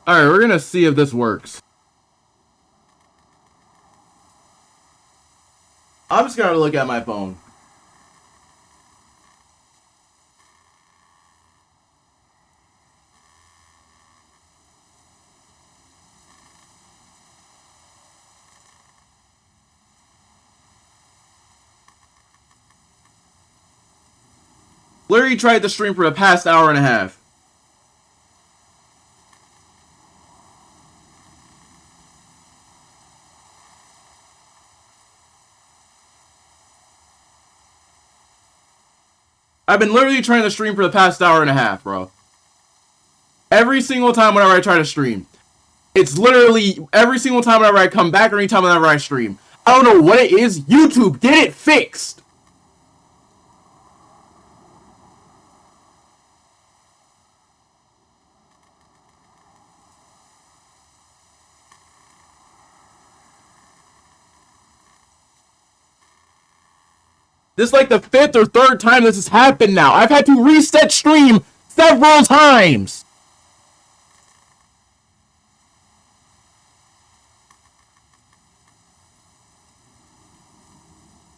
Alright, we're gonna see if this works. I'm just gonna look at my phone. Literally tried to stream for the past hour and a half. I've been literally trying to stream for the past hour and a half, bro. Every single time whenever I try to stream. It's literally every single time whenever I come back or anytime whenever I stream. I don't know what it is. YouTube, get it fixed. This is like the 5th or 3rd time this has happened now. I've had to reset stream several times.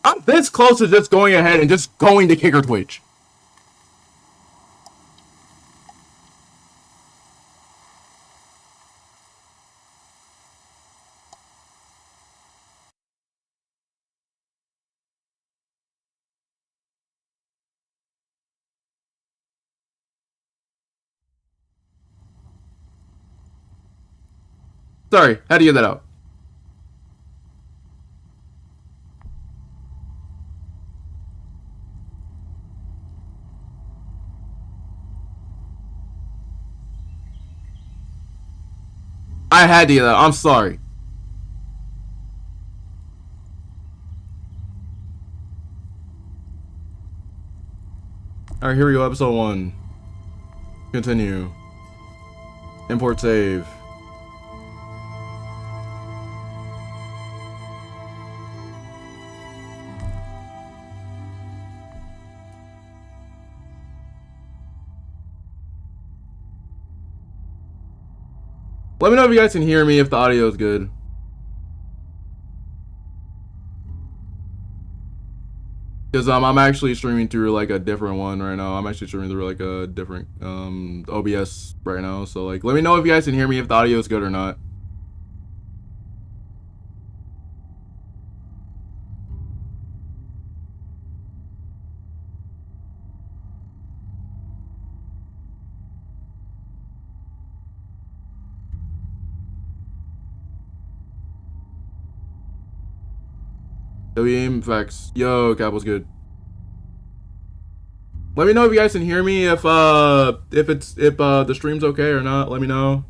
I'm this close to just going ahead and just going to Kicker Twitch. Sorry, had to get that out. I had to get that out. I'm sorry. Alright, here we go. Episode 1. Continue. Import save. Let me know if you guys can hear me, if the audio is good. Because I'm actually streaming through like a different one right now. I'm actually streaming through like a different OBS right now. So like, let me know if you guys can hear me, if the audio is good or not. WAM facts. Yo, Cap was good. Let me know if you guys can hear me, if the stream's okay or not. Let me know.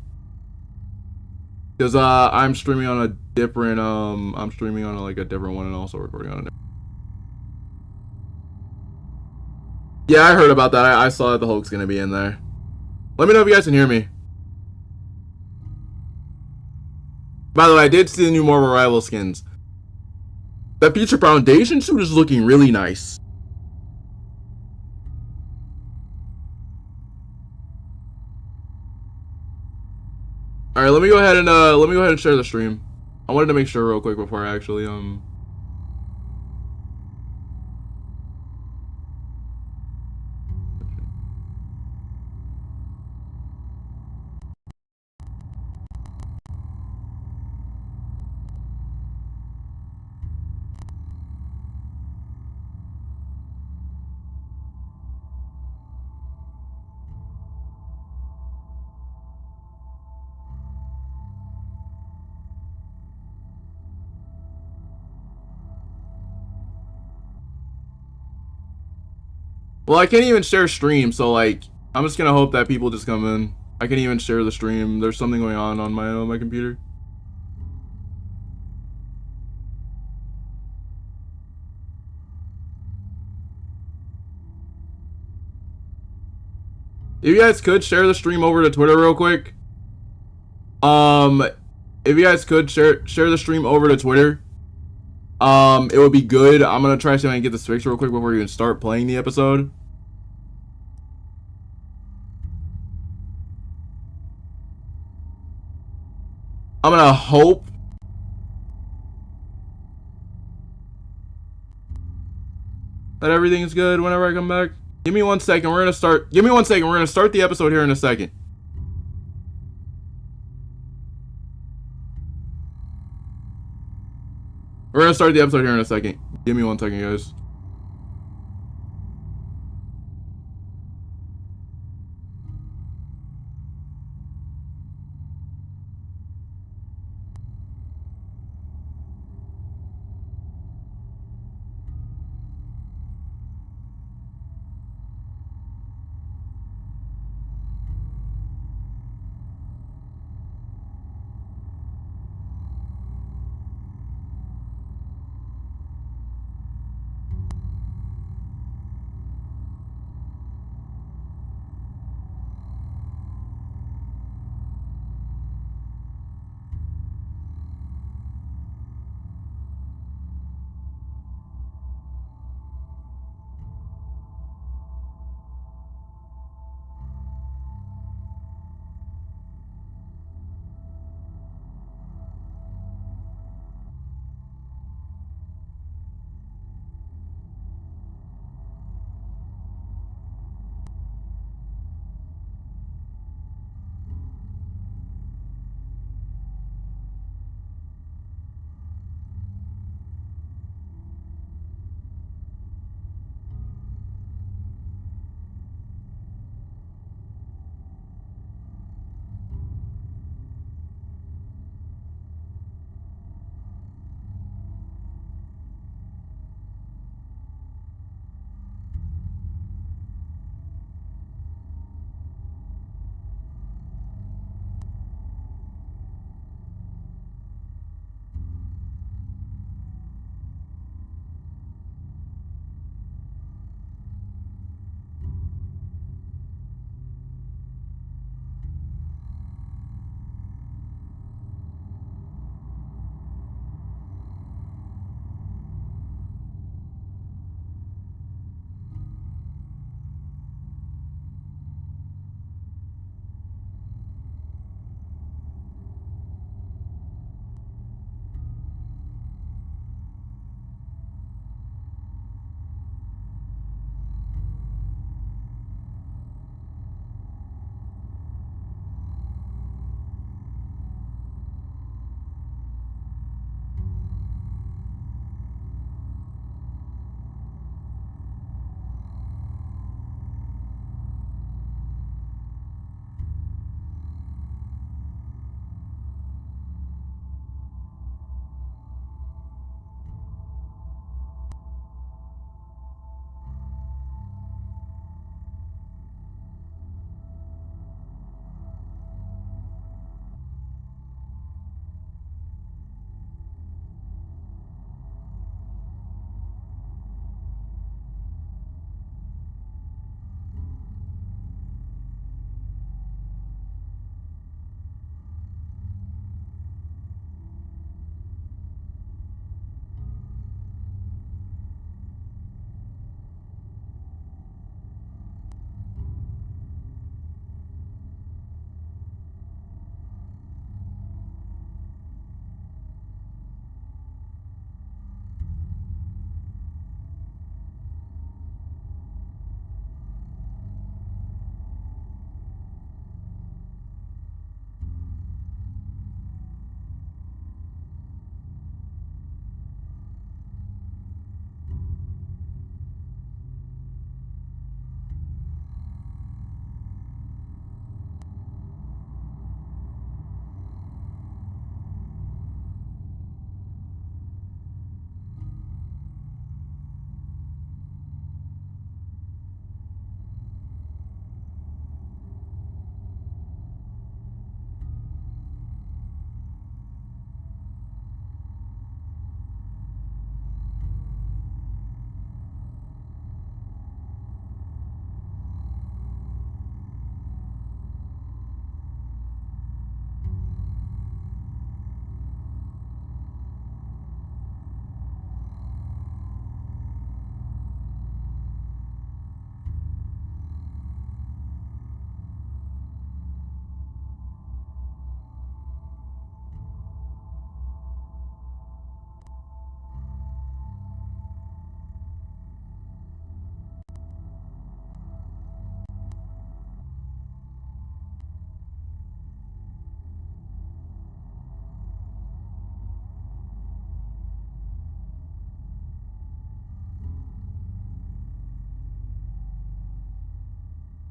Cause I'm streaming on a different I'm streaming on like a different one and also recording on it. Yeah, I heard about that. I saw that the Hulk's gonna be in there. Let me know if you guys can hear me. By the way, I did see the new Marvel Rival skins. That Future Foundation suit is looking really nice. All right, let me go ahead and share the stream. I wanted to make sure real quick before I actually Well, I can't even share stream, so like I'm just gonna hope that people just come in. I can't even share the stream. There's something going on my computer. If you guys could share the stream over to Twitter real quick. If you guys could share the stream over to Twitter. It would be good. I'm gonna try to see if I can get this fixed real quick before we even start playing the episode. I'm gonna hope that everything's good whenever I come back. Give me 1 second. We're gonna start. Give me 1 second. We're gonna start the episode here in a second. We're gonna start the episode here in a second. Give me 1 second, guys.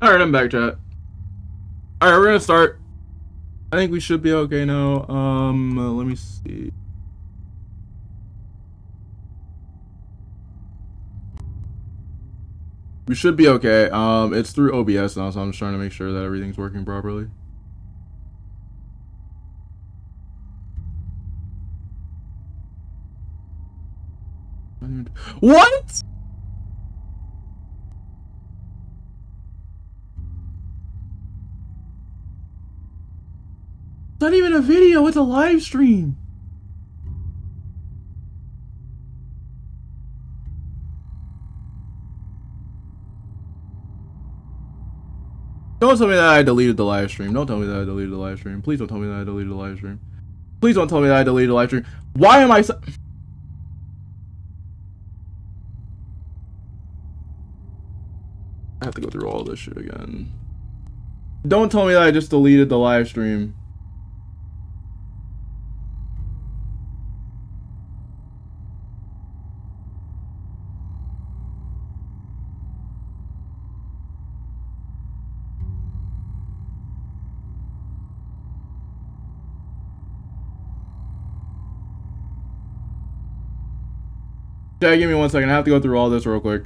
Alright, I'm back, chat. Alright, we're gonna start. I think we should be okay now. Let me see. We should be okay. It's through OBS now, so I'm just trying to make sure that everything's working properly. What? It's not even a video, it's a live stream. Don't tell me that I deleted the live stream. Don't tell me that I deleted the live stream. Please don't tell me that I deleted the live stream. Please don't tell me that I deleted the live stream. Why am I so... I have to go through all this shit again. Don't tell me that I just deleted the live stream. Yeah, give me 1 second. I have to go through all this real quick.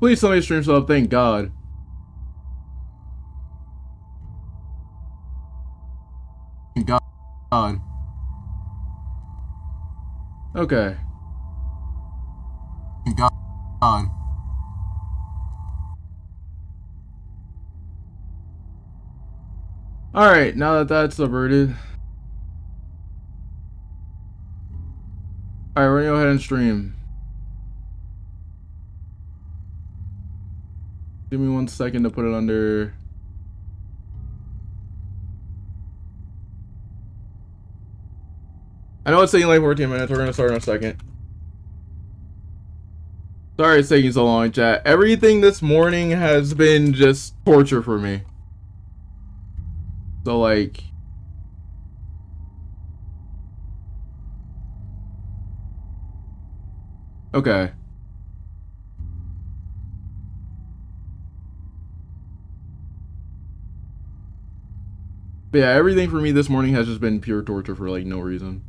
Please tell me the stream's up. Thank God. Thank God. Okay. Thank God. Alright, now that that's subverted. Alright, we're gonna go ahead and stream. Give me 1 second to put it under... I know it's taking like 14 minutes. We're gonna start in a second. Sorry it's taking so long, chat. Everything this morning has been just torture for me. So like... Okay. But yeah, everything for me this morning has just been pure torture for like no reason.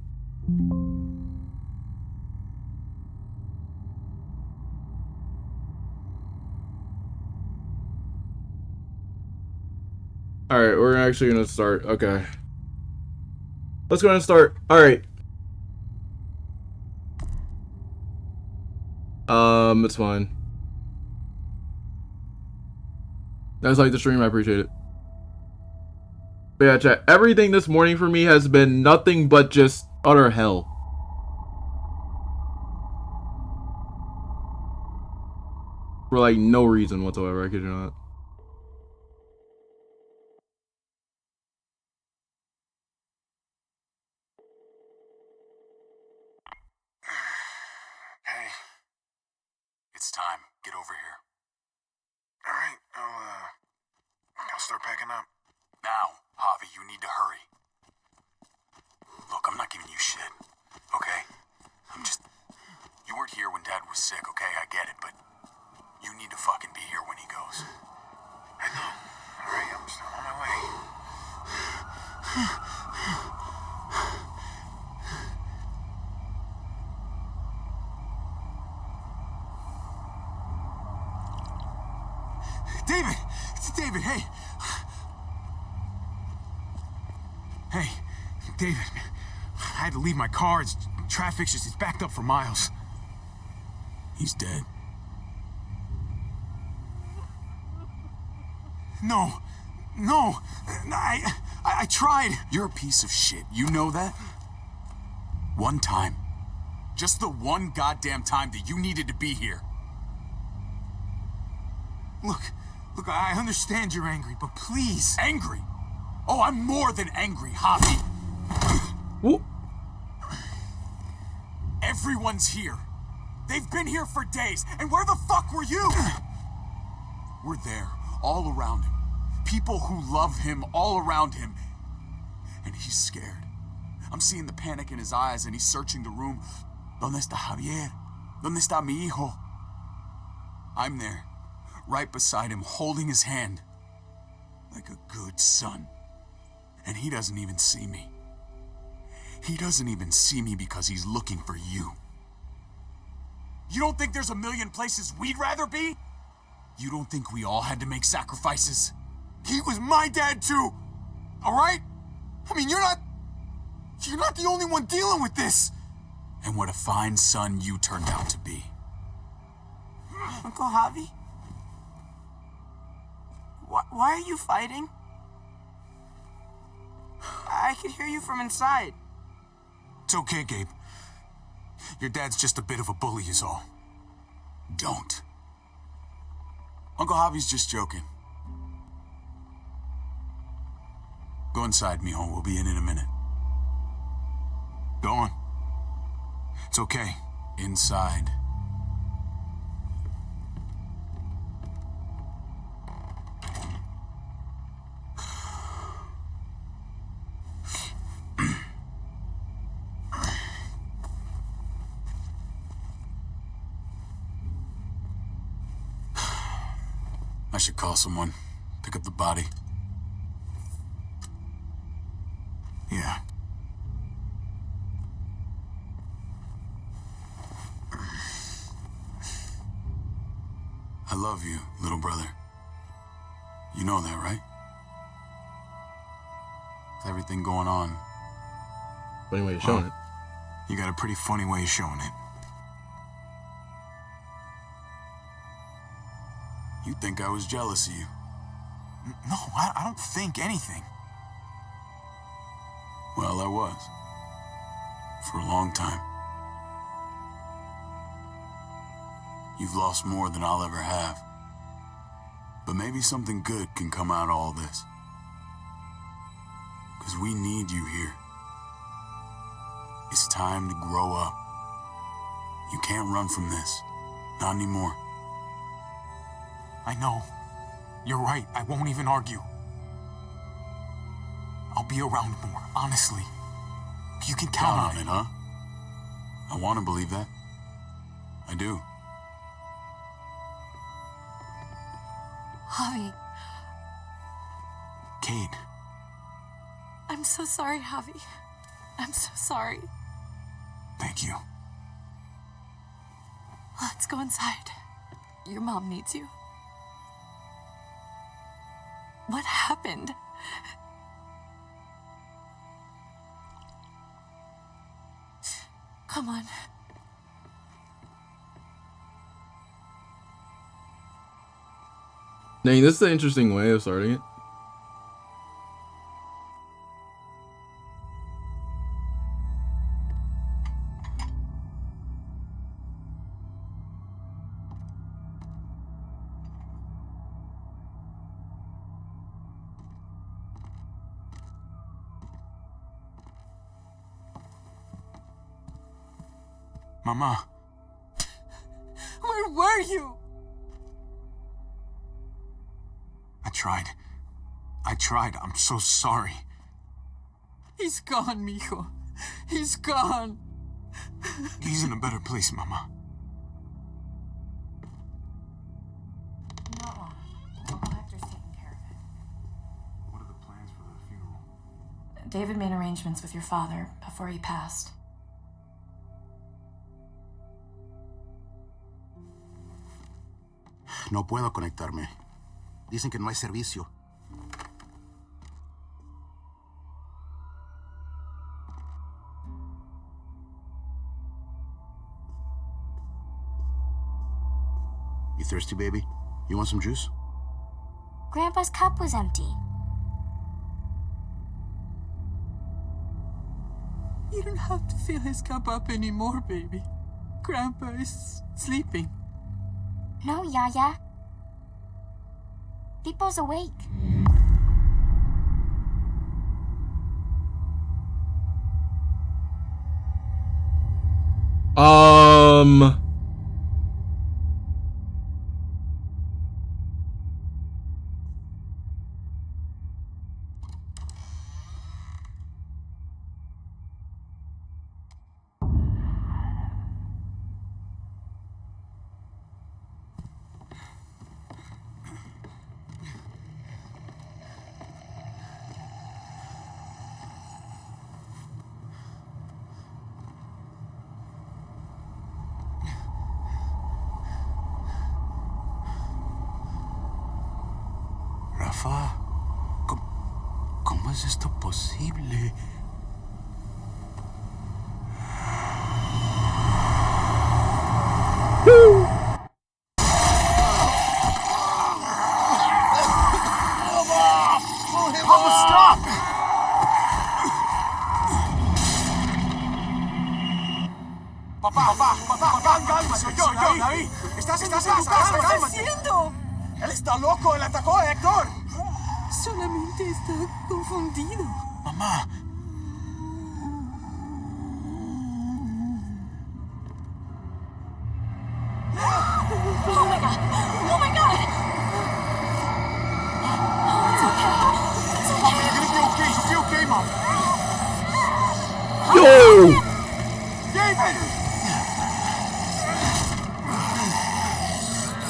Alright, we're actually gonna start. Okay. Let's go ahead and start. Alright. It's fine. That's like the stream, I appreciate it. But yeah, chat, everything this morning for me has been nothing but just utter hell. For like no reason whatsoever, I kid you not. Hey, it's time. Get over here. All right, I'll start packing up. Now, Javi, you need to hurry. Look, I'm not giving you shit, okay? You weren't here when Dad was sick, okay? I get it, but you need to fucking be here when he goes. I know. All right, I'm still on my way. David! It's David, hey! Hey, David, I had to leave my car. Traffic's it's backed up for miles. He's dead. No, I tried. You're a piece of shit. You know that? One time. Just the one goddamn time that you needed to be here. Look, I understand you're angry, but please. Angry? Oh, I'm more than angry, Javi. Whoop. Everyone's here. They've been here for days, and where the fuck were you? We're there, all around him. People who love him all around him. And he's scared. I'm seeing the panic in his eyes, and he's searching the room. ¿Dónde está Javier? ¿Dónde está mi hijo? I'm there, right beside him, holding his hand. Like a good son. And he doesn't even see me. He doesn't even see me because he's looking for you. You don't think there's a million places we'd rather be? You don't think we all had to make sacrifices? He was my dad too. All right? I mean, you're not the only one dealing with this. And what a fine son you turned out to be. Uncle Javi? Why are you fighting? I could hear you from inside. It's okay, Gabe. Your dad's just a bit of a bully is all. Don't. Uncle Javi's just joking. Go inside, mijo. We'll be in a minute. Go on. It's okay. Inside. I should call someone. Pick up the body. Yeah. I love you, little brother. You know that, right? With everything going on. Funny way of showing it. You got a pretty funny way of showing it. You'd think I was jealous of you. No, I don't think anything. Well, I was. For a long time. You've lost more than I'll ever have. But maybe something good can come out of all this. Because we need you here. It's time to grow up. You can't run from this. Not anymore. I know. You're right. I won't even argue. I'll be around more, honestly. You can count on it. Huh? I want to believe that. I do. Javi, Kate. I'm so sorry, Javi. I'm so sorry. Thank you. Let's go inside. Your mom needs you. What happened? Come on. Dang, this is an interesting way of starting it. Mama. Where were you? I tried. I'm so sorry. He's gone, mijo. He's gone. He's in a better place, Mama. Not long. Uncle Hector's taking care of it. What are the plans for the funeral? David made arrangements with your father before he passed. No puedo conectarme. Dicen que no hay servicio. You thirsty, baby? You want some juice? Grandpa's cup was empty. You don't have to fill his cup up anymore, baby. Grandpa is sleeping. No, Yaya. People's awake. Rafa, ¿cómo es esto posible? Papa, stop! Papá, calma, soy yo, David. Estás en tu casa, cálmate. haciendo? Él está loco, él atacó a Héctor. Solamente está confundido. Mamá. Oh my god! Oh my god! You're gonna be okay. You'll be okay, Mom. Yo! David!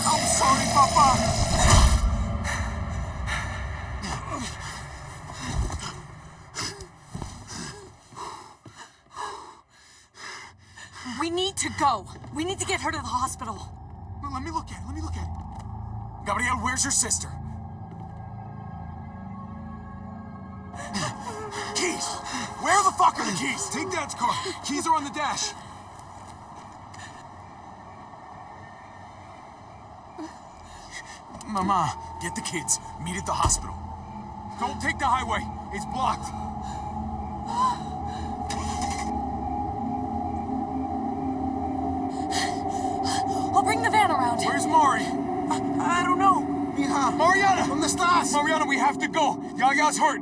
I'm sorry, Papa. We need to go. We need to get her to the hospital. Well, let me look at it. Gabriel, where's your sister? Keys! Where the fuck are the keys? Take Dad's car. Keys are on the dash. Mama, get the kids. Meet at the hospital. Don't take the highway. It's blocked. I'll bring the van around. Where's Mari? I don't know. Mija. Mariana! ¿Dónde estás? Mariana, we have to go. Yaya's hurt.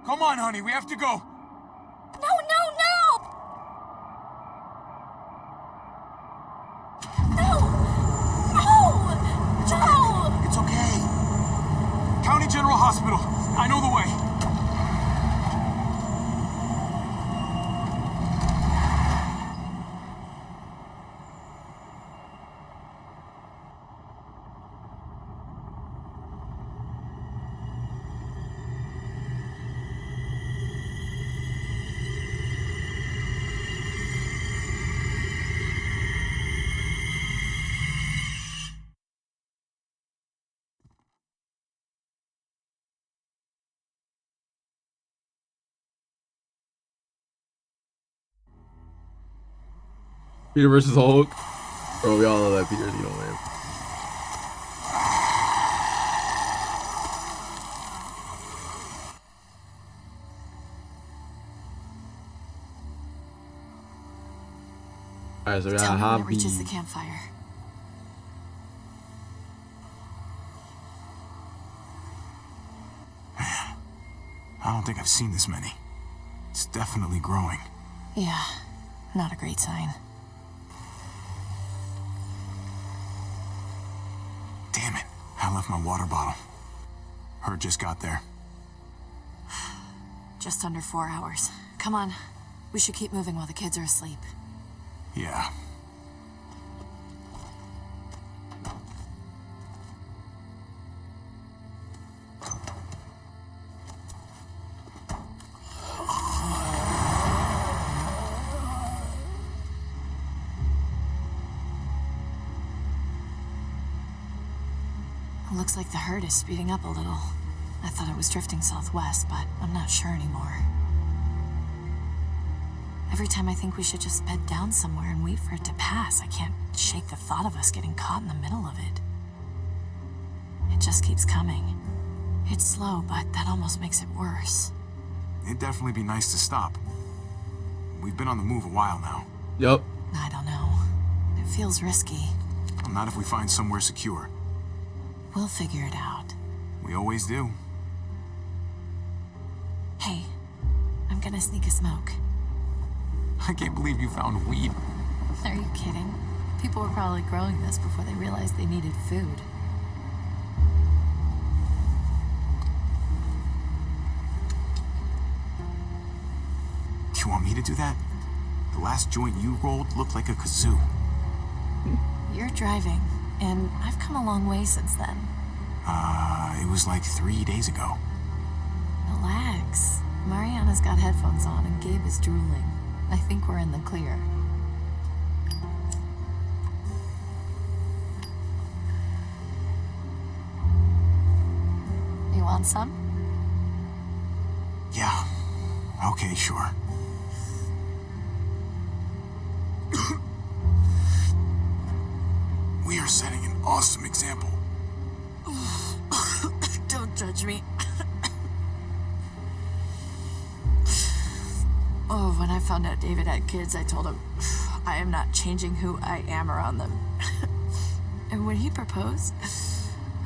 Come on, honey. We have to go. No, no, no! No! No! No! It's okay. County General Hospital. I know the way. Peter versus Hulk. Bro, we all know that Peter's gonna win. Alright, so we got Tell me when it Hobby. reaches the campfire. I don't think I've seen this many. It's definitely growing. Yeah, Not a great sign. Damn it. I left my water bottle. Herb just got there. Just under 4 hours. Come on. We should keep moving while the kids are asleep. Yeah. Looks like the herd is speeding up a little. I thought it was drifting southwest, but I'm not sure anymore. Every time I think we should just bed down somewhere and wait for it to pass, I can't shake the thought of us getting caught in the middle of it. It just keeps coming. It's slow, but that almost makes it worse. It'd definitely be nice to stop. We've been on the move a while now. Yup. I don't know. It feels risky. Well, not if we find somewhere secure. We'll figure it out. We always do. Hey, I'm gonna sneak a smoke. I can't believe you found weed. Are you kidding? People were probably growing this before they realized they needed food. You want me to do that? The last joint you rolled looked like a kazoo. You're driving, and I've come a long way since then. It was like 3 days ago. Relax. Mariana's got headphones on, and Gabe is drooling. I think we're in the clear. You want some? Yeah. Okay, sure. We are setting an awesome example. Don't judge me. Oh, when I found out David had kids, I told him, I am not changing who I am around them. And when he proposed,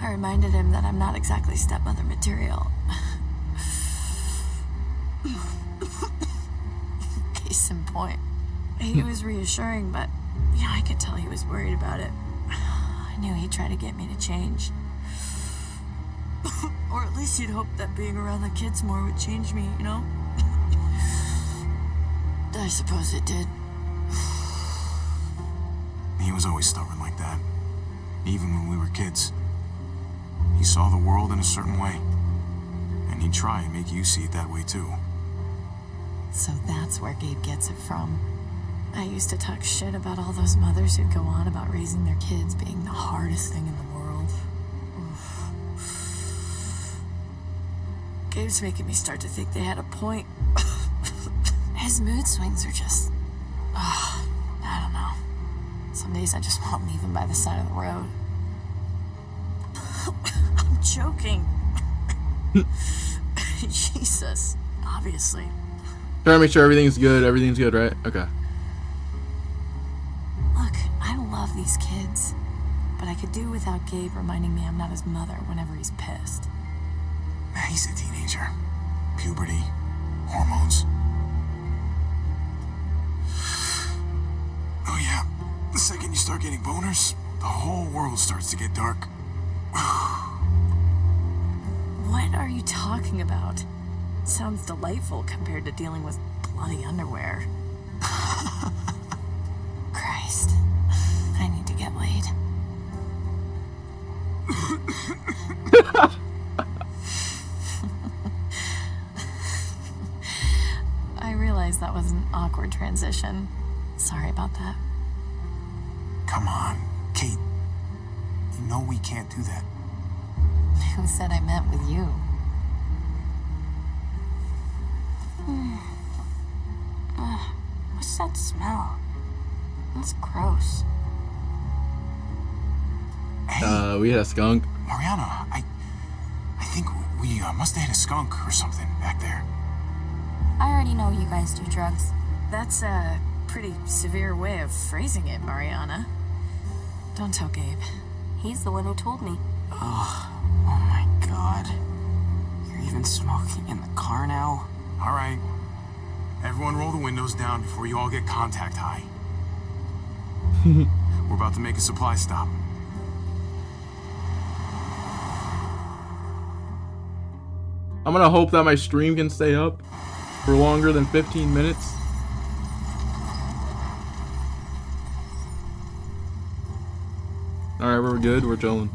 I reminded him that I'm not exactly stepmother material. Case in point. He was reassuring, but I could tell he was worried about it. I knew he'd try to get me to change. Or at least he'd hope that being around the kids more would change me, you know? I suppose it did. He was always stubborn like that. Even when we were kids. He saw the world in a certain way. And he'd try and make you see it that way too. So that's where Gabe gets it from. I used to talk shit about all those mothers who'd go on about raising their kids being the hardest thing in the world. Gabe's making me start to think they had a point. His mood swings are just... I don't know. Some days I just want to leave him by the side of the road. I'm joking. Jesus. Obviously. Trying to make sure everything's good. Everything's good, right? Okay. Look, I love these kids. But I could do without Gabe reminding me I'm not his mother whenever he's pissed. He's a teenager. Puberty. Hormones. Oh yeah. The second you start getting boners, the whole world starts to get dark. What are you talking about? Sounds delightful compared to dealing with bloody underwear. Christ. I need to get laid. I realized that was an awkward transition. Sorry about that. Come on, Kate. You know we can't do that. Who said I meant with you? What's that smell? That's gross. Hey, We had a skunk. Mariana, I think we must have hit a skunk or something back there. I already know you guys do drugs. That's a pretty severe way of phrasing it, Mariana. Don't tell Gabe. He's the one who told me. Oh my god. You're even smoking in the car now? All right. Everyone roll the windows down before you all get contact high. We're about to make a supply stop. I'm gonna hope that my stream can stay up for longer than 15 minutes. Alright, we're good. We're chilling.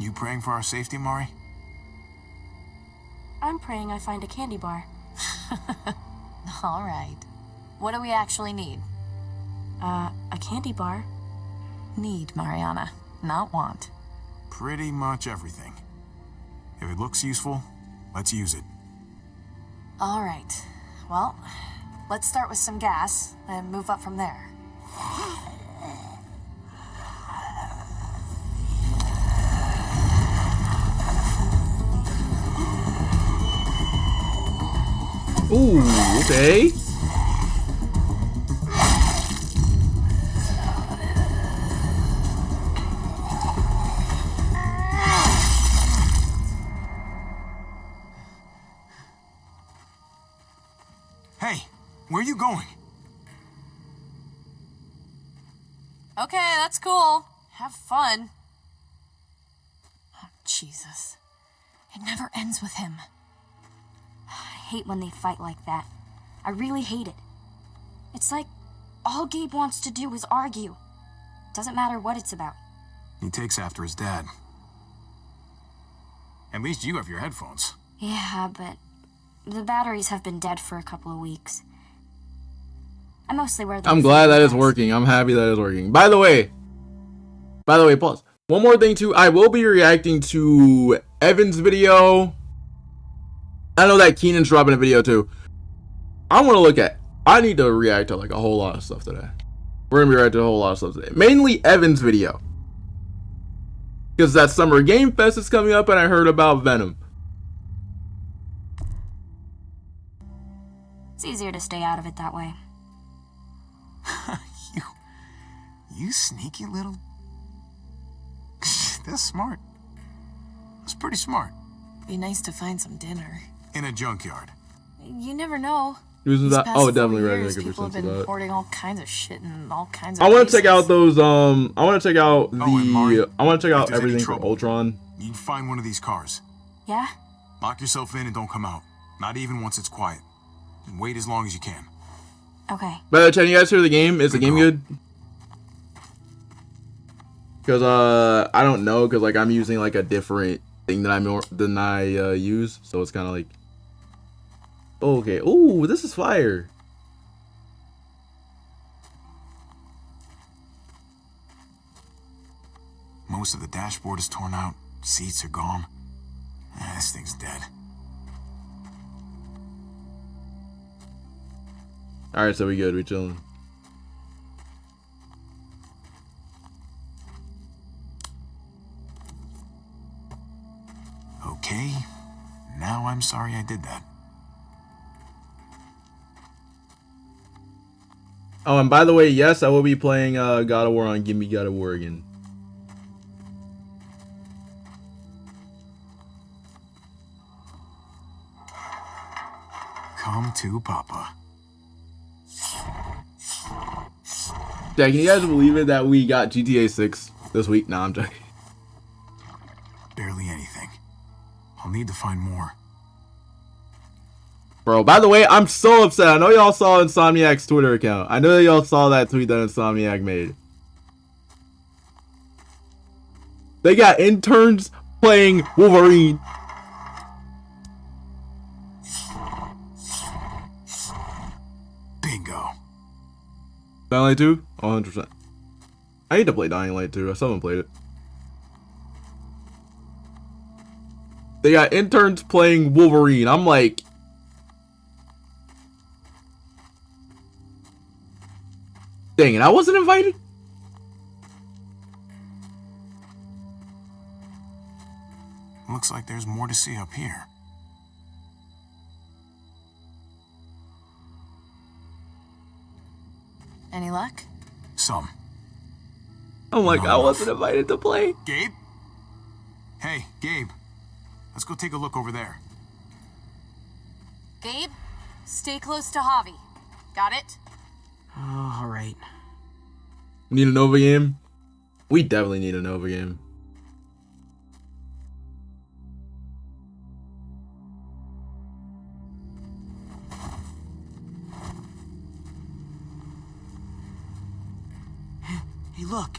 You praying for our safety, Mari? I'm praying I find a candy bar. All right. What do we actually need? A candy bar? Need, Mariana, not want. Pretty much everything. If it looks useful, let's use it. All right. Well, let's start with some gas and move up from there. Ooh, okay. Hey, where are you going? Okay, that's cool. Have fun. Oh, Jesus. It never ends with him. I hate when they fight like that. I really hate it. It's like all Gabe wants to do is argue. Doesn't matter what it's about. He takes after his dad. At least you have your headphones. Yeah, but the batteries have been dead for a couple of weeks. I mostly wear them. I'm glad that it's working. I'm happy that it's working. By the way, pause. One more thing too. I will be reacting to Evan's video. I know that Keenan's dropping a video too. I need to react to like a whole lot of stuff today. We're gonna be reacting to a whole lot of stuff today. Mainly Evan's video. Because that Summer Game Fest is coming up and I heard about Venom. It's easier to stay out of it that way. You sneaky little... That's smart. That's pretty smart. Be nice to find some dinner. In a junkyard. You never know. Who's These that? past Oh, 4 definitely years, ready to people have sense been of that. hoarding all kinds of shit in all kinds of I want to places. check out those. I want to check out the. and Mari, I want to check if out there's any everything from trouble, Ultron. You can find one of these cars. Yeah? Lock yourself in and don't come out. Not even once it's quiet. And wait as long as you can. Okay. By the way, can you guys hear the game? Is the game good? Because I don't know, because like I'm using like a different thing that I use, so it's kind of like. Okay. Ooh, this is fire. Most of the dashboard is torn out. Seats are gone. This thing's dead. All right, so we good. We chilling. Okay. Now I'm sorry I did that. Oh, and by the way, yes, I will be playing God of War on Gimme God of War again. Come to Papa. Yeah, can you guys believe it that we got GTA 6 this week? Nah, I'm joking. Barely anything. I'll need to find more. Bro, by the way, I'm so upset. I know y'all saw Insomniac's Twitter account. I know y'all saw that tweet that Insomniac made. They got interns playing Wolverine. Dying Light 2? 100%. I need to play Dying Light 2. I still haven't played it. They got interns playing Wolverine. I'm like... Dang it, I wasn't invited? Looks like there's more to see up here. Any luck? Some. I'm like, I wasn't invited to play. Gabe? Hey, Gabe. Let's go take a look over there. Gabe, stay close to Javi. Got it? Oh, alright. Need a Nova game? We definitely need a Nova game. Hey, look.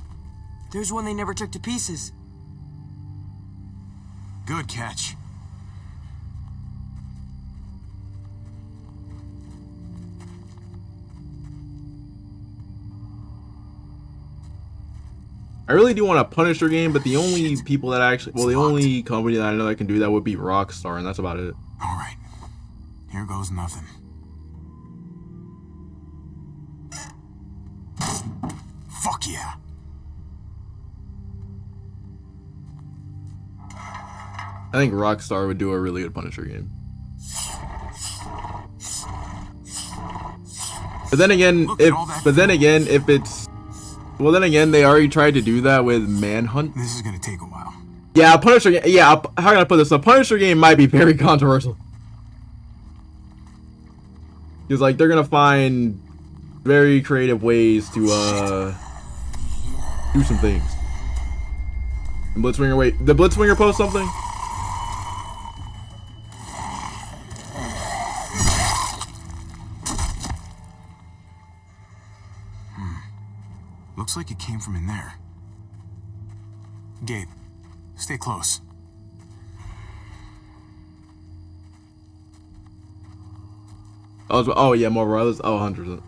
There's one they never took to pieces. Good catch. I really do want a Punisher game, but the only people that actually, well, the only company that I know that can do that would be Rockstar, and that's about it. All right. Here goes nothing. Fuck yeah. I think Rockstar would do a really good Punisher game. But then again, if it's, well, then again, they already tried to do that with Manhunt. This is gonna take a while. Yeah, Punisher. Yeah, how can I put this? A Punisher game might be very controversial. Because like they're gonna find very creative ways to do some things. And Blitzwinger, wait, did Blitzwinger post something? Looks like it came from in there. Gabe, stay close. Oh yeah, Marvel Rivals. Oh, 100%.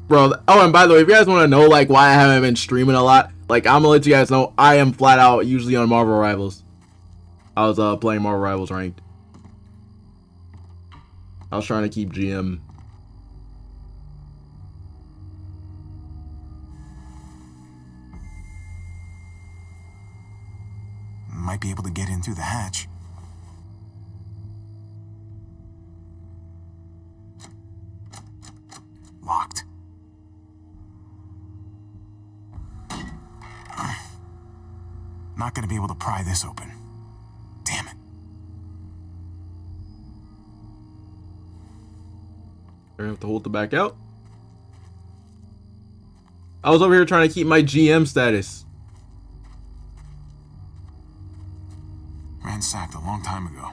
Bro, oh, and by the way, if you guys want to know like why I haven't been streaming a lot, like I'm gonna let you guys know I am flat out usually on Marvel Rivals. I was playing Marvel Rivals ranked. I was trying to keep GM. Might be able to get in through the hatch. Locked. Not gonna be able to pry this open. Damn it. I have to hold the back out. I was over here trying to keep my GM status. Ransacked a long time ago.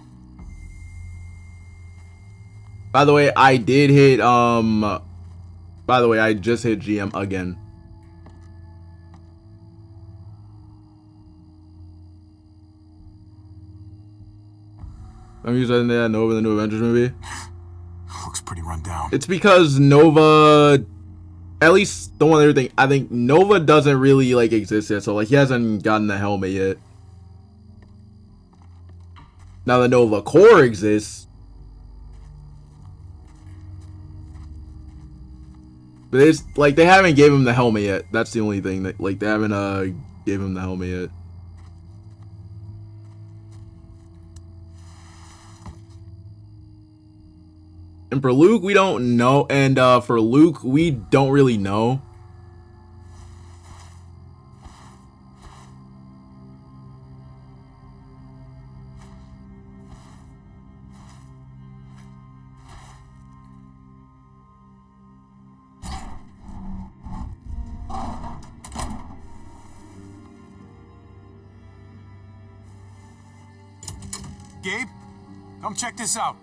By the way, I did hit by the way, I just hit GM again. I'm using that Nova, the new Avengers movie. Looks pretty run down. It's because Nova, at least the one other thing, I think Nova doesn't really like exist yet, so like he hasn't gotten the helmet yet. Now the Nova Core exists. But it's like they haven't gave him the helmet yet. That's the only thing that like they haven't gave him the helmet yet. And for Luke, we don't know. And for Luke, we don't really know. Gabe, come check this out.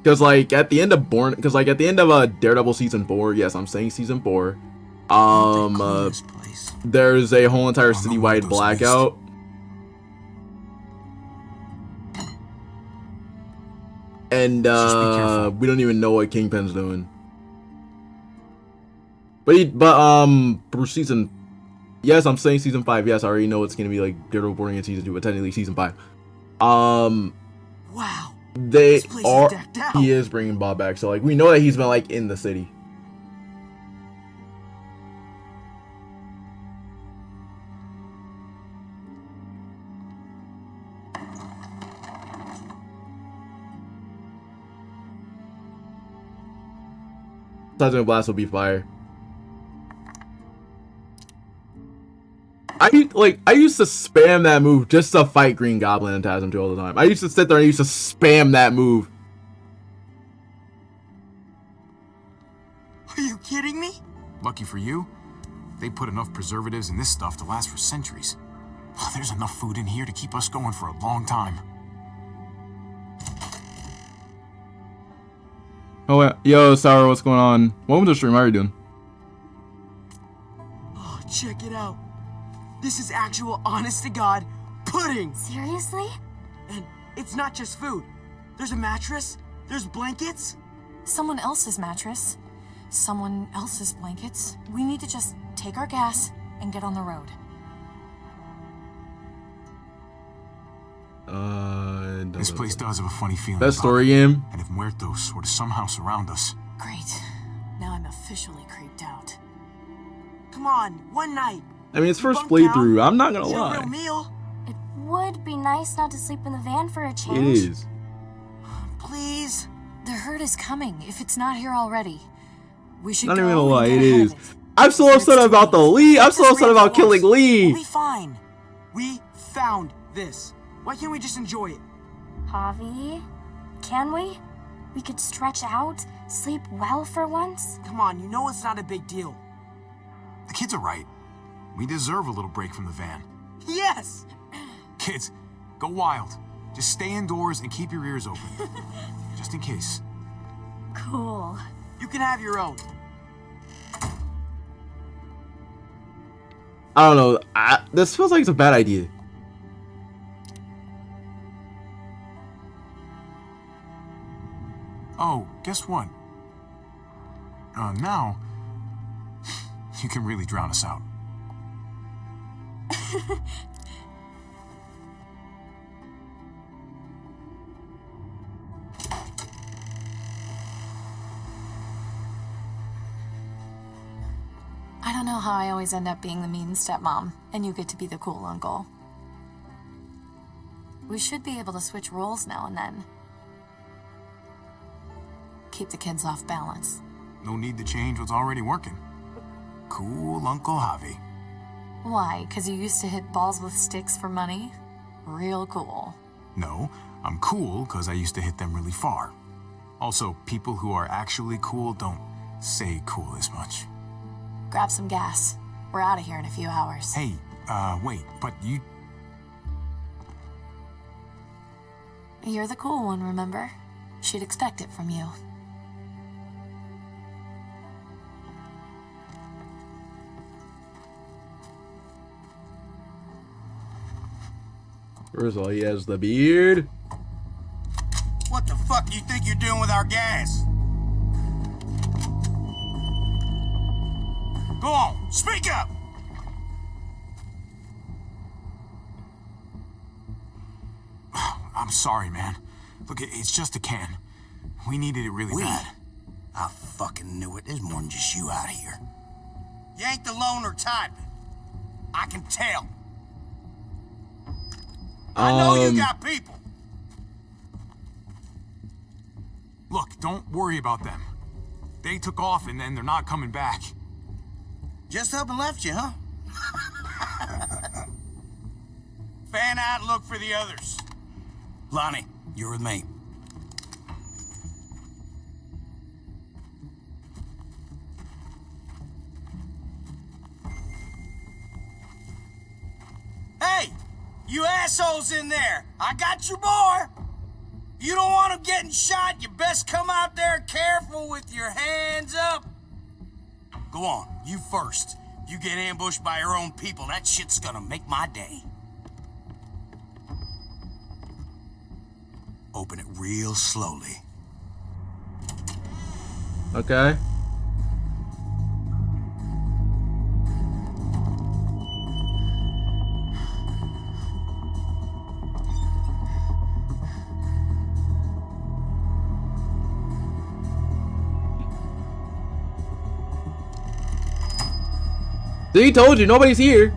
Because like at the end of Daredevil season 4, yes, I'm saying season 4. There's a whole entire citywide blackout. And we don't even know what Kingpin's doing. For season, yes, I'm saying season 5. Yes, I already know it's gonna be like they're reporting in season 2, but technically season 5. Wow. They This place is are. decked out. He is bringing Bob back, so like we know that he's been like in the city. Seismic blast will be fire. I used to spam that move just to fight Green Goblin and Tasm 2 all the time. I used to sit there and I used to spam that move. Are you kidding me? Lucky for you, they put enough preservatives in this stuff to last for centuries. There's enough food in here to keep us going for a long time. Oh, yo, Sour, what's going on? Welcome to the stream. How are you doing? Oh, check it out. This is actual honest-to-God pudding. Seriously? And it's not just food. There's a mattress, there's blankets. Someone else's mattress, someone else's blankets. We need to just take our gas and get on the road. This place does have a funny feeling. That story game. And if Muertos were to somehow surround us. Great. Now I'm officially creeped out. Come on, one night. I mean, it's first Bunk down, playthrough. I'm not gonna get a real lie. meal. It would be nice not to sleep in the van for a change. It is. Please. The herd is coming, if it's not here already. We should Not go even gonna and lie, get it ahead is. of it. I'm so upset about the Lee. I'm so upset about killing Lee. We'll be fine. We found this. Why can't we just enjoy it? Javi, can we? We could stretch out, sleep well for once. Come on, you know it's not a big deal. The kids are right. We deserve a little break from the van. Yes! Kids, go wild. Just stay indoors and keep your ears open. Just in case. Cool. You can have your own. I don't know. This feels like it's a bad idea. Oh, guess what? Now, you can really drown us out. I don't know how I always end up being the mean stepmom, and you get to be the cool uncle. We should be able to switch roles now and then. Keep the kids off balance. No need to change what's already working. Cool Uncle Javi. Why? 'Cause you used to hit balls with sticks for money? Real cool. No, I'm cool because I used to hit them really far. Also, people who are actually cool don't say cool as much. Grab some gas. We're out of here in a few hours. Hey, wait, but you... You're the cool one, remember? She'd expect it from you. First of all, he has the beard. What the fuck do you think you're doing with our gas? Go on, speak up! I'm sorry, man. Look, it's just a can. We needed it really bad. I fucking knew it. There's more than just you out here. You ain't the loner type. I can tell. I know you got people. Look, don't worry about them. They took off and then they're not coming back. Just up and left you, huh? Fan out and look for the others. Lonnie, you're with me. Hey, you assholes in there. I got your boy. You don't want him getting shot, you best come out there careful with your hands up. Go on, you first. You get ambushed by your own people, that shit's gonna make my day. Open it real slowly. Okay. See, he told you nobody's here.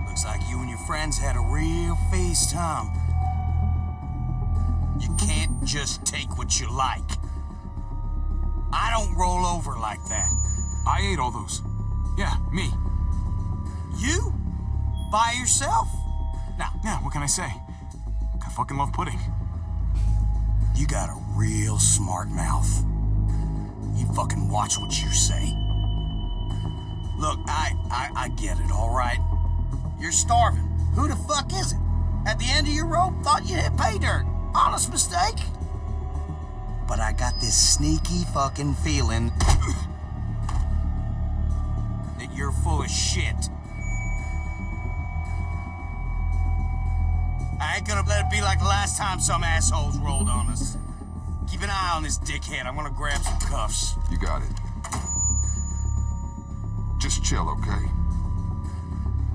Looks like you and your friends had a real feast, huh? You can't just take what you like. I don't roll over like that. I ate all those. Yeah, me. You? By yourself? Now, Yeah, what can I say? I fucking love pudding. you got a real smart mouth. You fucking watch what you say. Look, I get it, all right? You're starving. Who the fuck is it? At the end of your rope, thought you hit pay dirt. Honest mistake. But I got this sneaky fucking feeling that you're full of shit. I ain't gonna let it be like the last time some assholes rolled on us. Keep an eye on this dickhead. I'm gonna grab some cuffs. You got it. Just chill, okay?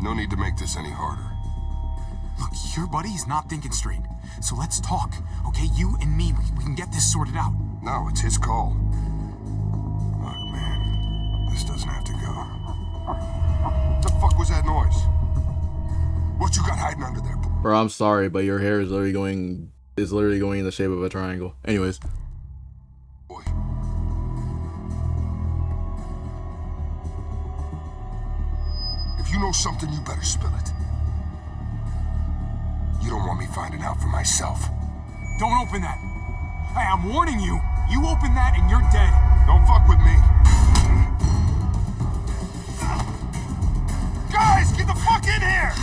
No need to make this any harder. Look, your buddy is not thinking straight. So let's talk, okay? You and me, we can get this sorted out. No, it's his call. Look, man, this doesn't have to go. The fuck was that noise? What you got hiding under there? Bro, I'm sorry, but your hair is literally going in the shape of a triangle. Anyways. Boy. If you know something, you better spill it. You don't want me finding out for myself. Don't open that. Hey, I'm warning you. You open that and you're dead. Don't fuck with me. Guys, get the fuck in here!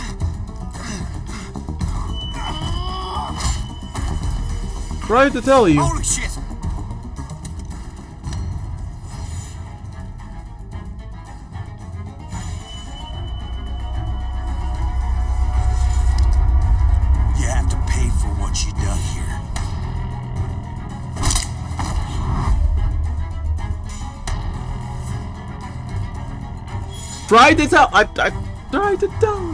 Tried to tell you. Holy shit! You have to pay for what you done here. Tried to tell. I tried to tell.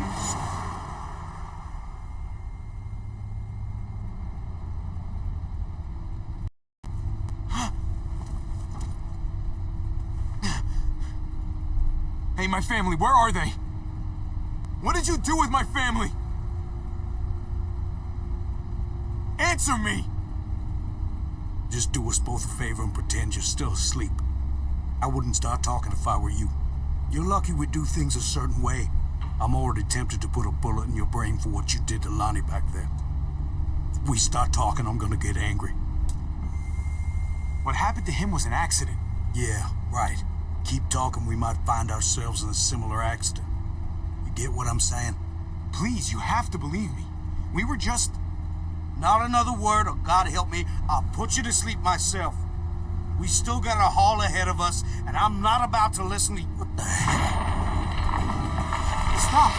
Hey, my family, where are they? What did you do with my family? Answer me! Just do us both a favor and pretend you're still asleep. I wouldn't start talking if I were you. You're lucky we do things a certain way. I'm already tempted to put a bullet in your brain for what you did to Lonnie back then. If we start talking, I'm gonna get angry. What happened to him was an accident. Yeah, right. Keep talking, we might find ourselves in a similar accident. You get what I'm saying? Please, you have to believe me. We were just... Not another word, or God help me, I'll put you to sleep myself. We still got a haul ahead of us, and I'm not about to listen to you. What the hell? Stop!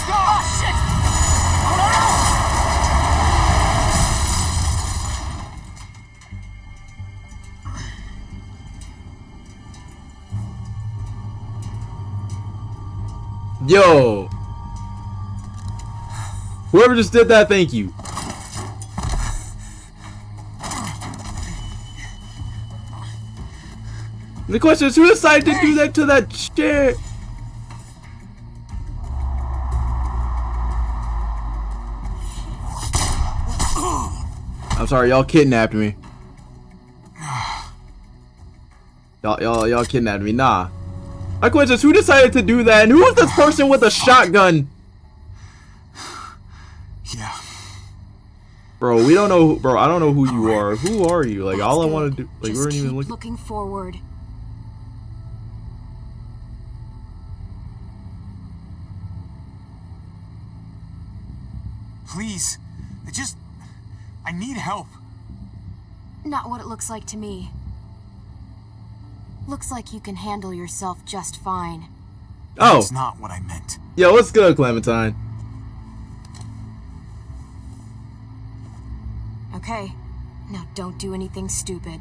Stop! Oh, shit! Oh, no, no! Yo. Whoever just did that, thank you. The question is, who decided to do that to that chair? I'm sorry, y'all kidnapped me. Y'all kidnapped me. Nah. My question is, who decided to do that, and who was this person with a shotgun? Yeah. Bro, we don't know. Bro, I don't know who you are. Who are you? Like, all I want to do. Like, we weren't even looking. Looking forward. Please. I need help. Not what it looks like to me. Looks like you can handle yourself just fine. Oh. That's not what I meant. Yo, what's good, Clementine? Okay, now don't do anything stupid.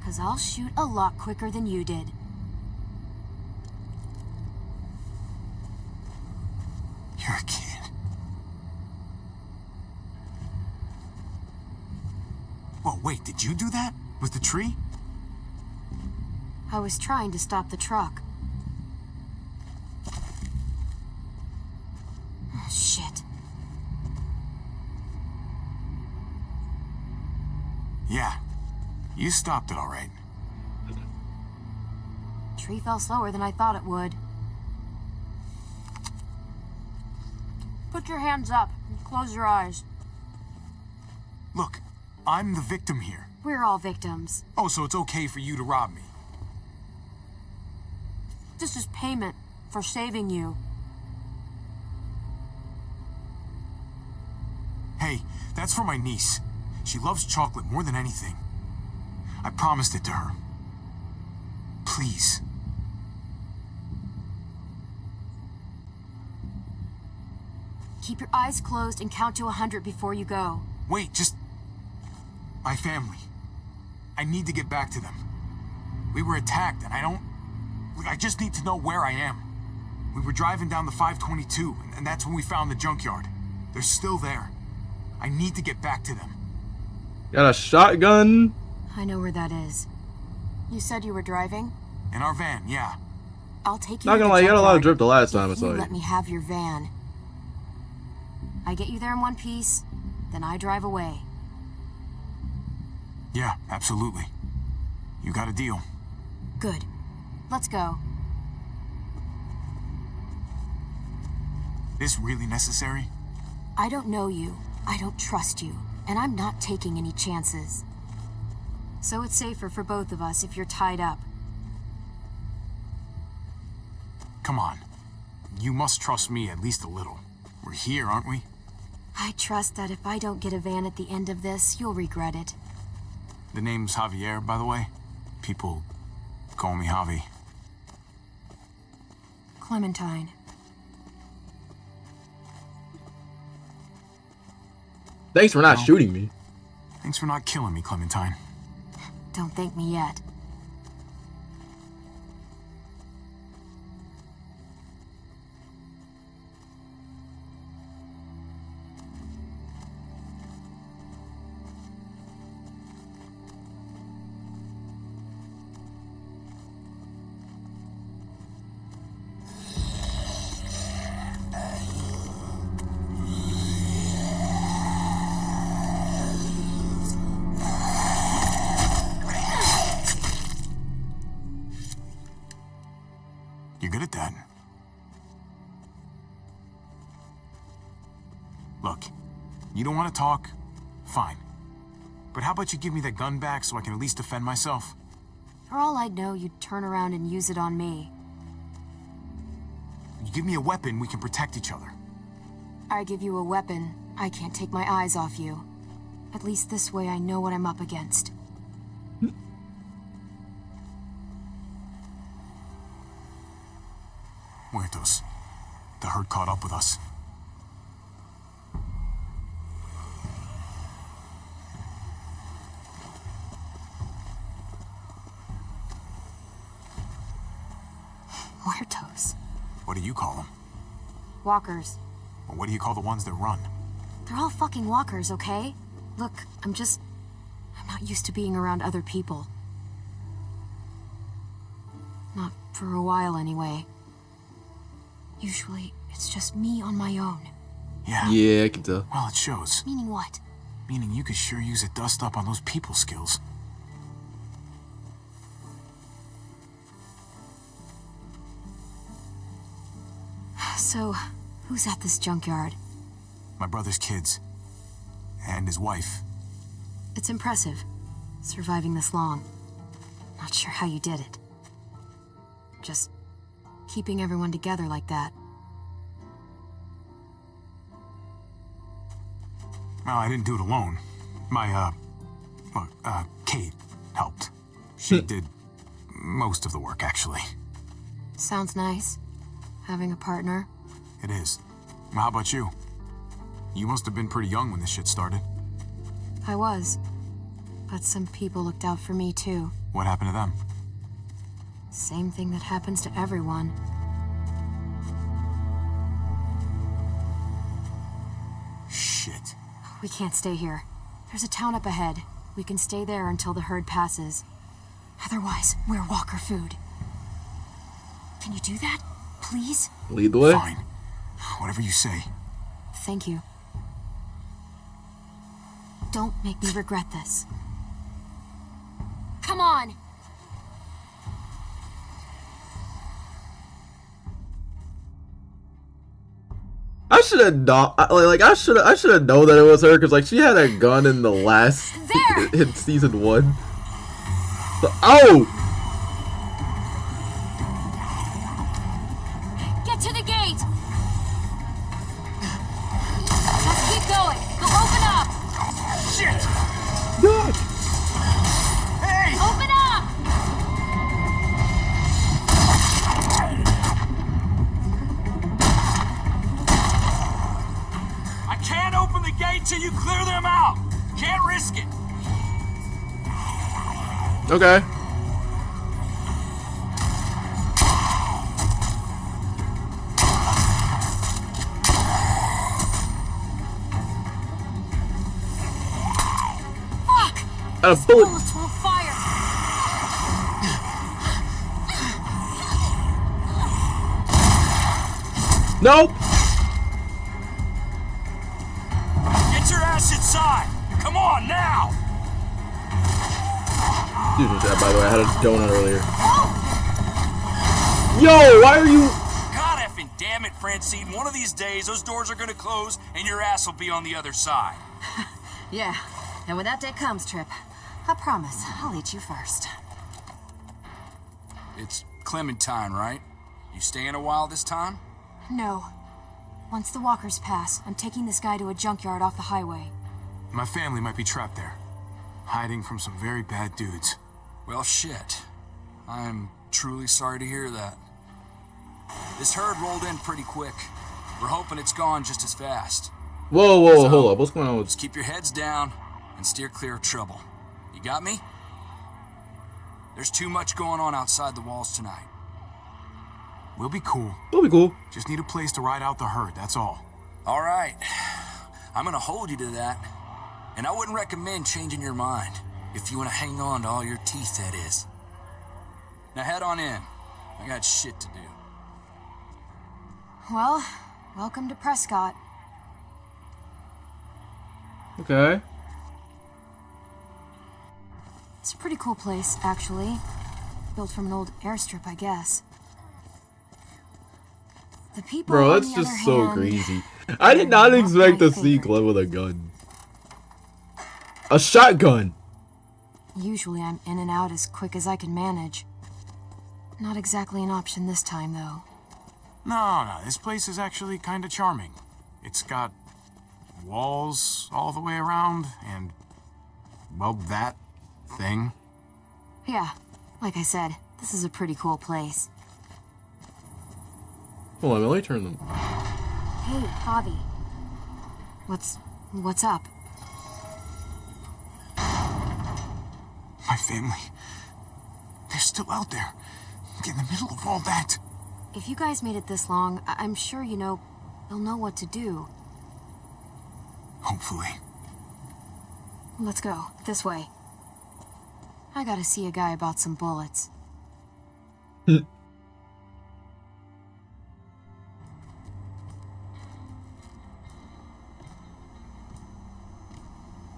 'Cause I'll shoot a lot quicker than you did. You're a kid. Whoa, wait, did you do that? With the tree? I was trying to stop the truck. Oh, shit. Yeah, you stopped it all right. Tree fell slower than I thought it would. Put your hands up and close your eyes. Look, I'm the victim here. We're all victims. Oh, so it's okay for you to rob me? This is payment for saving you. Hey, that's for my niece. She loves chocolate more than anything. I promised it to her. Please. Keep your eyes closed and count to 100 before you go. Wait, just... My family. I need to get back to them. We were attacked, and I just need to know where I am. We were driving down the 522, and that's when we found the junkyard. They're still there. I need to get back to them. Got a shotgun. I know where that is. You said you were driving? In our van, yeah. I'll take you Not to gonna the lie, you got a lot of junkyard drip the last time I if saw you you. let me have your van. I get you there in one piece, then I drive away. Yeah, absolutely. You got a deal. Good. Let's go. This really necessary? I don't know you. I don't trust you. And I'm not taking any chances. So it's safer for both of us if you're tied up. Come on. You must trust me at least a little. We're here, aren't we? I trust that if I don't get a van at the end of this, you'll regret it. The name's Javier, by the way. People call me Javi. Clementine. Thanks for not shooting me. Thanks for not killing me, Clementine. Don't thank me yet. You're good at that. Look, you don't want to talk? Fine. But how about you give me that gun back so I can at least defend myself? For all I'd know, you'd turn around and use it on me. You give me a weapon, we can protect each other. I give you a weapon, I can't take my eyes off you. At least this way I know what I'm up against. Muertos. The herd caught up with us. Muertos. What do you call them? Walkers. Or what do you call the ones that run? They're all fucking walkers, okay? Look, I'm not used to being around other people. Not for a while, anyway. Usually, it's just me on my own. Yeah. Yeah, I can tell. Well, it shows. Meaning what? Meaning you could sure use a dust up on those people skills. So, who's at this junkyard? My brother's kids. And his wife. It's impressive, surviving this long. Not sure how you did it. Just keeping everyone together like that. No, I didn't do it alone. My, Kate helped. She did most of the work, actually. Sounds nice. Having a partner. It is. How about you? You must have been pretty young when this shit started. I was. But some people looked out for me, too. What happened to them? Same thing that happens to everyone. Shit. We can't stay here. There's a town up ahead. We can stay there until the herd passes. Otherwise, we're walker food. Can you do that? Please? Lead the way. Fine. Whatever you say. Thank you. Don't make me regret this. Come on! I should have not I should have known that it was her because like she had a gun in the last There! in season 1. So, oh! Get to the gate! Just keep going. They'll open up! Shit! God. Hey! Open up! I can't open the gate till you clear them out. Can't risk it. Okay. Fuck! A bullet. Bullets won't fire! Nope. Get your ass inside. Come on now. Dude, that by the way, I had a donut earlier. Yo, why are you? God effing damn it, Francine. One of these days, those doors are gonna close and your ass will be on the other side. Yeah, and when that day comes, Trip, I promise I'll eat you first. It's Clementine, right? You staying a while this time? No. Once the walkers pass, I'm taking this guy to a junkyard off the highway. My family might be trapped there, hiding from some very bad dudes. Well, shit. I'm truly sorry to hear that. This herd rolled in pretty quick. We're hoping it's gone just as fast. Whoa, whoa, So, hold up. What's going on with? Just keep your heads down and steer clear of trouble. You got me? There's too much going on outside the walls tonight. We'll be cool. It'll be cool. Just need a place to ride out the herd, that's all. All right. I'm gonna hold you to that. And I wouldn't recommend changing your mind. If you want to hang on to all your teeth, that is. Now head on in. I got shit to do. Well, welcome to Prescott. Okay. It's a pretty cool place, actually. Built from an old airstrip, I guess. The people, Bro, on that's the just other so hand, crazy. I did not not expect my to see favorite. Clem with a gun. A shotgun. Usually I'm in and out as quick as I can manage. Not exactly an option this time, though. No, this place is actually kind of charming. It's got walls all the way around, and, well, that thing. Yeah, like I said, this is a pretty cool place. Hold on, let me turn them. Hey, Javi. What's up? My family. They're still out there, in the middle of all that. If you guys made it this long, I'm sure they'll know what to do. Hopefully. Let's go, this way. I gotta see a guy about some bullets.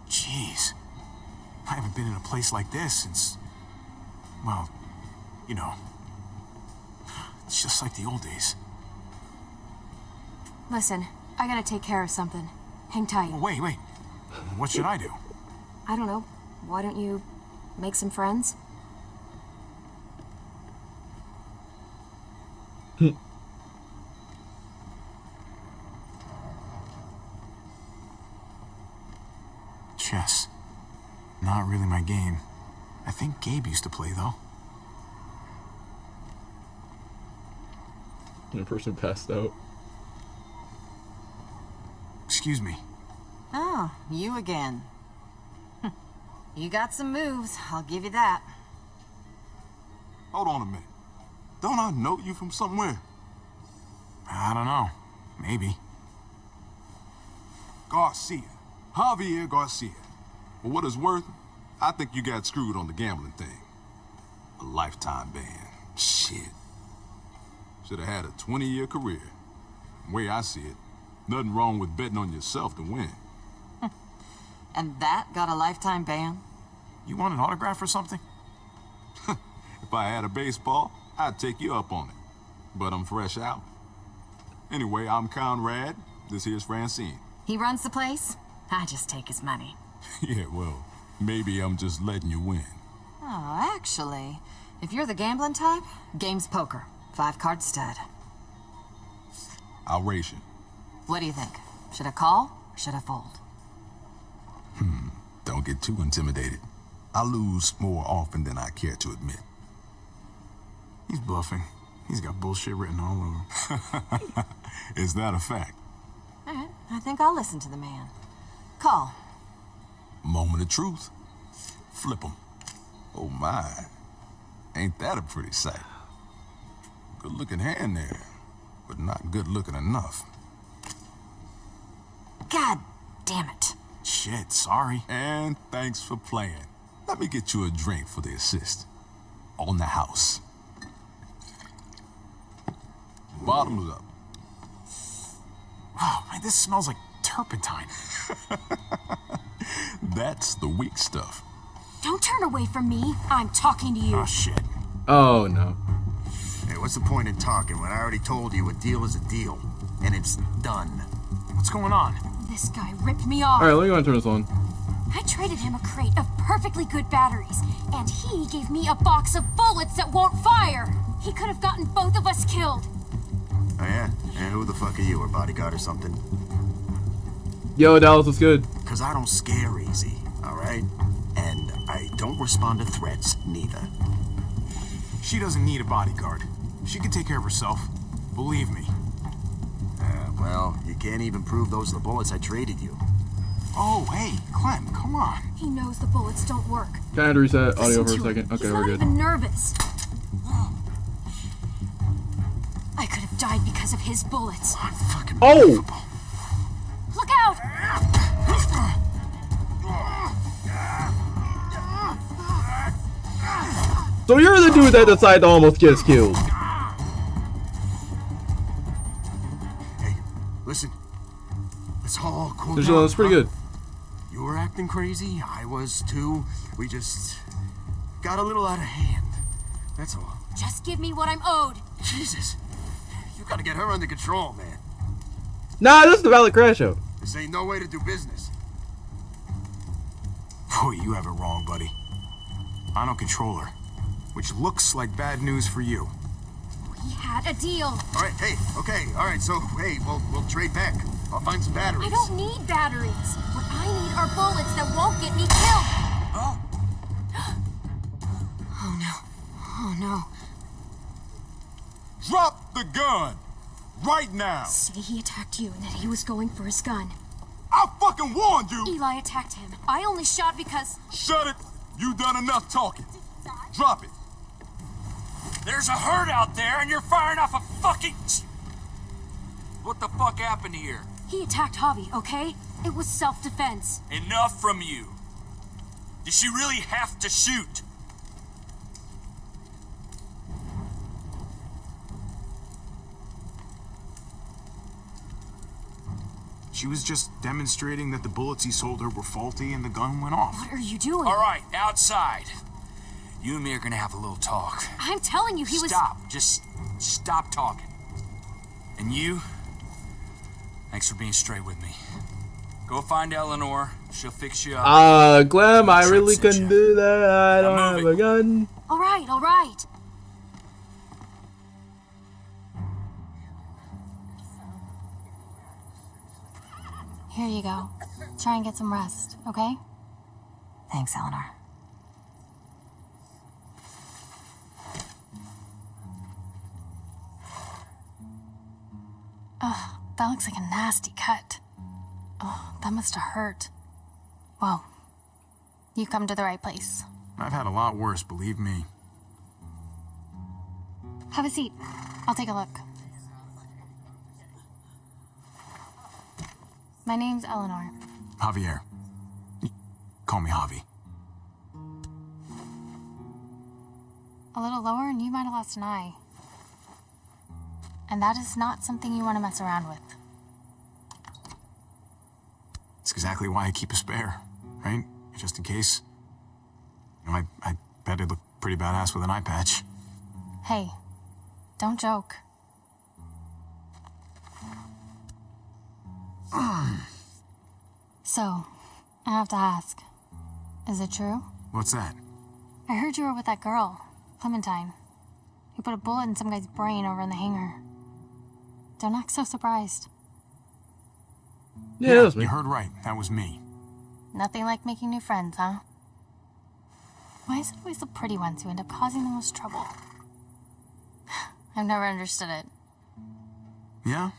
Jeez. I haven't been in a place like this since, well, you know, it's just like the old days. Listen, I gotta take care of something. Hang tight. Well, wait. What should I do? I don't know. Why don't you make some friends? Chess. Not really my game. I think Gabe used to play, though. The person passed out. Excuse me. Oh, you again. You got some moves, I'll give you that. Hold on a minute. Don't I know you from somewhere? I don't know. Maybe. Garcia. Javier Garcia. For what it's worth, I think you got screwed on the gambling thing. A lifetime ban. Shit. Should have had a 20-year career. The way I see it, nothing wrong with betting on yourself to win. And that got a lifetime ban? You want an autograph or something? If I had a baseball, I'd take you up on it. But I'm fresh out. Anyway, I'm Conrad. This here's Francine. He runs the place? I just take his money. Yeah, well, maybe I'm just letting you win. Oh, actually, if you're the gambling type, game's poker. 5-card stud. I'll race you. What do you think? Should I call or should I fold? Don't get too intimidated. I lose more often than I care to admit. He's bluffing. He's got bullshit written all over. Is that a fact? All right, I think I'll listen to the man. Call. Moment of truth. Flip 'em. Oh my. Ain't that a pretty sight? Good looking hand there, but not good looking enough. God damn it. Shit, sorry. And thanks for playing. Let me get you a drink for the assist. On the house. Bottoms up. Oh, man, this smells like turpentine. That's the weak stuff. Don't turn away from me. I'm talking to you. Oh, shit. Oh no. Hey, what's the point in talking when I already told you a deal is a deal? And it's done. What's going on? This guy ripped me off. Alright, let me go and turn this on. I traded him a crate of perfectly good batteries, and he gave me a box of bullets that won't fire. He could have gotten both of us killed. Oh yeah? And who the fuck are you, a bodyguard or something? Yo, Dallas, what's good? Cause I don't scare easy, alright? And I don't respond to threats, neither. She doesn't need a bodyguard. She can take care of herself. Believe me. Well, you can't even prove those are the bullets I traded you. Oh, hey, Clem, come on. He knows the bullets don't work. Can I have to reset audio Listen for a to second? him. Okay, He's we're not good. even nervous. I could have died because of his bullets. Oh! Look out! So you're the dude that decided to almost get us killed. Hey, listen. Let's all cool That's down. pretty good. You were acting crazy. I was too. We just got a little out of hand. That's all. Just give me what I'm owed. Jesus. You gotta get her under control, man. Nah, this is the Valley Crash Show. This ain't no way to do business. Boy, you have it wrong, buddy. I don't control her, which looks like bad news for you. We had a deal. All right, hey, okay, all right, so, hey, we'll trade back. I'll find some batteries. I don't need batteries. What I need are bullets that won't get me killed. Oh. Oh no. Oh no. Drop the gun! Right now! Say he attacked you and that he was going for his gun. I fucking warned you! Eli attacked him. I only shot because... Shut it! You done enough talking. Drop it. There's a herd out there and you're firing off a fucking... What the fuck happened here? He attacked Javi, okay? It was self-defense. Enough from you. Did she really have to shoot? She was just demonstrating that the bullets he sold her were faulty and the gun went off. What are you doing? All right, outside. You and me are gonna have a little talk. I'm telling you, he was... Stop. Just stop talking. And you, thanks for being straight with me. Go find Eleanor. She'll fix you up. Clem, I really couldn't do that. I don't have a gun. All right, all right. Here you go. Try and get some rest, okay? Thanks, Eleanor. Ugh, that looks like a nasty cut. Oh, that must have hurt. Well, you've come to the right place. I've had a lot worse, believe me. Have a seat. I'll take a look. My name's Eleanor. Javier. Call me Javi. A little lower and you might have lost an eye. And that is not something you want to mess around with. It's exactly why I keep a spare, right? Just in case. You know, I bet I'd look pretty badass with an eye patch. Hey, don't joke. So, I have to ask, is it true? What's that? I heard you were with that girl, Clementine. You put a bullet in some guy's brain over in the hangar. Don't act so surprised. Yeah, that was me. You heard right. That was me. Nothing like making new friends, huh? Why is it always the pretty ones who end up causing the most trouble? I've never understood it. Yeah?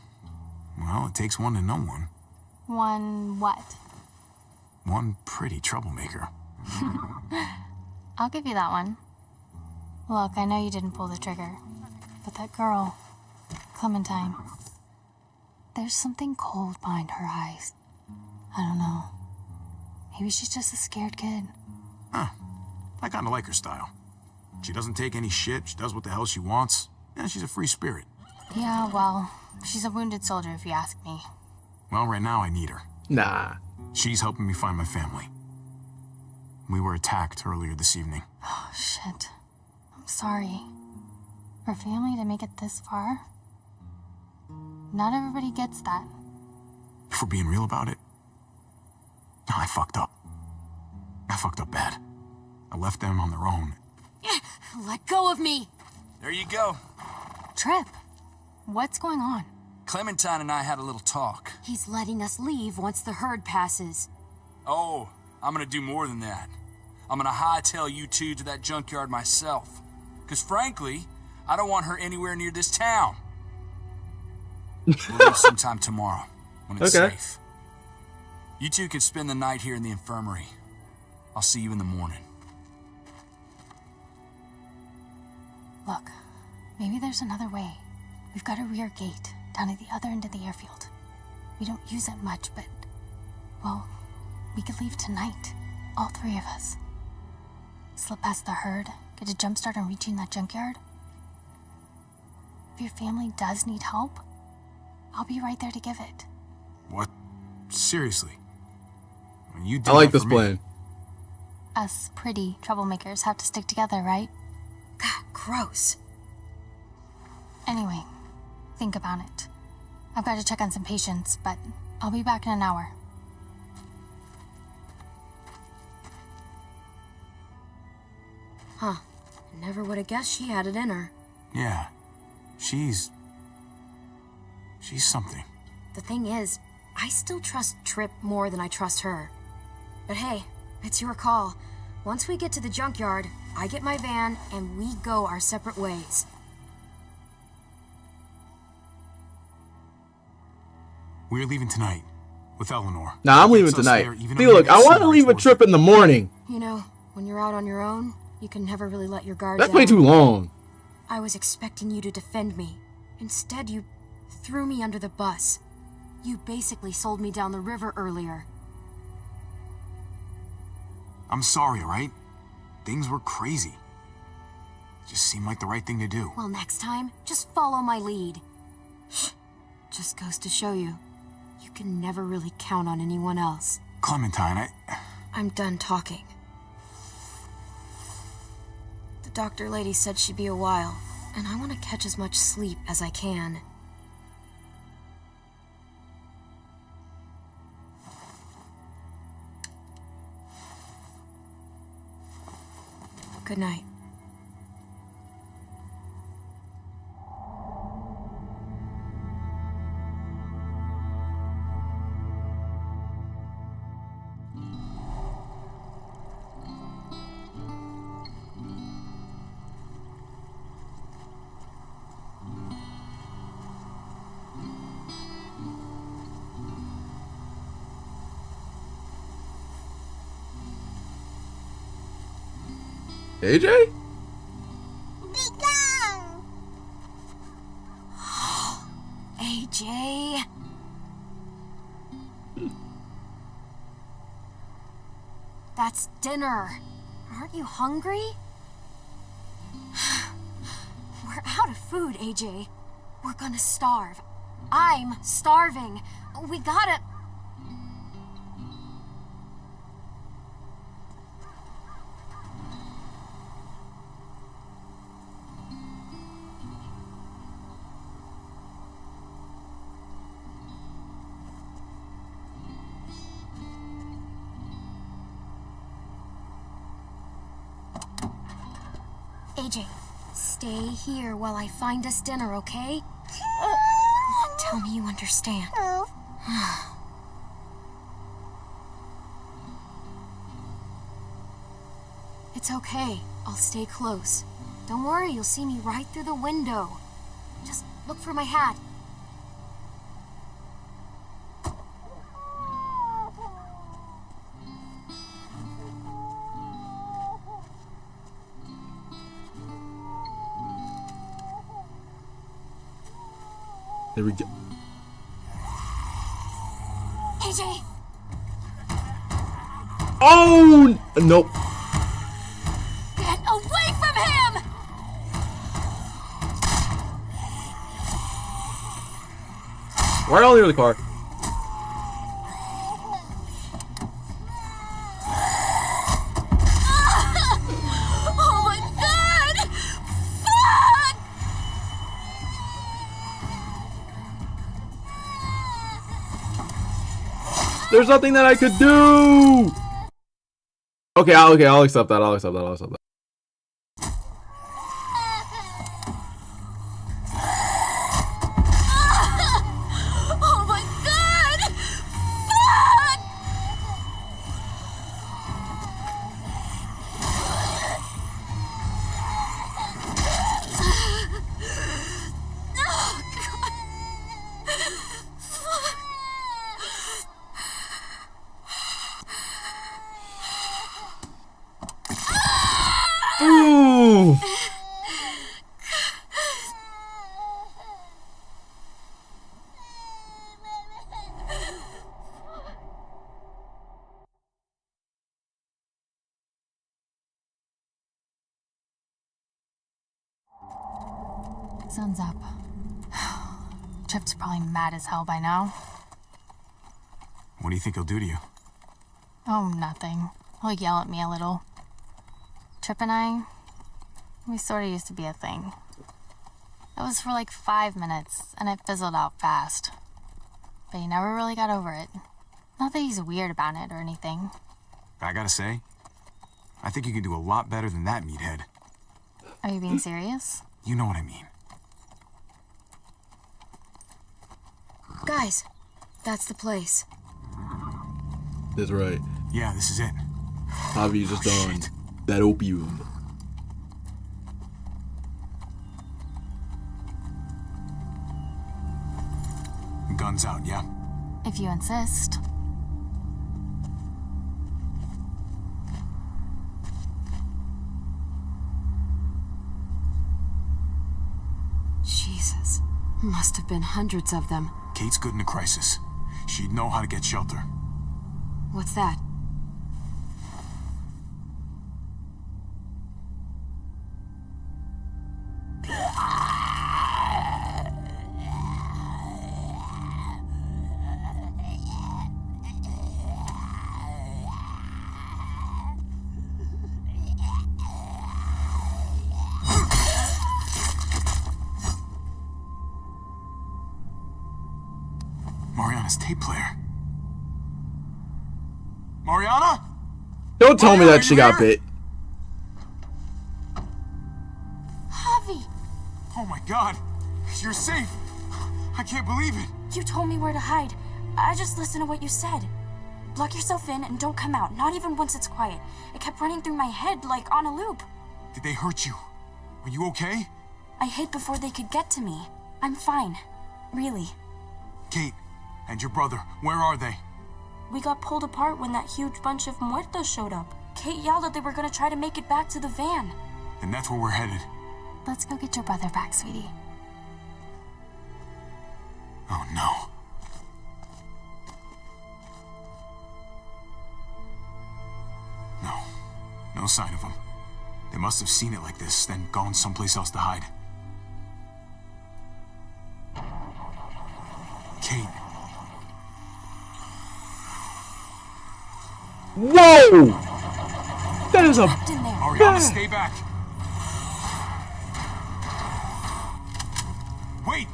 Well, it takes one to know one. One what? One pretty troublemaker. I'll give you that one. Look, I know you didn't pull the trigger, but that girl, Clementine, there's something cold behind her eyes. I don't know. Maybe she's just a scared kid. Huh. I kinda like her style. She doesn't take any shit, she does what the hell she wants, and she's a free spirit. Yeah, well, she's a wounded soldier if you ask me. Well, right now I need her. Nah. She's helping me find my family. We were attacked earlier this evening. Oh, shit. I'm sorry. For family to make it this far? Not everybody gets that. If we're being real about it, I fucked up. I fucked up bad. I left them on their own. Let go of me! There you go. Trip, what's going on? Clementine and I had a little talk. He's letting us leave once the herd passes. Oh, I'm gonna do more than that. I'm gonna hightail you two to that junkyard myself. Because frankly, I don't want her anywhere near this town. We'll leave sometime tomorrow, when it's Okay. safe. You two can spend the night here in the infirmary. I'll see you in the morning. Look, maybe there's another way. We've got a rear gate down at the other end of the airfield. We don't use it much, but, well, we could leave tonight. All three of us. Slip past the herd, get a jump start on reaching that junkyard. If your family does need help, I'll be right there to give it. What? Seriously? You did I like that this for me. plan. Us pretty troublemakers have to stick together, right? God, gross. Anyway, think about it. I've got to check on some patients, but I'll be back in an hour. Huh. Never would have guessed she had it in her. Yeah. She's something. The thing is, I still trust Trip more than I trust her. But hey, it's your call. Once we get to the junkyard, I get my van and we go our separate ways. We're leaving tonight with Eleanor. Nah, I'm leaving Gets us tonight. there, even See, if we look, get I want to somewhere leave a towards trip in the morning. You know, when you're out on your own, you can never really let your guard That's down. way too long. I was expecting you to defend me. Instead, you threw me under the bus. You basically sold me down the river earlier. I'm sorry, alright? Things were crazy. It just seemed like the right thing to do. Well, next time, just follow my lead. Just goes to show you, you can never really count on anyone else. Clementine, I'm done talking. The doctor lady said she'd be a while, and I want to catch as much sleep as I can. Good night. AJ? AJ. That's dinner. Aren't you hungry? food, AJ. We're gonna starve. I'm starving. We gotta... AJ, stay here while I find us dinner, okay? Tell me you understand. It's okay. I'll stay close. Don't worry, you'll see me right through the window. Just look for my hat. There we go. AJ! Oh! Nope. Get away from him! Right all near the car. Oh my god! Fuck! There's nothing that I could do. Okay, I'll accept that. I'll accept that. Oh my god! Fuck! Oh god! Ooh. Sun's up. Chip's probably mad as hell by now. What do you think he'll do to you? Oh, nothing. He'll yell at me a little. Chip and I, we sort of used to be a thing. It was for like 5 minutes, and it fizzled out fast. But he never really got over it. Not that he's weird about it or anything. I gotta say, I think you can do a lot better than that, meathead. Are you being serious? You know what I mean. Guys, that's the place. That's right. Yeah, this is it. Javi just done that opium. Guns out, yeah? If you insist. Jesus. Must have been hundreds of them. Kate's good in a crisis. She'd know how to get shelter. What's that? Mariana's tape player. Mariana? Don't tell me Mariana, that she got bit. Javi! Oh my god. You're safe. I can't believe it. You told me where to hide. I just listened to what you said. Lock yourself in and don't come out, not even once it's quiet. It kept running through my head like on a loop. Did they hurt you? Are you okay? I hid before they could get to me. I'm fine. Really. Kate and your brother, where are they? We got pulled apart when that huge bunch of muertos showed up. Kate yelled that they were gonna try to make it back to the van. And that's where we're headed. Let's go get your brother back, sweetie. Oh no. No sign of them. They must have seen it like this, then gone someplace else to hide. Whoa! That is a Ariana, stay back. Wait!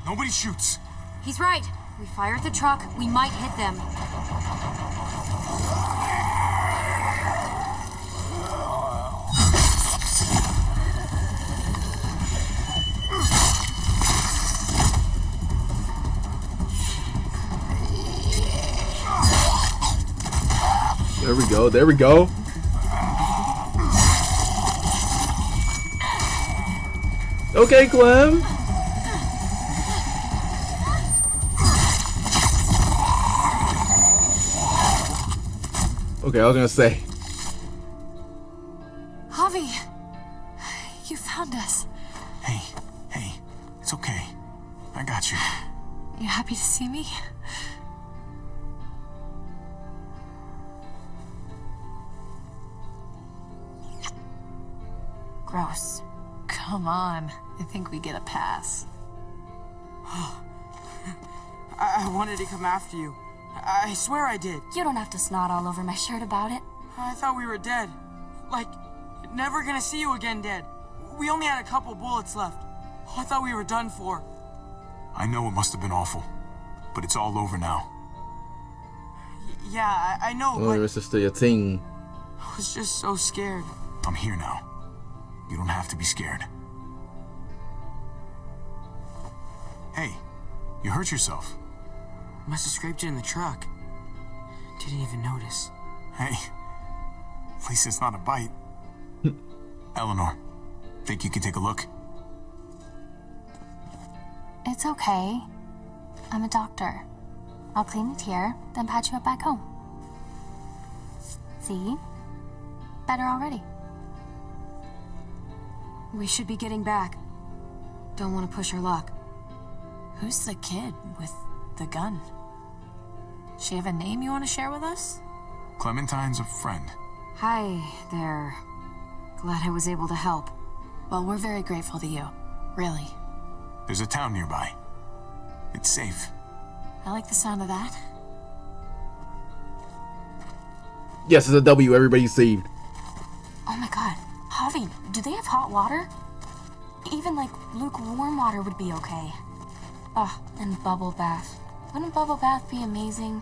Nobody shoots. He's right. We fire at the truck, we might hit them. There we go. There we go. Okay, Clem. Okay, I was gonna say. Javi, you found us. Hey, it's okay. I got you. You happy to see me? Gross. Come on. I think we get a pass. I wanted to come after you. I swear I did. You don't have to snot all over my shirt about it. I thought we were dead. Like, never gonna see you again dead. We only had a couple bullets left. I thought we were done for. I know it must have been awful, but it's all over now. Yeah, I know, Oh, but it's just a thing. I was just so scared. I'm here now. You don't have to be scared. Hey, you hurt yourself. Must have scraped it in the truck. Didn't even notice. Hey, at least it's not a bite. Eleanor, think you can take a look? It's okay. I'm a doctor. I'll clean it here, then patch you up back home. See? Better already. We should be getting back. Don't want to push our luck. Who's the kid with the gun? She have a name you want to share with us? Clementine's a friend. Hi there. Glad I was able to help. Well, we're very grateful to you. Really. There's a town nearby. It's safe. I like the sound of that. Yes, it's a W. Everybody's saved. Oh my god. Javi, do they have hot water? Even like lukewarm water would be okay. Oh, and bubble bath. Wouldn't bubble bath be amazing?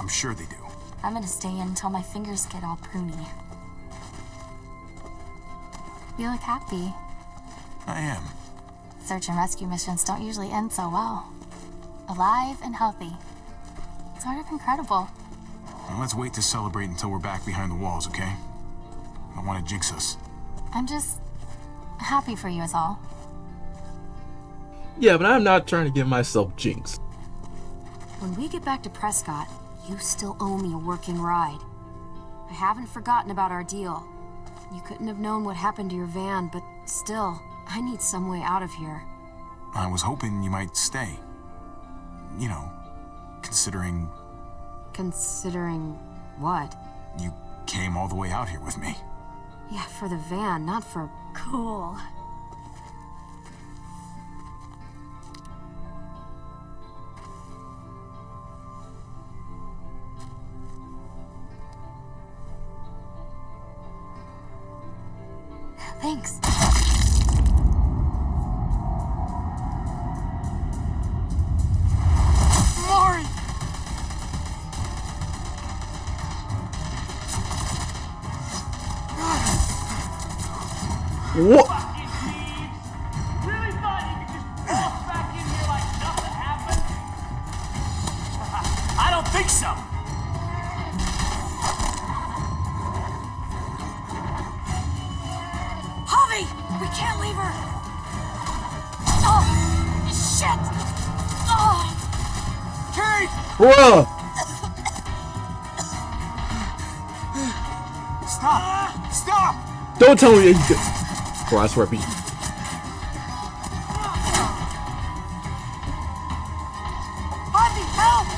I'm sure they do. I'm gonna stay in until my fingers get all pruny. You look happy. I am. Search and rescue missions don't usually end so well. Alive and healthy. Sort of incredible. Now let's wait to celebrate until we're back behind the walls, okay? I don't want to jinx us. I'm just happy for you is all. Yeah, but I'm not trying to get myself jinxed. When we get back to Prescott, you still owe me a working ride. I haven't forgotten about our deal. You couldn't have known what happened to your van, but still, I need some way out of here. I was hoping you might stay. You know, considering... Considering what? You came all the way out here with me. Yeah, for the van, not for... Cool. Thanks. Maury! What? Really thought you could just walk back in here like nothing happened? I don't think so. Javi! We can't leave her! Oh! Shit! Oh! Kate! Bruh! Stop! Stop! Don't tell me. Bro, I swear, Pete. Javi, help!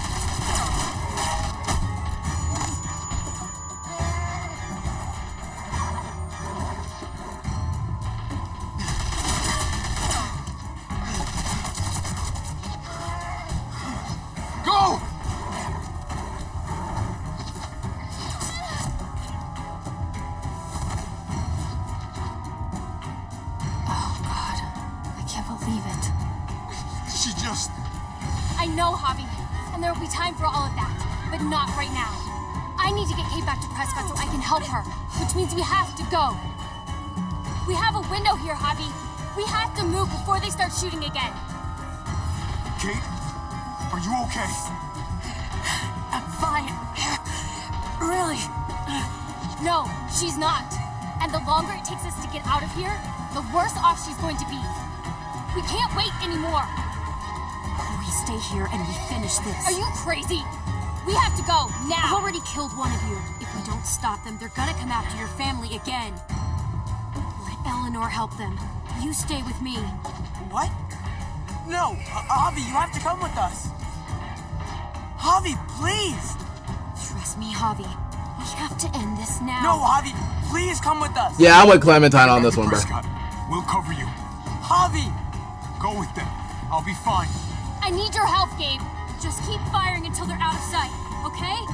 Go! just... I know, Javi, and there will be time for all of that, but not right now. I need to get Kate back to Prescott so I can help her, which means we have to go. We have a window here, Javi. We have to move before they start shooting again. Kate, are you okay? I'm fine. Really? No, she's not. And the longer it takes us to get out of here, the worse off she's going to be. We can't wait anymore. We stay here and we finish this. Are you crazy? We have to go, now! I've already killed one of you. If we don't stop them, they're gonna come after your family again. Let Eleanor help them. You stay with me. What? No, Javi, you have to come with us. Javi, please! Trust me, Javi. We have to end this now. No, Javi, please come with us. Yeah, I'm with Clementine on this one, bro. Prescott, we'll cover you. Javi! Go with them. I'll be fine. I need your help, Gabe. Just keep firing until they're out of sight, okay?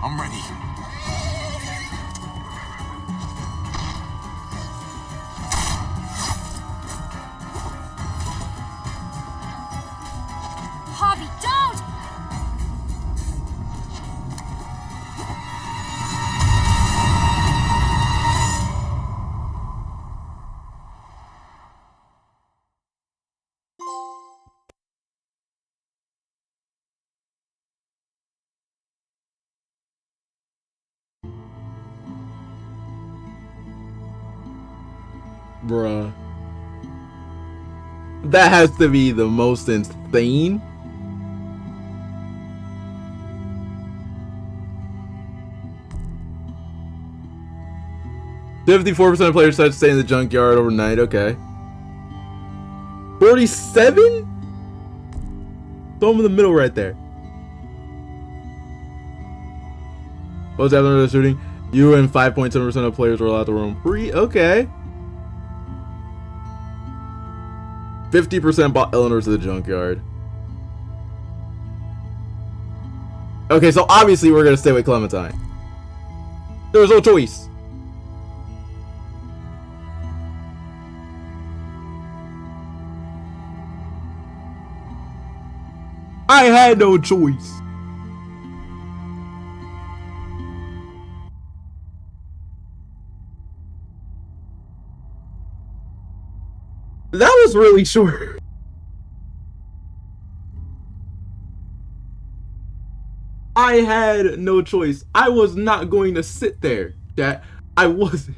I'm ready. Javi, don't! Bruh. That has to be the most insane. $54% of players said stay in the junkyard overnight. Okay. 47? Throw them in the middle right there. What was happening with the shooting? You and 5.7% of players were allowed to roam free. Okay. 50% bought Eleanor to the junkyard. Okay, so obviously we're gonna stay with Clementine. There was no choice. I had no choice. That was really short. I had no choice. I was not going to sit there. That I wasn't.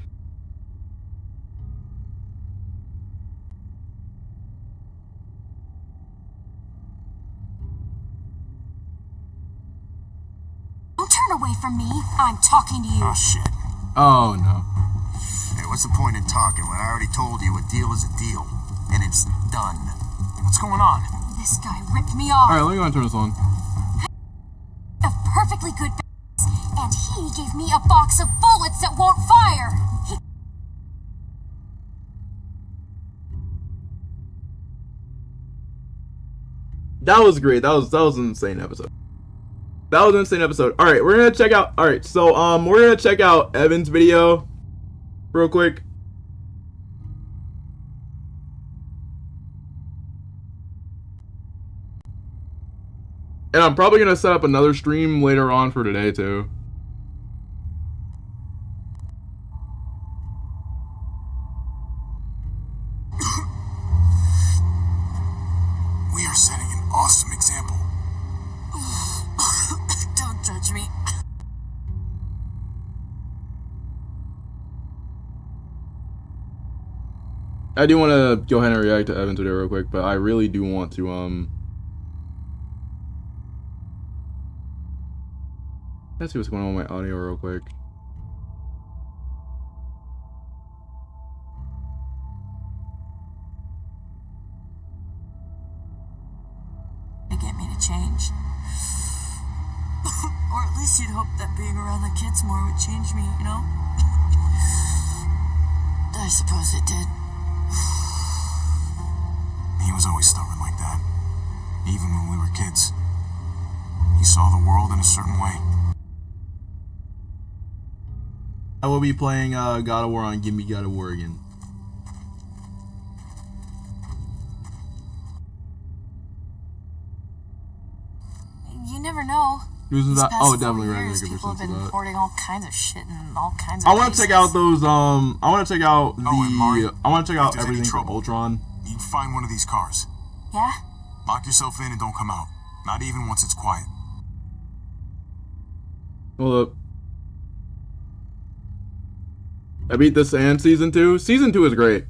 Don't turn away from me. I'm talking to you. Oh, shit. Oh no. Hey, what's the point in talking when I already told you a deal is a deal? And it's done. What's going on? This guy ripped me off. Alright, let me go and turn this on. A perfectly good and he gave me a box of bullets that won't fire. That was great. That was an insane episode. That was an insane episode. Alright, we're gonna check out. Alright, so we're gonna check out Evan's video real quick. And I'm probably gonna set up another stream later on for today too. We are setting an awesome example. Don't judge me. I do want to go ahead and react to Evan's video real quick, but I really do want to let's see what's going on with my audio real quick. To get me to change. Or at least you'd hope that being around the kids more would change me, you know? I suppose it did. He was always stubborn like that. Even when we were kids. He saw the world in a certain way. I will be playing God of War on Gimme God of War again. never know. Who's These that? past Oh, 4 definitely years, Red people have been that. hoarding all kinds of shit in all kinds of I want to places. check out those. I want to check out the. and Mari, I want to check if out there's any everything from trouble, Ultron. You find one of these cars. Yeah? Lock yourself in and don't come out. Not even once it's quiet. Hold up. I beat this and season 2. Season 2 is great.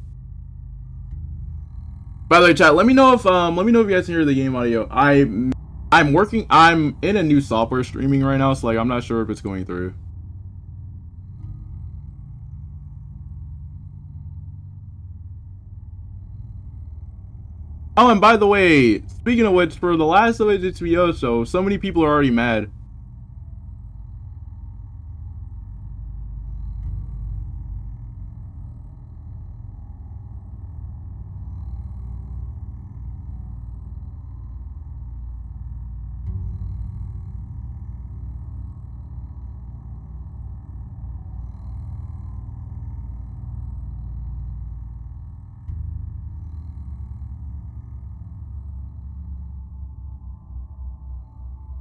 By the way, chat, let me know if you guys can hear the game audio. I'm in a new software streaming right now, so like I'm not sure if it's going through. Oh, and by the way, speaking of which, for the Last of Us HBO show, so many people are already mad.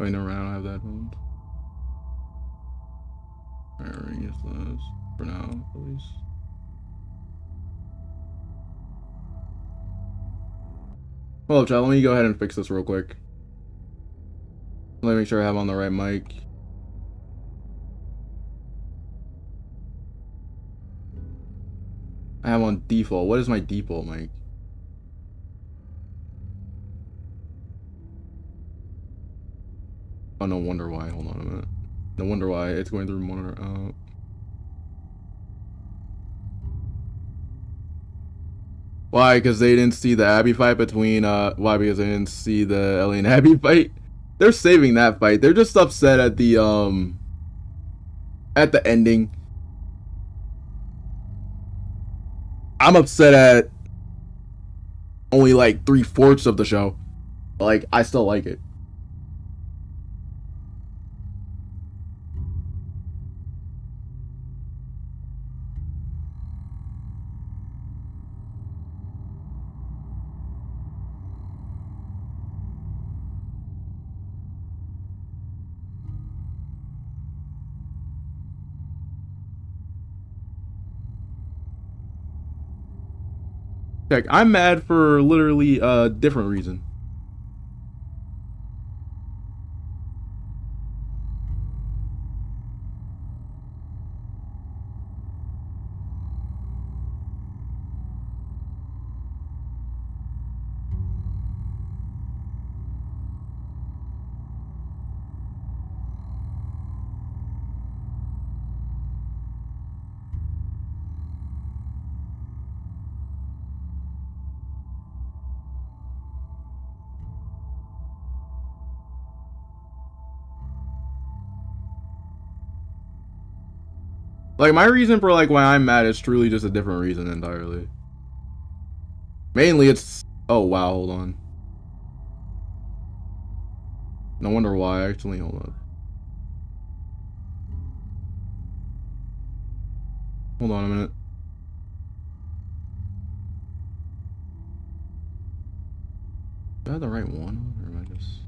Wait, no, I don't have that one. Alright, yes, those for now, at least. Hold up, chat. Let me go ahead and fix this real quick. Let me make sure I have on the right mic. I have on default. What is my default mic? Oh, no wonder why. Hold on a minute. No wonder why it's going through monitor. Why? Because they didn't see the Abby fight between why? Because they didn't see the Ellie and Abby fight. They're saving that fight. They're just upset at the ending. I'm upset at only like 3/4 of the show. Like, I still like it. Heck, I'm mad for literally a different reason. Like, my reason for like why I'm mad is truly just a different reason entirely. Mainly it's, oh wow, hold on. No wonder why, actually, hold on. Hold on a minute. Do I have the right one? Or am I just...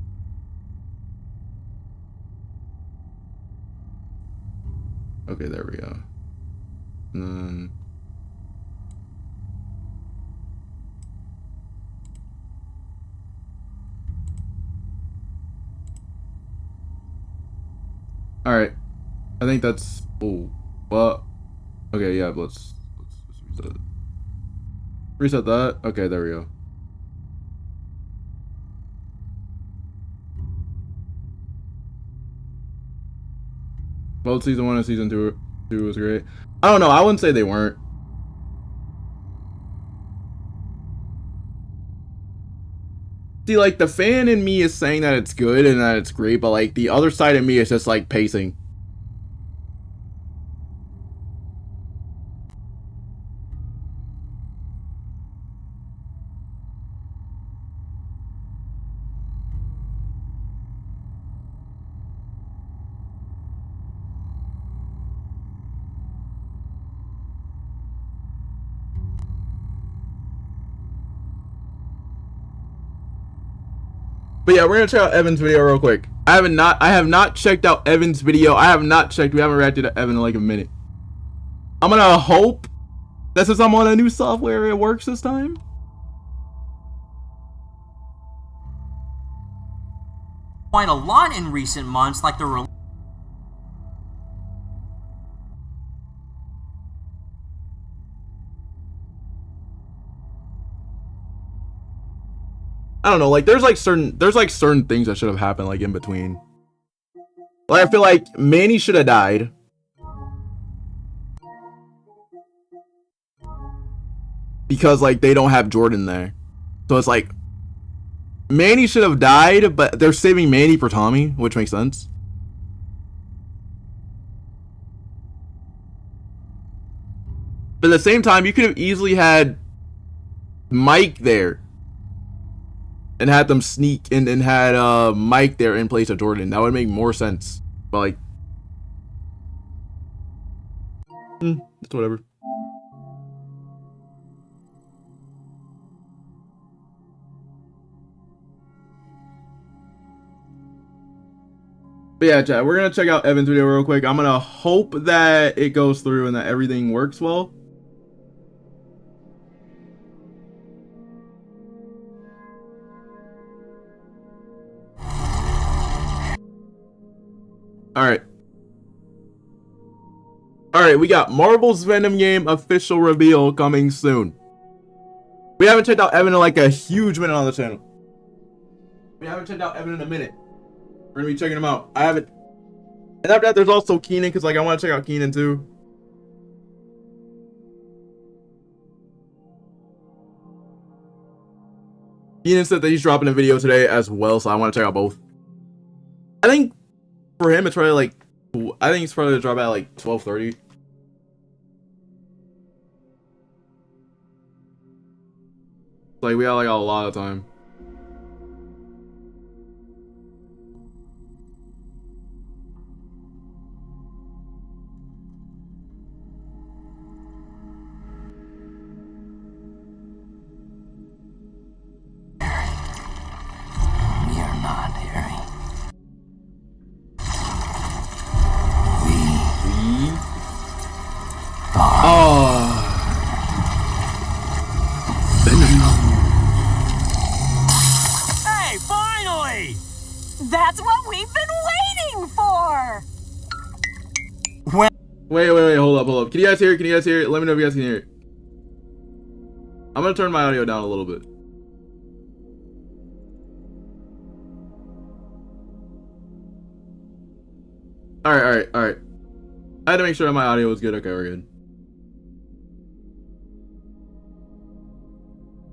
Okay, there we go. And then... Alright. I think that's... Oh, well... Okay, yeah, let's reset. Reset that. Okay, there we go. Both season 1 and season 2 was great. I don't know, I wouldn't say they weren't. See, like, the fan in me is saying that it's good and that it's great, but like the other side of me is just like pacing. But yeah, we're gonna check out Evan's video real quick. I have not checked out Evan's video. We haven't reacted to Evan in like a minute. I'm gonna hope that since I'm on a new software, it works this time. Quite a lot in recent months, like the I don't know, like there's like certain things that should have happened like in between. Like I feel like Manny should have died. Because like they don't have Jordan there. So it's like Manny should have died, but they're saving Manny for Tommy, which makes sense. But at the same time, you could have easily had Mike there. And had them sneak in and had Mike there in place of Jordan. That would make more sense. But like, it's whatever. But yeah, chat, we're gonna check out Evan's video real quick. I'm gonna hope that it goes through and that everything works well. Alright, we got Marvel's Venom game official reveal coming soon. We haven't checked out Evan in like a huge minute on the channel. We haven't checked out Evan in a minute. We're gonna be checking him out. I haven't. And after that, there's also Keenan, because like I want to check out Keenan too. Keenan said that he's dropping a video today as well, so I want to check out both. I think for him, it's probably like, I think it's probably to drop at like 12:30. Like we got like a lot of time. Hey, finally! That's what we've been waiting for! Wait, hold up. Can you guys hear it? Let me know if you guys can hear it. I'm gonna turn my audio down a little bit. Alright. I had to make sure that my audio was good. Okay, we're good.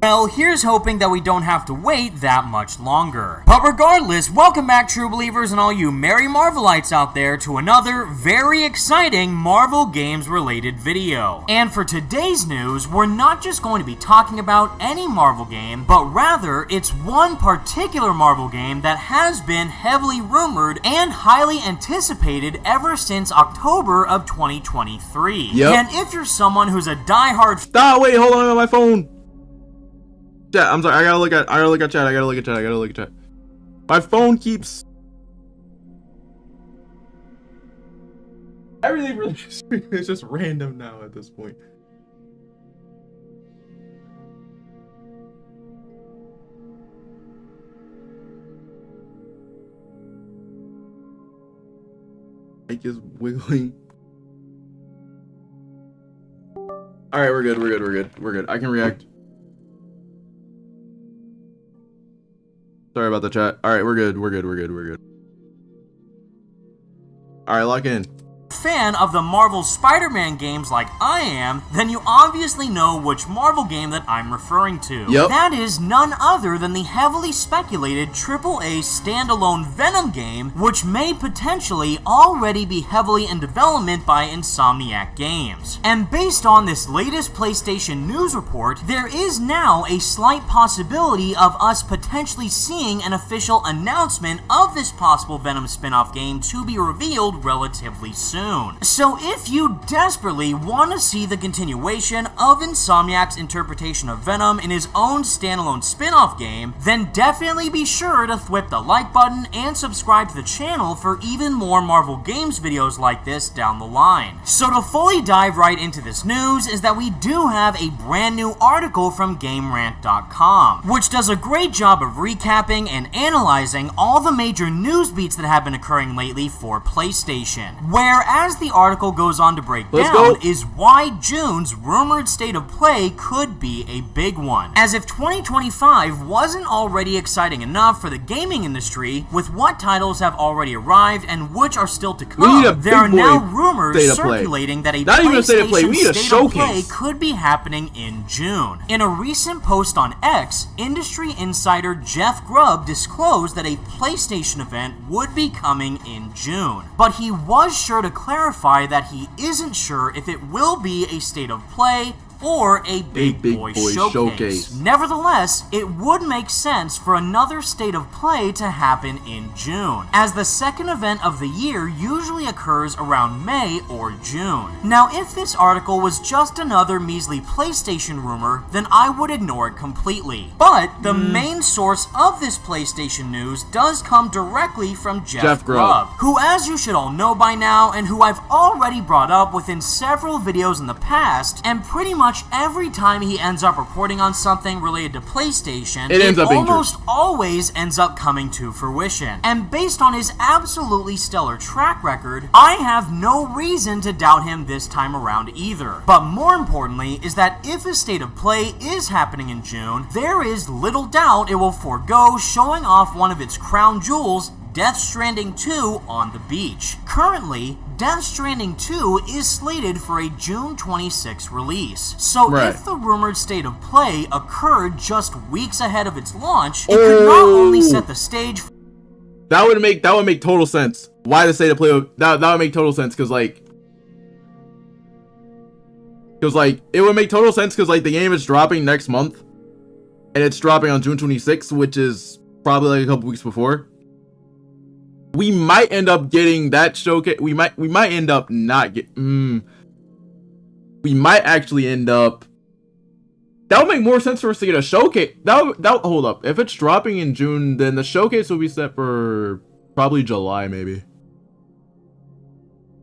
Well, here's hoping that we don't have to wait that much longer. But regardless, welcome back, true believers and all you merry Marvelites out there, to another very exciting Marvel games related video. And for today's news, we're not just going to be talking about any Marvel game, but rather it's one particular Marvel game that has been heavily rumored and highly anticipated ever since October of 2023. Yep. And if you're someone who's a diehard— Stop! Wait, hold on my phone. Chat, I'm sorry. I gotta look at chat. My phone keeps. Everything really is just random now at this point. Mike is wiggling. Alright, we're good. I can react. Sorry about the chat. Alright, we're good. Alright, lock in. Fan of the Marvel Spider-Man games like I am, then you obviously know which Marvel game that I'm referring to. Yep. That is none other than the heavily speculated AAA standalone Venom game, which may potentially already be heavily in development by Insomniac Games. And based on this latest PlayStation news report, there is now a slight possibility of us potentially seeing an official announcement of this possible Venom spin-off game to be revealed relatively soon. soon. So if you desperately want to see the continuation of Insomniac's interpretation of Venom in his own standalone spin-off game, then definitely be sure to thwip the like button and subscribe to the channel for even more Marvel Games videos like this down the line. So to fully dive right into this news is that we do have a brand new article from GameRant.com, which does a great job of recapping and analyzing all the major news beats that have been occurring lately for PlayStation. Whereas the article goes on to break down is why June's rumored state of play could be a big one. As if 2025 wasn't already exciting enough for the gaming industry, with what titles have already arrived and which are still to come, there are now rumors circulating that a PlayStation state of play could be happening in June. In a recent post on X, industry insider Jeff Grubb disclosed that a PlayStation event would be coming in June, but he was sure to clarify that he isn't sure if it will be a state of play or a big boy showcase. Nevertheless, it would make sense for another state of play to happen in June, as the second event of the year usually occurs around May or June. Now, if this article was just another measly PlayStation rumor, then I would ignore it completely. But the main source of this PlayStation news does come directly from Jeff Grubb, who, as you should all know by now, and who I've already brought up within several videos in the past, and pretty much every time he ends up reporting on something related to PlayStation, it almost always ends up coming to fruition. And based on his absolutely stellar track record, I have no reason to doubt him this time around either. But more importantly is that if a state of play is happening in June, there is little doubt it will forego showing off one of its crown jewels, Death Stranding 2, on the beach. Currently, Death Stranding 2 is slated for a June 26 release. So if the rumored state of play occurred just weeks ahead of its launch, it could not only set the stage. That would make total sense. Why the state of play that would make total sense, because it would make total sense because the game is dropping next month, and it's dropping on June 26th, which is probably a couple weeks before. We might end up getting that showcase. We might end up not get. We might actually end up. That would make more sense for us to get a showcase. Hold up. If it's dropping in June, then the showcase will be set for probably July, maybe.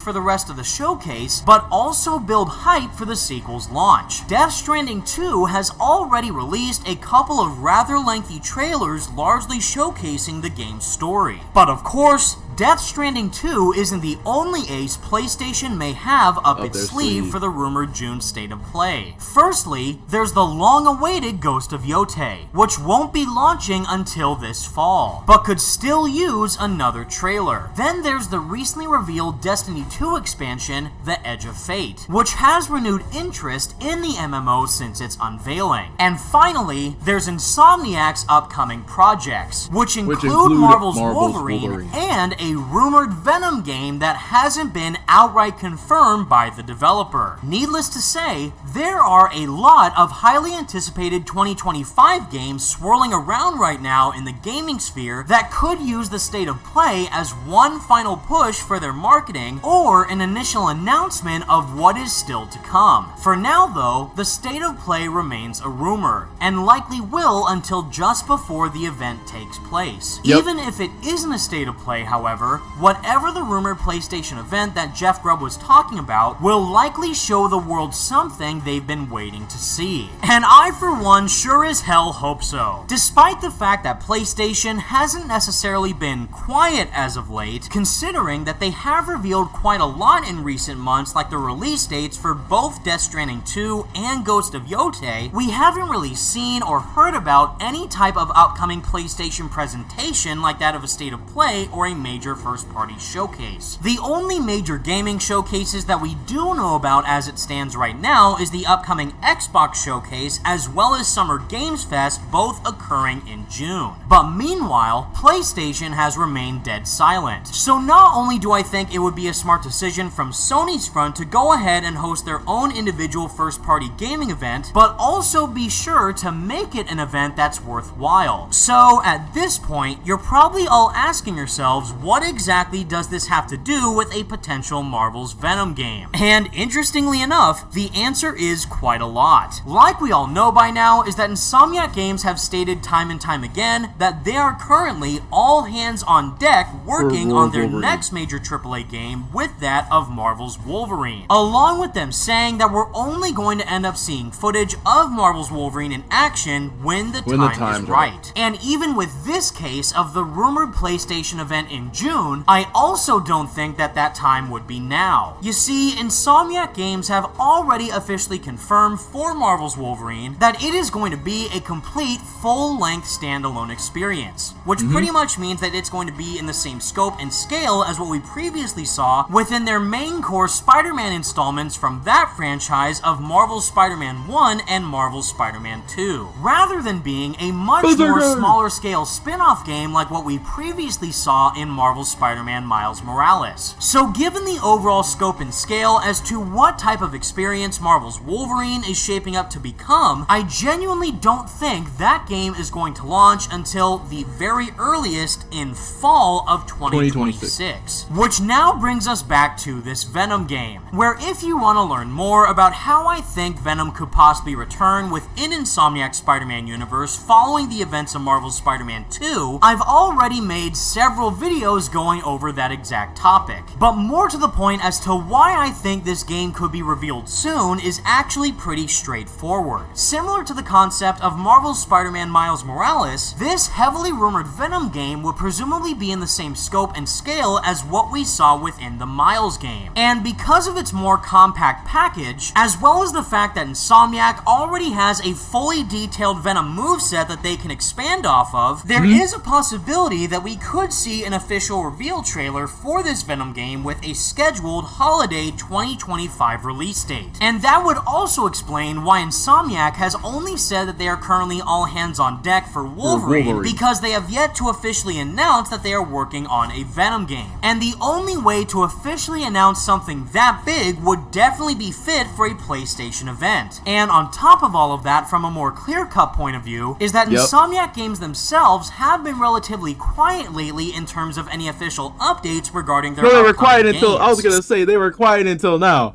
For the rest of the showcase, but also build hype for the sequel's launch. Death Stranding 2 has already released a couple of rather lengthy trailers largely showcasing the game's story. But of course, Death Stranding 2 isn't the only ace PlayStation may have up its sleeve for the rumored June state of play. Firstly, there's the long-awaited Ghost of Yotei, which won't be launching until this fall, but could still use another trailer. Then there's the recently revealed Destiny 2 expansion, The Edge of Fate, which has renewed interest in the MMO since its unveiling. And finally, there's Insomniac's upcoming projects, which include Marvel's Wolverine and a rumored Venom game that hasn't been outright confirmed by the developer. Needless to say, there are a lot of highly anticipated 2025 games swirling around right now in the gaming sphere that could use the state of play as one final push for their marketing or an initial announcement of what is still to come. For now though, the state of play remains a rumor, and likely will until just before the event takes place. Even if it isn't a state of play, however, whatever the rumored PlayStation event that Jeff Grubb was talking about will likely show the world something they've been waiting to see. And I, for one, sure as hell hope so. Despite the fact that PlayStation hasn't necessarily been quiet as of late, considering that they have revealed quite a lot in recent months, like the release dates for both Death Stranding 2 and Ghost of Yotei, we haven't really seen or heard about any type of upcoming PlayStation presentation like that of a state of play or a major first-party showcase. The only major gaming showcases that we do know about as it stands right now is the upcoming Xbox showcase as well as Summer Games Fest, both occurring in June. But meanwhile, PlayStation has remained dead silent. So not only do I think it would be a smart decision from Sony's front to go ahead and host their own individual first-party gaming event, but also be sure to make it an event that's worthwhile. So at this point, you're probably all asking yourselves, what what exactly does this have to do with a potential Marvel's Venom game? And interestingly enough, the answer is quite a lot. Like we all know by now, is that Insomniac Games have stated time and time again that they are currently all hands on deck working on their next major AAA game with that of Marvel's Wolverine. Along with them saying that we're only going to end up seeing footage of Marvel's Wolverine in action when the time is right. And even with this case of the rumored PlayStation event in June, I also don't think that that time would be now. You see, Insomniac Games have already officially confirmed for Marvel's Wolverine that it is going to be a complete full-length standalone experience, which pretty much means that it's going to be in the same scope and scale as what we previously saw within their main core Spider-Man installments from that franchise of Marvel's Spider-Man 1 and Marvel's Spider-Man 2, rather than being a much more smaller scale spin-off game like what we previously saw in Marvel's Spider-Man Miles Morales. So given the overall scope and scale as to what type of experience Marvel's Wolverine is shaping up to become, I genuinely don't think that game is going to launch until the very earliest in fall of 2026. Which now brings us back to this Venom game, where if you want to learn more about how I think Venom could possibly return within Insomniac's Spider-Man universe following the events of Marvel's Spider-Man 2, I've already made several videos going over that exact topic. But more to the point as to why I think this game could be revealed soon is actually pretty straightforward. Similar to the concept of Marvel's Spider-Man Miles Morales, this heavily rumored Venom game would presumably be in the same scope and scale as what we saw within the Miles game. And because of its more compact package, as well as the fact that Insomniac already has a fully detailed Venom moveset that they can expand off of, there is a possibility that we could see an official reveal trailer for this Venom game with a scheduled holiday 2025 release date. And that would also explain why Insomniac has only said that they are currently all hands on deck for Wolverine, because they have yet to officially announce that they are working on a Venom game. And the only way to officially announce something that big would definitely be fit for a PlayStation event. And on top of all of that, from a more clear-cut point of view, is that Insomniac Games themselves have been relatively quiet lately in terms of any official updates regarding their they were quiet until, I was gonna say, they were quiet until now.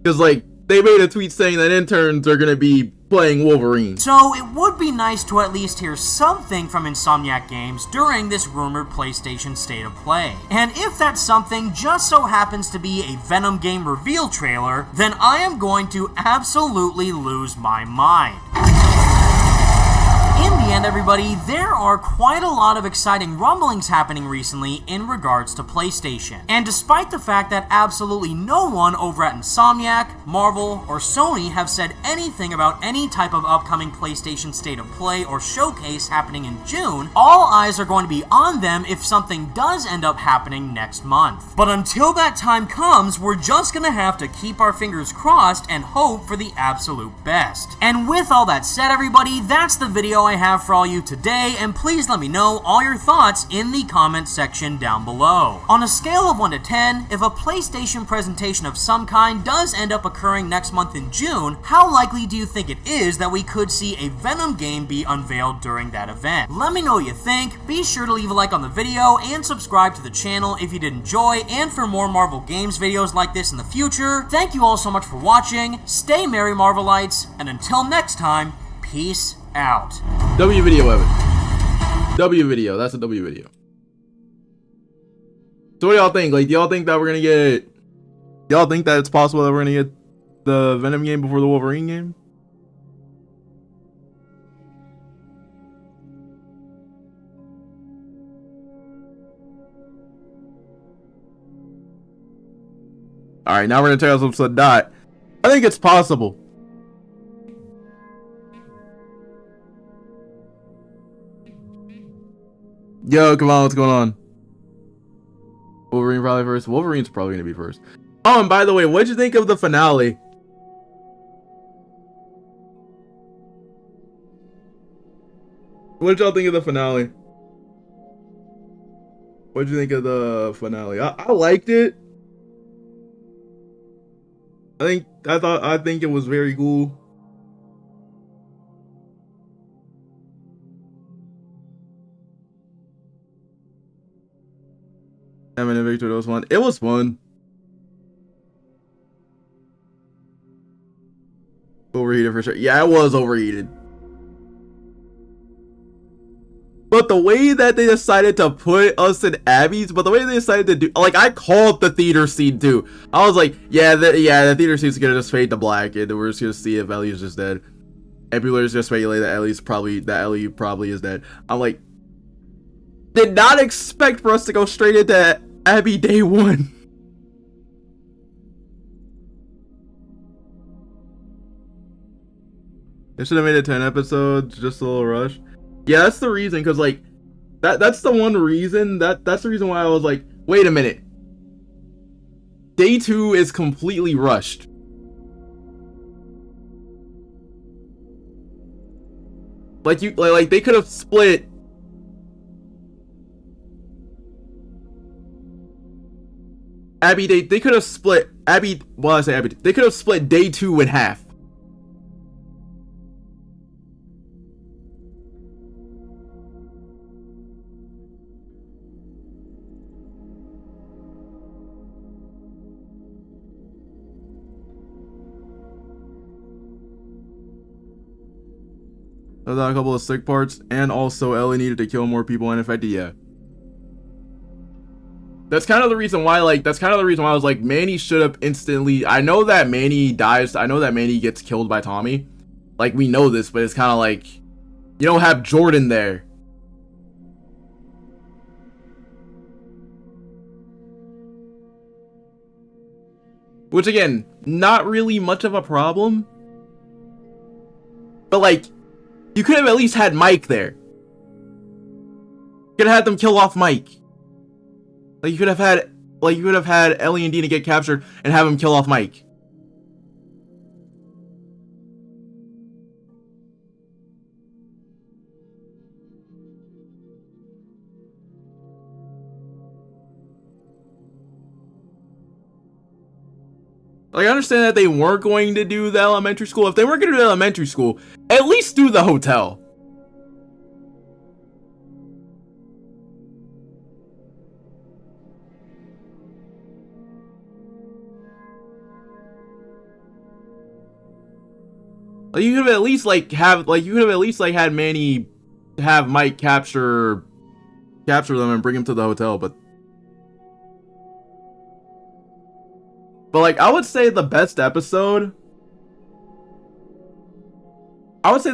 Because, like, they made a tweet saying that interns are gonna be playing Wolverine. So it would be nice to at least hear something from Insomniac Games during this rumored PlayStation State of Play. And if that something just so happens to be a Venom game reveal trailer, then I am going to absolutely lose my mind. In the end, everybody, there are quite a lot of exciting rumblings happening recently in regards to PlayStation. And despite the fact that absolutely no one over at Insomniac, Marvel, or Sony have said anything about any type of upcoming PlayStation State of Play or showcase happening in June, all eyes are going to be on them if something does end up happening next month. But until that time comes, we're just gonna have to keep our fingers crossed and hope for the absolute best. And with all that said, everybody, that's the video I have for all you today, and please let me know all your thoughts in the comment section down below. On a scale of 1 to 10, if a PlayStation presentation of some kind does end up occurring next month in June, how likely do you think it is that we could see a Venom game be unveiled during that event? Let me know what you think, be sure to leave a like on the video, and subscribe to the channel if you did enjoy, and for more Marvel Games videos like this in the future. Thank you all so much for watching, stay merry Marvelites, and until next time, peace out. W video, Evan. W video. That's a W video. So what do y'all think? Like, do y'all think that we're gonna get... Y'all think that it's possible that we're gonna get the Venom game before the Wolverine game? Alright, now we're gonna check out some Sadat. I think it's possible. Yo, come on, what's going on? Wolverine probably first. Wolverine's probably gonna be first. Oh, and by the way, what'd you think of the finale? What did y'all think of the finale? What did you think of the finale? I liked it. I think it was very cool. Evan and Victor, it was fun. It was fun. Overheated for sure. Yeah, it was overheated. But the way that they decided to put us in Abby's, but the way they decided to do, like, I called the theater scene too. I was like, yeah, the theater scene's gonna just fade to black, and we're just gonna see if Ellie is just dead. And people are just speculating that Ellie probably is dead. I'm like, did not expect for us to go straight into Abby day one. They should have made it 10 episodes, just a little rush. Yeah, that's the reason, because like that's the one reason that's the reason why I was like, wait a minute. Day 2 is completely rushed. Like they could have split Abby they could have split Abby, well I say Abby, they could have split day 2 in half. Without a couple of sick parts, and also Ellie needed to kill more people unaffected. Yeah, that's kind of the reason why. I was like, Manny should have instantly. I know that Manny dies. I know that Manny gets killed by Tommy. Like, we know this, but it's kind of like, you don't have Jordan there. Which again, not really much of a problem. But like, you could have at least had Mike there. You could have had them kill off Mike. Like, you could have had Ellie and Dina get captured and have them kill off Mike. Like, I understand that they weren't going to do the elementary school. If they weren't going to do the elementary school, at least do the hotel. Like, you could have at least had Manny have Mike capture them and bring him to the hotel, but like, I would say the best episode out of the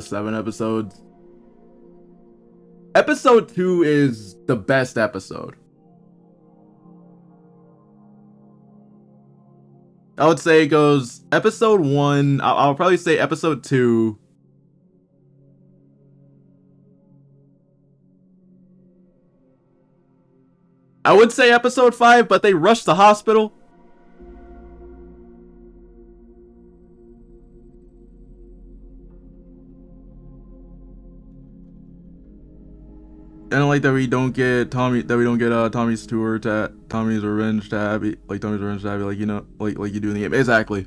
7 episodes, episode 2 is the best episode. I would say it goes episode 1, I'll probably say episode 2. I would say episode 5, but they rushed the hospital. I don't like that we don't get Tommy's tour to Tommy's revenge to Abby, like you know, like you do in the game. Exactly.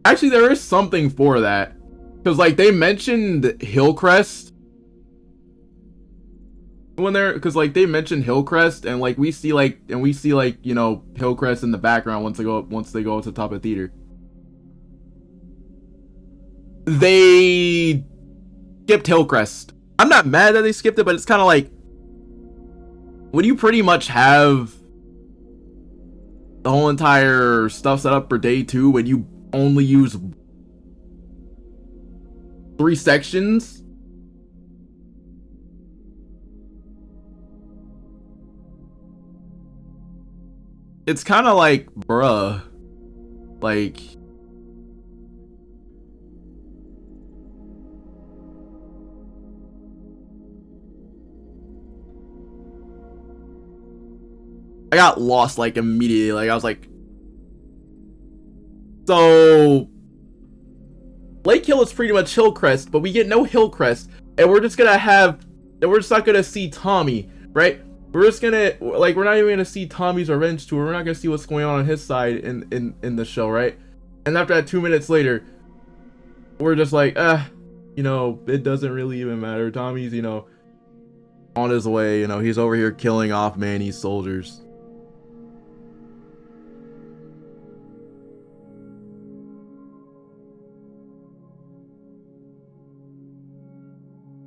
Actually, there is something for that, because like they mentioned Hillcrest when they mentioned Hillcrest, and like we see you know, Hillcrest in the background once they go up to the top of the theater. They skipped Hillcrest. I'm not mad that they skipped it, but it's kind of like, when you pretty much have the whole entire stuff set up for day 2, when you only use 3 sections, it's kind of like, bruh, like, I got lost like immediately. Like, I was like, so Lake Hill is pretty much Hillcrest, but we get no Hillcrest, and we're just not gonna see Tommy, right? We're not even gonna see Tommy's revenge tour. We're not gonna see what's going on his side in the show, right? And after that, 2 minutes later, we're just like, you know, it doesn't really even matter. Tommy's, you know, on his way. You know, he's over here killing off Manny's soldiers.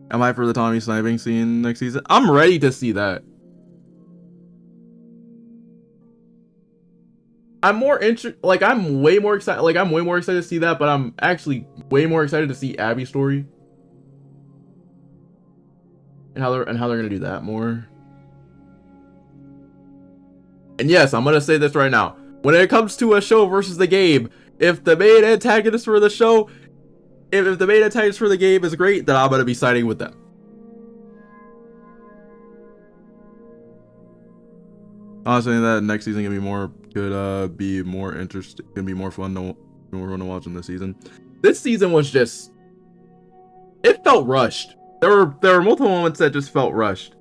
Am I for the Tommy sniping scene next season? I'm ready to see that. I'm more like I'm way more excited. Like I'm way more excited to see that, but I'm actually way more excited to see Abby's story and how they're gonna do that more. And yes, I'm gonna say this right now. When it comes to a show versus the game, if the main antagonist for the show, if the main antagonist for the game is great, then I'm gonna be siding with them. Honestly, that next season could be more interesting, gonna be more fun to watch in this season. This season was just, it felt rushed. There were multiple moments that just felt rushed.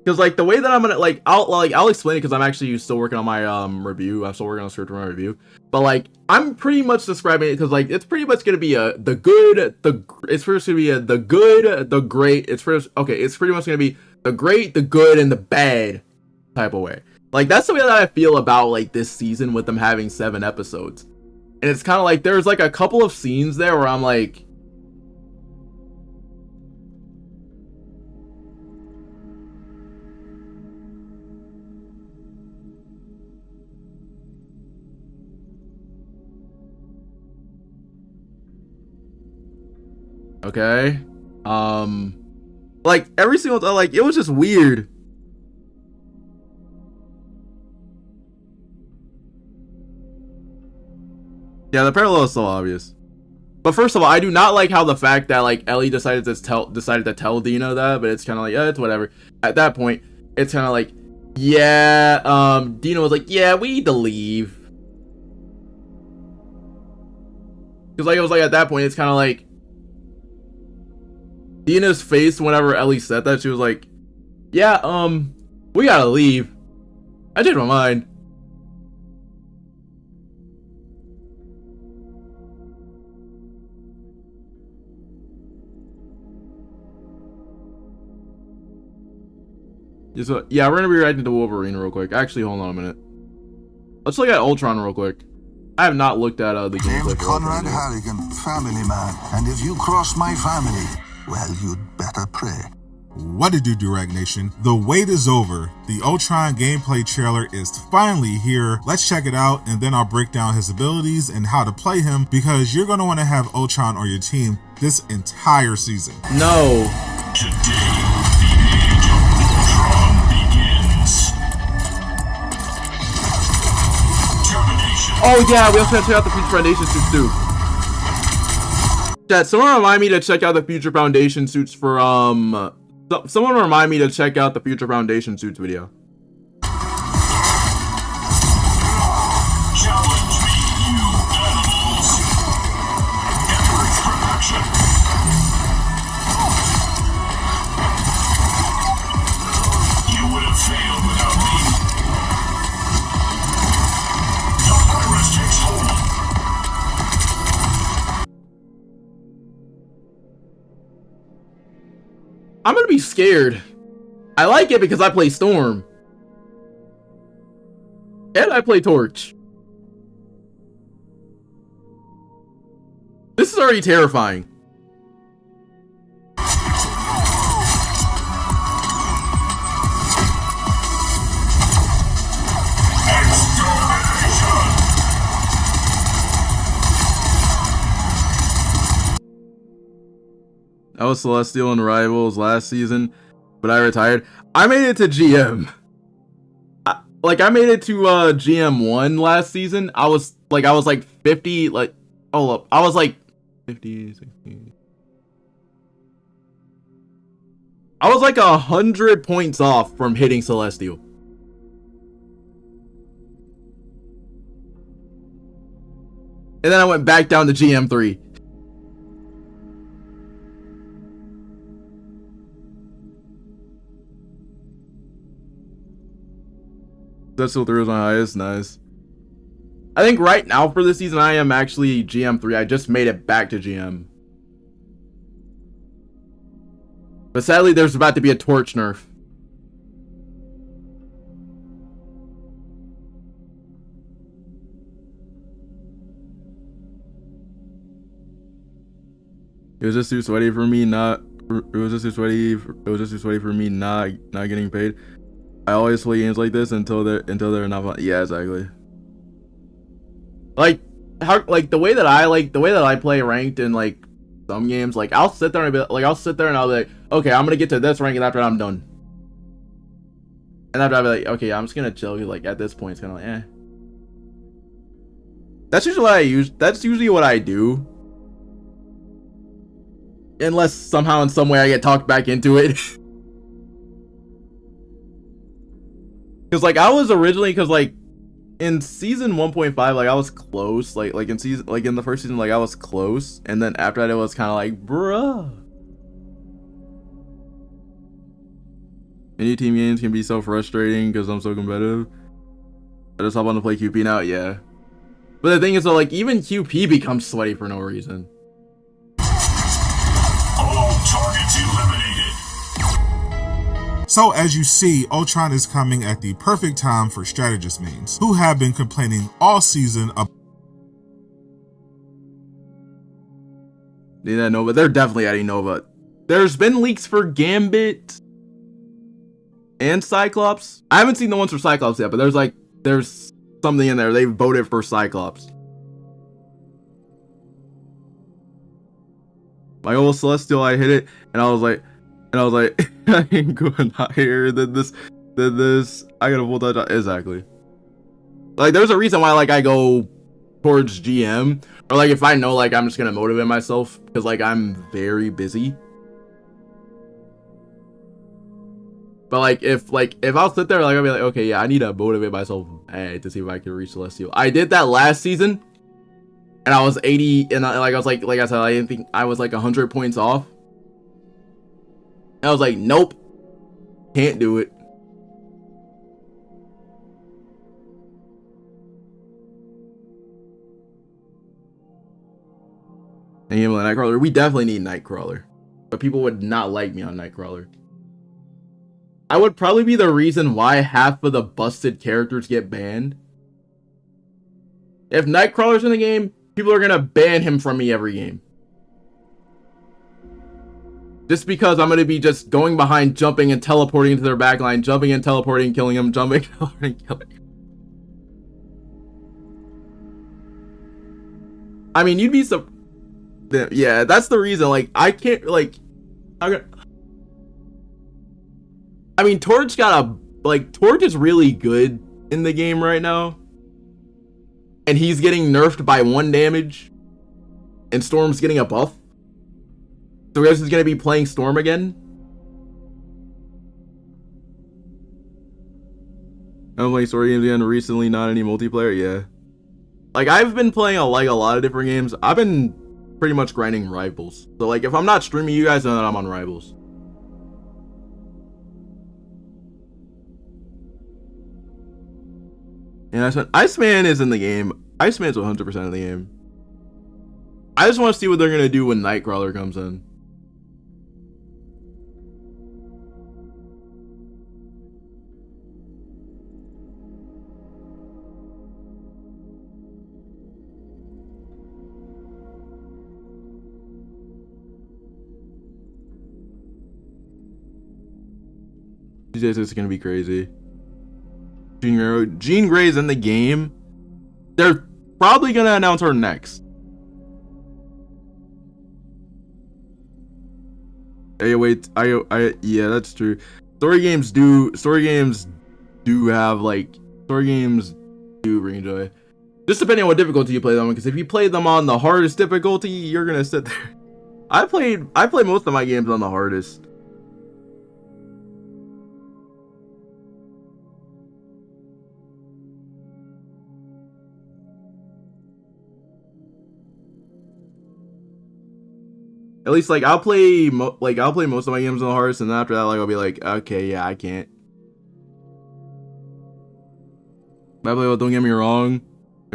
Because like the way that I'm gonna I'll explain it because I'm actually still working on my review. I'm still working on a script for my review. But like I'm pretty much describing it because like it's pretty much gonna be the good, it's first gonna be the good, the great. It's pretty much gonna be the great, the good, and the bad type of way. Like that's the way that I feel about like this season with them having 7 episodes. And it's kind of like there's like a couple of scenes there where I'm like, okay, like every single time, like it was just weird. Yeah, the parallel is so obvious. But first of all, I do not like how the fact that like Ellie decided to tell Dino that, but it's kind of like, yeah, it's whatever. At that point, it's kind of like, yeah, Dino was like, yeah, we need to leave. Because like it was like at that point, it's kind of like Dina's face whenever Ellie said that, she was like, yeah, we gotta leave. I changed my mind. Yeah, we're gonna be reacting to Wolverine real quick. Actually, hold on a minute. Let's look at Ultron real quick. I have not looked at the gameplay. Named Conrad Harrigan, family man. And if you cross my family, well, you'd better pray. What to do, Direct Nation? The wait is over. The Ultron gameplay trailer is finally here. Let's check it out, and then I'll break down his abilities and how to play him, because you're going to want to have Ultron on your team this entire season. No. Today, the age of Ultron begins. Termination. Oh yeah, we also have to check out the Future Foundation suits too. Chat, someone remind me to check out the Future Foundation suits for someone remind me to check out the Future Foundation suits video. Challenge me, you animals. Emperor's protection. You would have failed without me. Dark virus takes hold. I'm gonna be scared. I like it because I play Storm. And I play Torch. This is already terrifying. I was Celestial in Rivals last season, but I retired. I made it to GM. I made it to GM 1 last season. I was like 50, like, hold up. I was like 50, 60. I was like 100 points off from hitting Celestial. And then I went back down to GM 3. That still through is my highest. Nice. I think right now for this season, I am actually GM3. I just made it back to GM. But sadly, there's about to be a torch nerf. It was just too sweaty for me not. It was just too sweaty. It was just too sweaty for me not getting paid. I always play games like this until they're not fun. Yeah, exactly. Like how the way that I play ranked in like some games, like I'll sit there and I'll be like, okay, I'm gonna get to this rank, and after that, I'm done. And after I'll be like, okay, I'm just gonna chill. Like at this point, it's kind of like, eh. That's usually what I use. That's usually what I do. Unless somehow in some way I get talked back into it. Cause like I was originally, cause like in season 1.5, like I was close. Like in the first season, like I was close, and then after that it was kind of like, bruh. Any team games can be so frustrating because I'm so competitive. I just hop on to play QP now, yeah. But the thing is, though, like even QP becomes sweaty for no reason. All targets eliminated. So as you see, Ultron is coming at the perfect time for strategist mains, who have been complaining all season about Need that Nova. They're definitely adding Nova. There's been leaks for Gambit and Cyclops. I haven't seen the ones for Cyclops yet, but there's something in there. They voted for Cyclops. My old Celestial, I hit it, and I was like, I ain't going higher than this. I got a full touch. Exactly. Like, there's a reason why, like, I go towards GM, or like if I know, like, I'm just gonna motivate myself because, like, I'm very busy. But like, if I'll sit there, like, I'll be like, okay, yeah, I need to motivate myself to see if I can reach Celestial. I did that last season, and I was 80, and like I said, I didn't think I was like 100 points off. I was like, nope, can't do it. And you know, Nightcrawler, we definitely need Nightcrawler, but people would not like me on Nightcrawler. I would probably be the reason why half of the busted characters get banned. If Nightcrawler's in the game, people are gonna ban him from me every game. Just because I'm gonna be just going behind, jumping and teleporting into their backline, jumping and teleporting, killing them, jumping, teleporting, killing. I mean, you'd be so. Yeah, that's the reason. Like, I can't, like, I mean, Torch Torch is really good in the game right now. And he's getting nerfed by 1 damage. And Storm's getting a buff. So Rose is going to be playing Storm again. I'm playing story games again recently, not any multiplayer, yeah. Like, I've been playing a lot of different games. I've been pretty much grinding Rivals. So, like, if I'm not streaming, you guys know that I'm on Rivals. And Iceman is in the game. Iceman's 100% of the game. I just want to see what they're going to do when Nightcrawler comes in. This is going to be crazy. Jean Grey's in the game. They're probably going to announce her next. Hey, wait, yeah, that's true. Story games do bring joy. Just depending on what difficulty you play them on, because if you play them on the hardest difficulty, you're gonna sit there. I play most of my games on the hardest. At least, like, I'll play most of my games on the hardest, and then after that, like, I'll be like, okay, yeah, I can't. I play, well, don't get me wrong.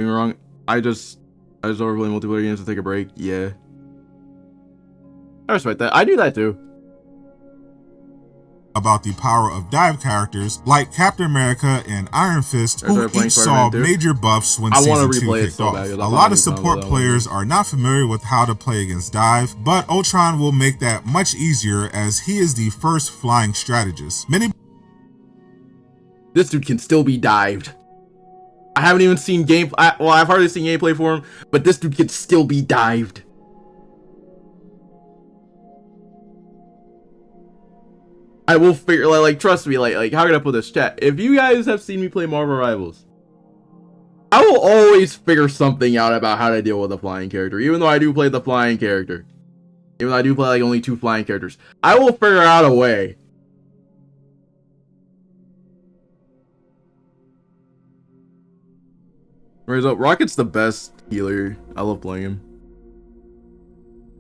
Don't get me wrong. I just overplay multiplayer games to take a break. Yeah. I respect that. I do that too. About the power of dive characters like Captain America and Iron Fist, who each saw major buffs when Season 2 kicked off. A lot of support players are not familiar with how to play against dive, but Ultron will make that much easier as he is the first flying strategist. This dude can still be dived. I haven't even seen gameplay. Well, I've hardly seen gameplay for him, but this dude can still be dived. I will figure, like trust me, like how can I put this, chat? If you guys have seen me play Marvel Rivals, I will always figure something out about how to deal with a flying character. Even though I do play the flying character, even though I do play like only 2 flying characters, I will figure out a way. Raise up. Rocket's the best healer. I love playing him.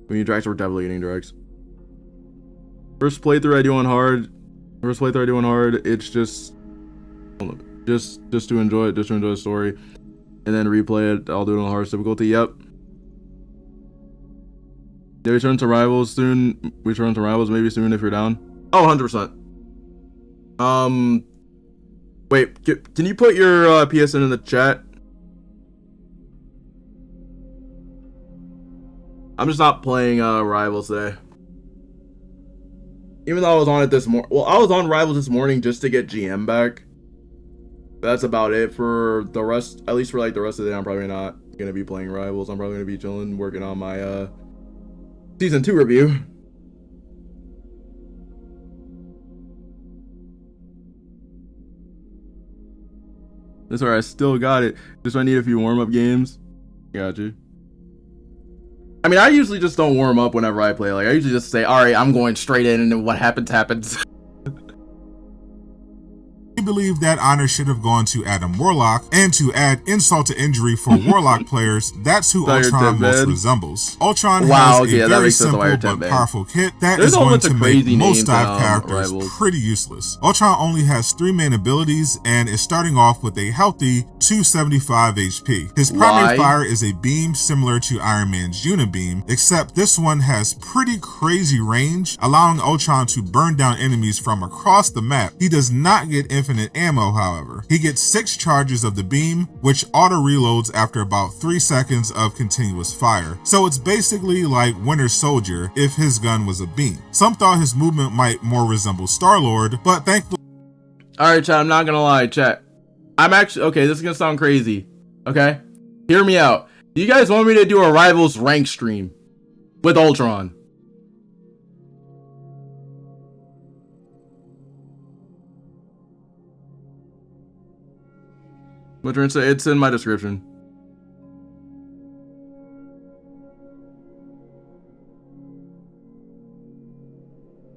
When you Drax, we're definitely getting Drax. First playthrough I do on hard. It's just to enjoy it, just to enjoy the story, and then replay it. I'll do it on hardest difficulty. Yep. Yeah, return to Rivals soon. Return to Rivals maybe soon if you're down. Oh, 100%. Wait, can you put your PSN in the chat? I'm just not playing Rivals today. Even though I was on it this morning. Well, I was on Rivals this morning just to get GM back. That's about it for the rest. At least for like the rest of the day, I'm probably not gonna be playing Rivals. I'm probably gonna be chilling, working on my Season 2 review. That's alright, I still got it. Just I need a few warm-up games. Got you. I mean, I usually just don't warm up whenever I play. Like, I usually just say, alright, I'm going straight in, and then what happens, happens. I believe that honor should have gone to Adam Warlock, and to add insult to injury for Warlock players, that's who Ultron most resembles. Ultron has a very simple but powerful kit that is going to make most dive characters pretty useless. Ultron only has 3 main abilities and is starting off with a healthy 275 HP. His primary fire is a beam similar to Iron Man's Unibeam, except this one has pretty crazy range, allowing Ultron to burn down enemies from across the map. He does not get infinite ammo, however. He gets 6 charges of the beam, which auto reloads after about 3 seconds of continuous fire. So it's basically like Winter Soldier if his gun was a beam. Some thought his movement might more resemble Star-Lord, but thankfully... Alright, chat, I'm not gonna lie, chat. I'm actually... Okay, this is gonna sound crazy. Okay? Hear me out. Do you guys want me to do a Rivals rank stream with Ultron? What you're gonna say? It's in my description.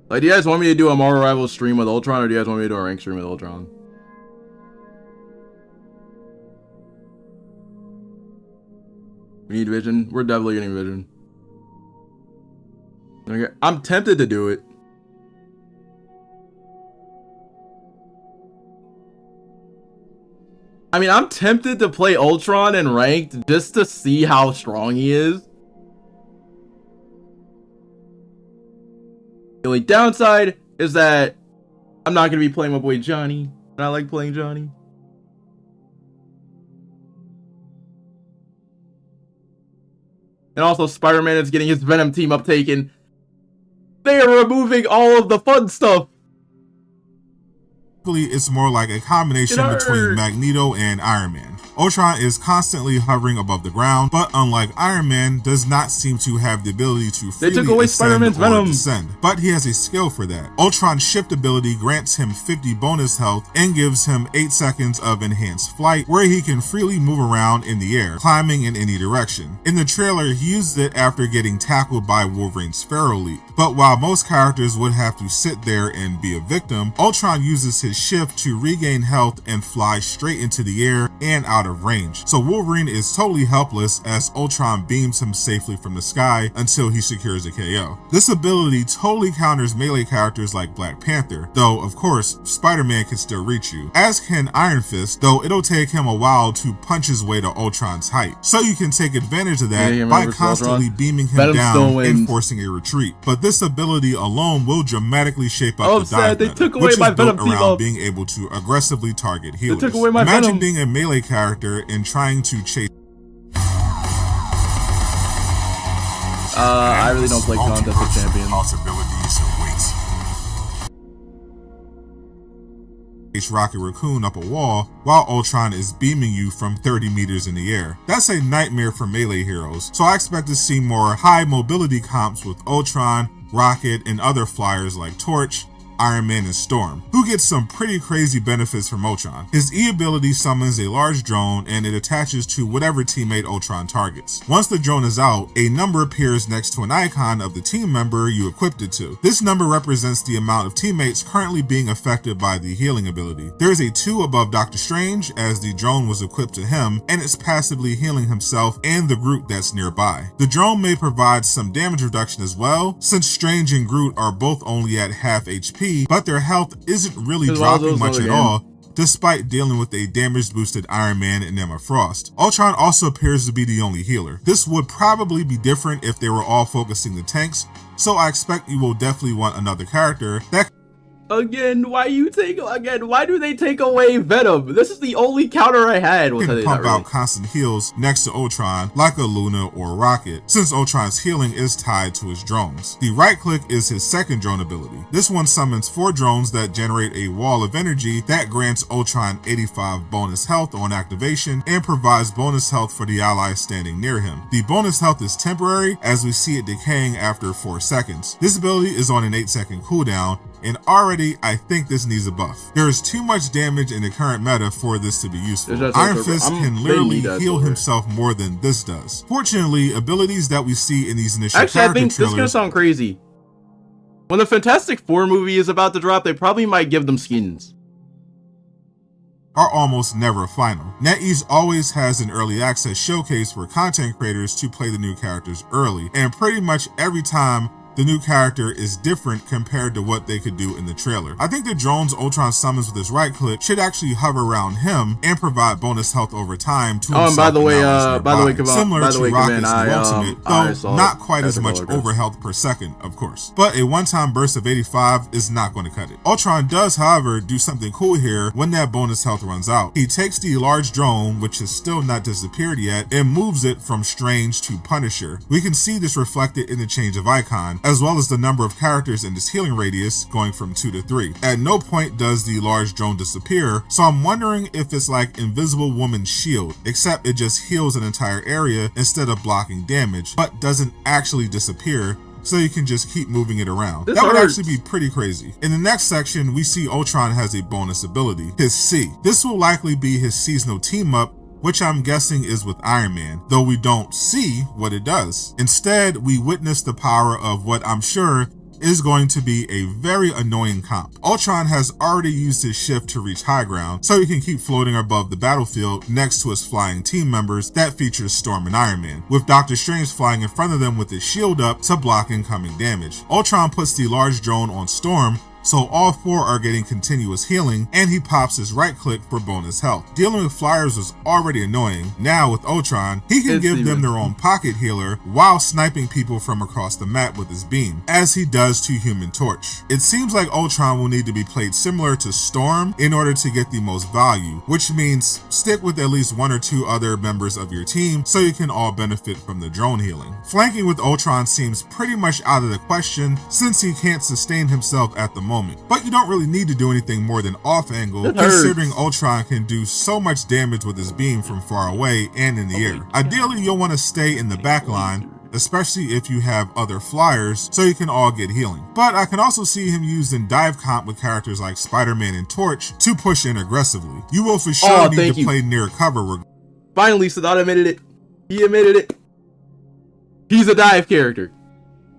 Like, do you guys want me to do a Marvel Rivals stream with Ultron, or do you guys want me to do a rank stream with Ultron? We need Vision. We're definitely getting Vision. Okay, I'm tempted to do it. I mean, I'm tempted to play Ultron in ranked just to see how strong he is. The only downside is that I'm not going to be playing my boy Johnny. And I like playing Johnny. And also, Spider-Man is getting his Venom team up taken. They are removing all of the fun stuff. It's more like a combination between Magneto and Iron Man. Ultron is constantly hovering above the ground, but unlike Iron Man, does not seem to have the ability to freely ascend or descend, but he has a skill for that. Ultron's shift ability grants him 50 bonus health and gives him 8 seconds of enhanced flight, where he can freely move around in the air, climbing in any direction. In the trailer, he used it after getting tackled by Wolverine's Pharaoh Leap, but while most characters would have to sit there and be a victim, Ultron uses his shift to regain health and fly straight into the air and out out of range, so Wolverine is totally helpless as Ultron beams him safely from the sky until he secures a KO. This ability totally counters melee characters like Black Panther, though of course Spider-Man can still reach you, as can Iron Fist, though it'll take him a while to punch his way to Ultron's height. So you can take advantage of that by constantly beaming him down and forcing a retreat. But this ability alone will dramatically shape up the dive meta, which is built around being able to aggressively target healers. Imagine being a melee character and trying to chase. I really don't play Contest of Champions. Possibilities awaits. Rocket Raccoon up a wall while Ultron is beaming you from 30 meters in the air. That's a nightmare for melee heroes, so I expect to see more high mobility comps with Ultron, Rocket, and other flyers like Torch, Iron Man, and Storm, who gets some pretty crazy benefits from Ultron. His E ability summons a large drone and it attaches to whatever teammate Ultron targets. Once the drone is out, a number appears next to an icon of the team member you equipped it to. This number represents the amount of teammates currently being affected by the healing ability. There is a 2 above Doctor Strange as the drone was equipped to him and it's passively healing himself and the Groot that's nearby. The drone may provide some damage reduction as well, since Strange and Groot are both only at half HP, but their health isn't really dropping much at all, despite dealing with a damage-boosted Iron Man and Emma Frost. Ultron also appears to be the only healer. This would probably be different if they were all focusing the tanks, so I expect you will definitely want another character that why do they take away Venom? This is the only counter I had. can pump out constant heals next to Ultron, like a Luna or Rocket, since Ultron's healing is tied to his drones. The right click is his second drone ability. This one summons 4 drones that generate a wall of energy that grants Ultron 85 bonus health on activation and provides bonus health for the allies standing near him. The bonus health is temporary, as we see it decaying after 4 seconds. This ability is on an 8-second cooldown, and already I think this needs a buff. There is too much damage in the current meta for this to be useful. Iron Fist can literally heal himself more than this does. Fortunately, abilities that we see in these initial I think this is gonna sound crazy. When the Fantastic Four movie is about to drop, they probably might give them skins. Are almost never final. NetEase always has an early access showcase for content creators to play the new characters early, and pretty much every time the new character is different compared to what they could do in the trailer. I think the drones Ultron summons with his right click should actually hover around him and provide bonus health over time to himself. By the way, similar to Rocket's new ultimate, though not quite as much overhealth per second, of course. But a one-time burst of 85 is not going to cut it. Ultron does, however, do something cool here when that bonus health runs out. He takes the large drone, which has still not disappeared yet, and moves it from Strange to Punisher. We can see this reflected in the change of icon, as well as the number of characters in this healing radius going from 2 to 3. At no point does the large drone disappear, so I'm wondering if it's like Invisible Woman's shield, except it just heals an entire area instead of blocking damage, but doesn't actually disappear, so you can just keep moving it around. That would actually be pretty crazy. In the next section, we see Ultron has a bonus ability, his C. This will likely be his seasonal team up, which I'm guessing is with Iron Man, though we don't see what it does. Instead, we witness the power of what I'm sure is going to be a very annoying comp. Ultron has already used his shift to reach high ground, so he can keep floating above the battlefield next to his flying team members that features Storm and Iron Man, with Doctor Strange flying in front of them with his shield up to block incoming damage. Ultron puts the large drone on Storm, so all 4 are getting continuous healing, and he pops his right click for bonus health. Dealing with flyers was already annoying. Now with Ultron, he can give them their own pocket healer while sniping people from across the map with his beam, as he does to Human Torch. It seems like Ultron will need to be played similar to Storm in order to get the most value, which means stick with at least 1 or 2 other members of your team so you can all benefit from the drone healing. Flanking with Ultron seems pretty much out of the question since he can't sustain himself at the moment. But you don't really need to do anything more than off angle, considering Ultron can do so much damage with his beam from far away and in the air. Ideally, you'll want to stay in the back line, especially if you have other flyers, so you can all get healing. But I can also see him used in dive comp with characters like Spider-Man and Torch to push in aggressively. You will for sure need to play near cover. Finally, Sadat admitted it. He admitted it. He's a dive character.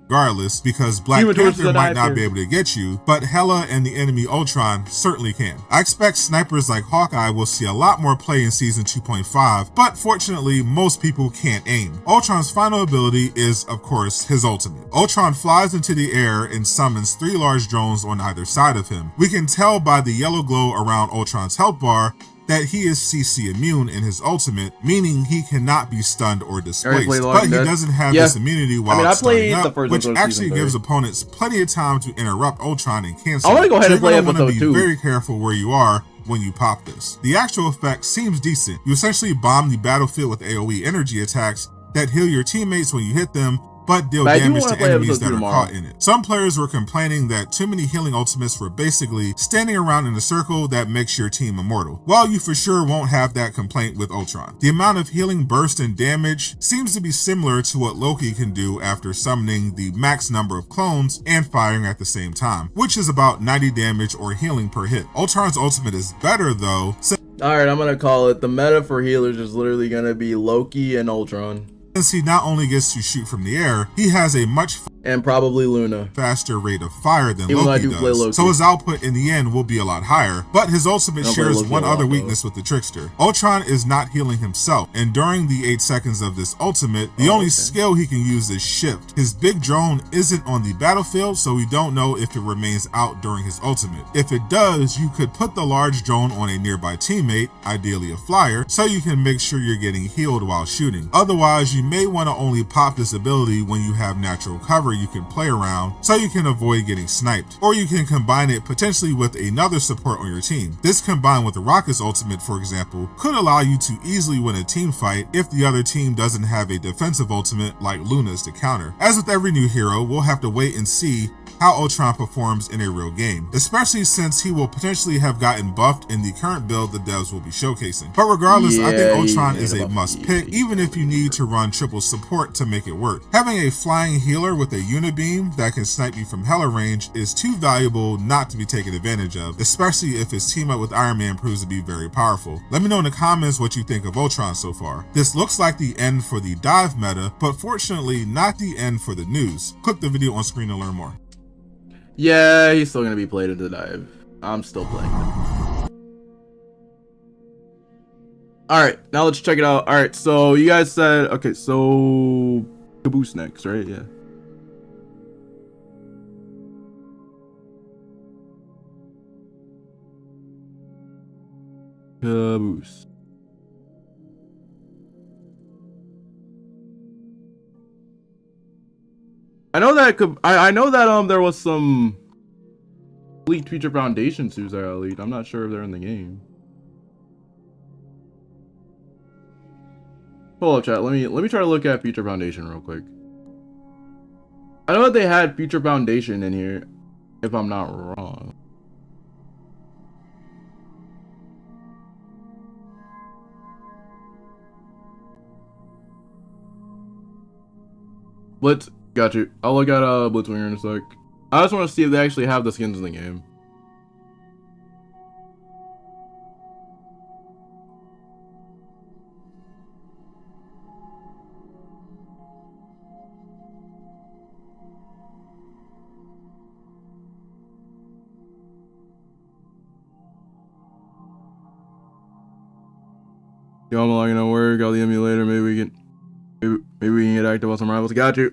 regardless, because Black Human Torch is Panther a might knife not here. be able to get you, but Hela and the enemy Ultron certainly can. I expect snipers like Hawkeye will see a lot more play in Season 2.5, but fortunately, most people can't aim. Ultron's final ability is, of course, his ultimate. Ultron flies into the air and summons 3 large drones on either side of him. We can tell by the yellow glow around Ultron's health bar that he is CC immune in his ultimate, meaning he cannot be stunned or displaced, but he doesn't have this immunity while I starting played the up, first which episode of actually season gives 3. opponents plenty of time to interrupt Ultron and cancel. I want to go ahead and play You're gonna episode wanna 2. be very careful where you are when you pop this. The actual effect seems decent. You essentially bomb the battlefield with AoE energy attacks that heal your teammates when you hit them, but deal damage to enemies that are caught in it. Some players were complaining that too many healing ultimates were basically standing around in a circle that makes your team immortal. While you for sure won't have that complaint with Ultron. The amount of healing burst and damage seems to be similar to what Loki can do after summoning the max number of clones and firing at the same time, which is about 90 damage or healing per hit. Ultron's ultimate is better though. Alright, I'm gonna call it. The meta for healers is literally gonna be Loki and Ultron. Since he not only gets to shoot from the air, he has a much and probably Luna faster rate of fire than Even Loki does, so his output in the end will be a lot higher, but his ultimate shares one other weakness with the Trickster. Ultron is not healing himself, and during the 8 seconds of this ultimate, the only skill he can use is Shift. His big drone isn't on the battlefield, so we don't know if it remains out during his ultimate. If it does, you could put the large drone on a nearby teammate, ideally a flyer, so you can make sure you're getting healed while shooting. Otherwise, you may want to only pop this ability when you have natural cover you can play around, so you can avoid getting sniped. Or you can combine it potentially with another support on your team. This combined with the Rocket's ultimate, for example, could allow you to easily win a team fight if the other team doesn't have a defensive ultimate like Luna's to counter. As with every new hero, we'll have to wait and see how Ultron performs in a real game, especially since he will potentially have gotten buffed in the current build the devs will be showcasing. But regardless, I think Ultron is a must pick, even if you need to run triple support to make it work. Having a flying healer with a unibeam that can snipe you from hella range is too valuable not to be taken advantage of, especially if his team up with Iron Man proves to be very powerful. Let me know in the comments what you think of Ultron so far. This looks like the end for the dive meta, but fortunately not the end for the news. Click the video on screen to learn more. Yeah, he's still gonna be played into the dive. I'm still playing it. Alright, now let's check it out. Alright, so you guys said, okay, so Caboose next, right? Yeah. Caboose. I know that I know that there was some leaked Future Foundation suits that got leaked. I'm not sure if they're in the game. Hold up, chat. Let me try to look at Future Foundation real quick. I know that they had Future Foundation in here, if I'm not wrong. Blitz, got you. I'll look at Blitzwinger in a sec. I just want to see if they actually have the skins in the game. Yo, I'm logging on work. Got the emulator. Maybe we can get active on some rivals. Got you.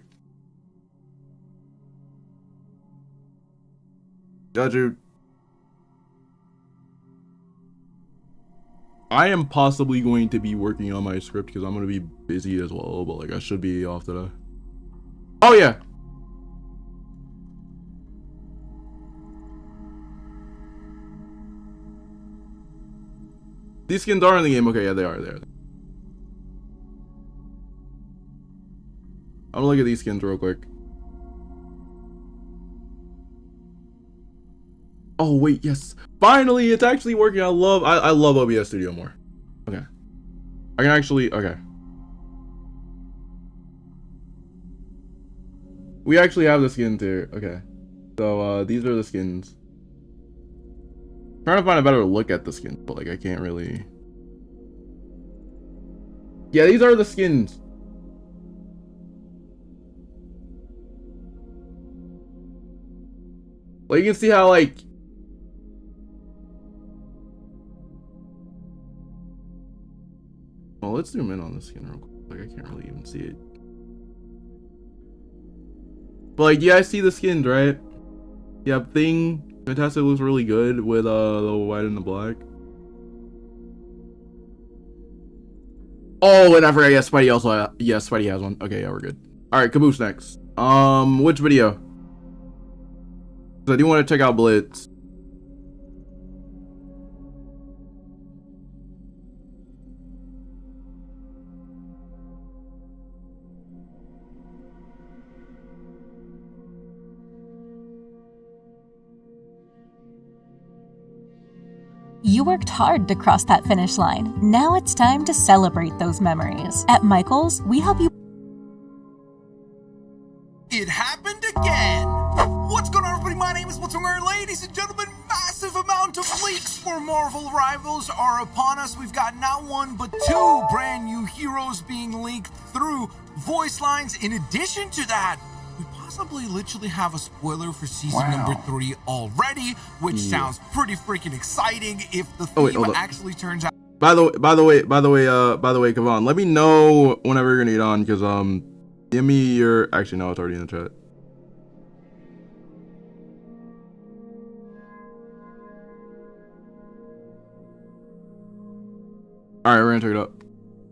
Got you. I am possibly going to be working on my script because I'm going to be busy as well, but like I should be off today. Oh yeah. These skins are in the game. Okay, yeah, they are. I'm gonna look at these skins real quick. Oh wait, yes. Finally, it's actually working. I love OBS Studio more. Okay. I can actually, okay. We actually have the skins here. Okay. So these are the skins. Trying to find a better look at the skins, but like I can't really. Yeah, these are the skins. Like, you can see how, like... Well, let's zoom in on the skin real quick. Like, I can't really even see it. But, like, you guys see the skins, right? Yeah, Thing, Fantastic looks really good with the white and the black. Oh, and I forgot, yeah, Spidey also, yeah, Spidey has one. Okay, yeah, we're good. Alright, Caboose next. Which video? So I do want to check out Blitz. You worked hard to cross that finish line. Now it's time to celebrate those memories. At Michael's, we help you. It happened again! What's going on, everybody? My name is What's Wrong, ladies and gentlemen. Massive amount of leaks for Marvel Rivals are upon us. We've got not one, but two brand new heroes being leaked through voice lines. In addition to that, we possibly literally have a spoiler for season number 3 already, which sounds pretty freaking exciting if the theme actually turns out. By the way, Kavon, let me know whenever you're gonna get on, because give me your, actually no, it's already in the chat. All right, we're gonna check it out.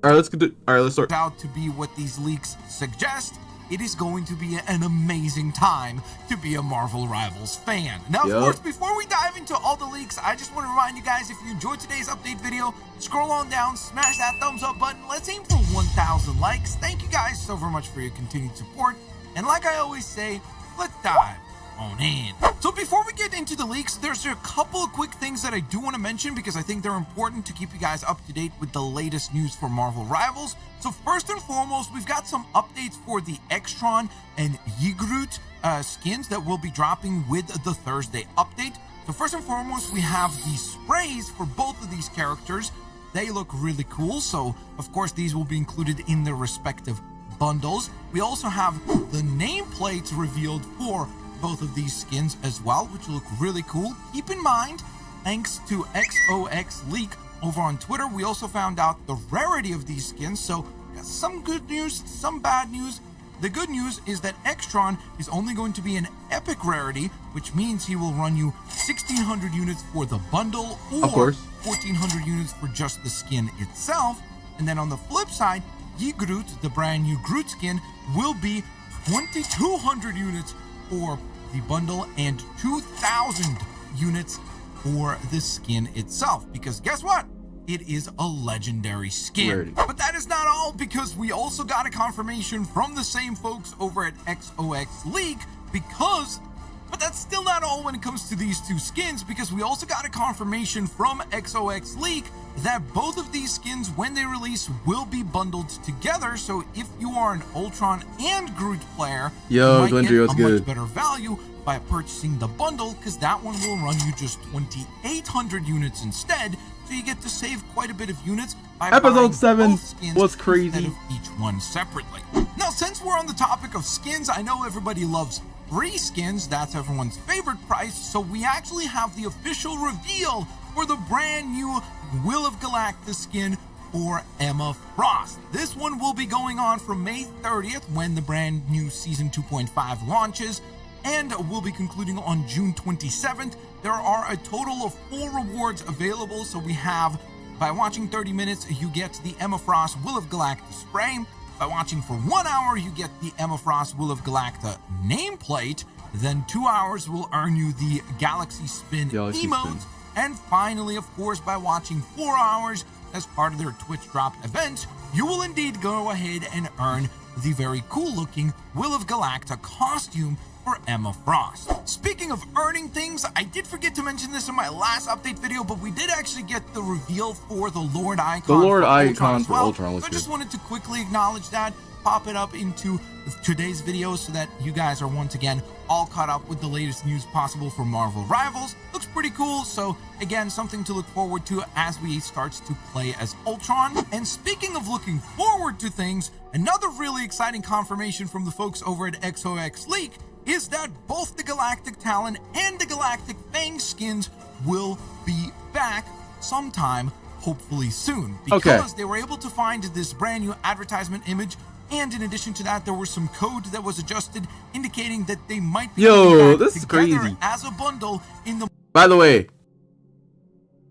All right, let's get. All right, let's start. Out to be what these leaks suggest. It is going to be an amazing time to be a Marvel Rivals fan. Now, of course, before we dive into all the leaks, I just want to remind you guys, if you enjoyed today's update video, scroll on down, smash that thumbs up button. Let's aim for 1,000 likes. Thank you guys so very much for your continued support. And like I always say, let's dive on in. So before we get into the leaks, there's a couple of quick things that I do want to mention because I think they're important to keep you guys up to date with the latest news for Marvel Rivals. So first and foremost, we've got some updates for the Extron and Ygritte skins that will be dropping with the Thursday update. So first and foremost, we have the sprays for both of these characters. They look really cool. So of course, these will be included in their respective bundles. We also have the nameplates revealed for both of these skins as well, which look really cool. Keep in mind, thanks to XOX Leak over on Twitter, we also found out the rarity of these skins. So got some good news, some bad news. The good news is that Extron is only going to be an epic rarity, which means he will run you 1,600 units for the bundle or 1,400 units for just the skin itself. And then on the flip side, Ygritte, the brand new Groot skin, will be 2,200 units for the bundle and 2,000 units for the skin itself, because guess what? It is a legendary skin. But that is not all, because we also got a confirmation from the same folks over at XOX League, but that's still not all when it comes to these two skins, because we also got a confirmation from XOX League that both of these skins, when they release, will be bundled together. So if you are an Ultron and Groot player, you might get a much better value by purchasing the bundle, because that one will run you just 2,800 units instead. So you get to save quite a bit of units by Episode 7 was crazy instead of each one separately. Now, since we're on the topic of skins, I know everybody loves free skins. That's everyone's favorite price. So we actually have the official reveal for the brand new Will of Galactus skin for Emma Frost. This one will be going on from May 30th when the brand new Season 2.5 launches, and will be concluding on June 27th. There are a total of 4 rewards available. So we have, by watching 30 minutes, you get the Emma Frost Will of Galactus spray. By watching for 1 hour, you get the Emma Frost Will of Galacta nameplate. Then 2 hours will earn you the Galaxy Spin emote. And finally, of course, by watching 4 hours as part of their Twitch drop event, you will indeed go ahead and earn the very cool looking Will of Galacta costume for Emma Frost. Speaking of earning things, I did forget to mention this in my last update video, but we did actually get the reveal for the Lord Icon. The Lord Icon for Ultron. So I just wanted to quickly acknowledge that, pop it up into today's video so that you guys are once again all caught up with the latest news possible for Marvel Rivals. Looks pretty cool, so again, something to look forward to as we start to play as Ultron. And speaking of looking forward to things, another really exciting confirmation from the folks over at XOX Leak is that both the Galactic Talon and the Galactic Fang skins will be back sometime, hopefully soon. Because they were able to find this brand new advertisement image, and in addition to that, there was some code that was adjusted indicating that they might be this is crazy. as a bundle in the By the way,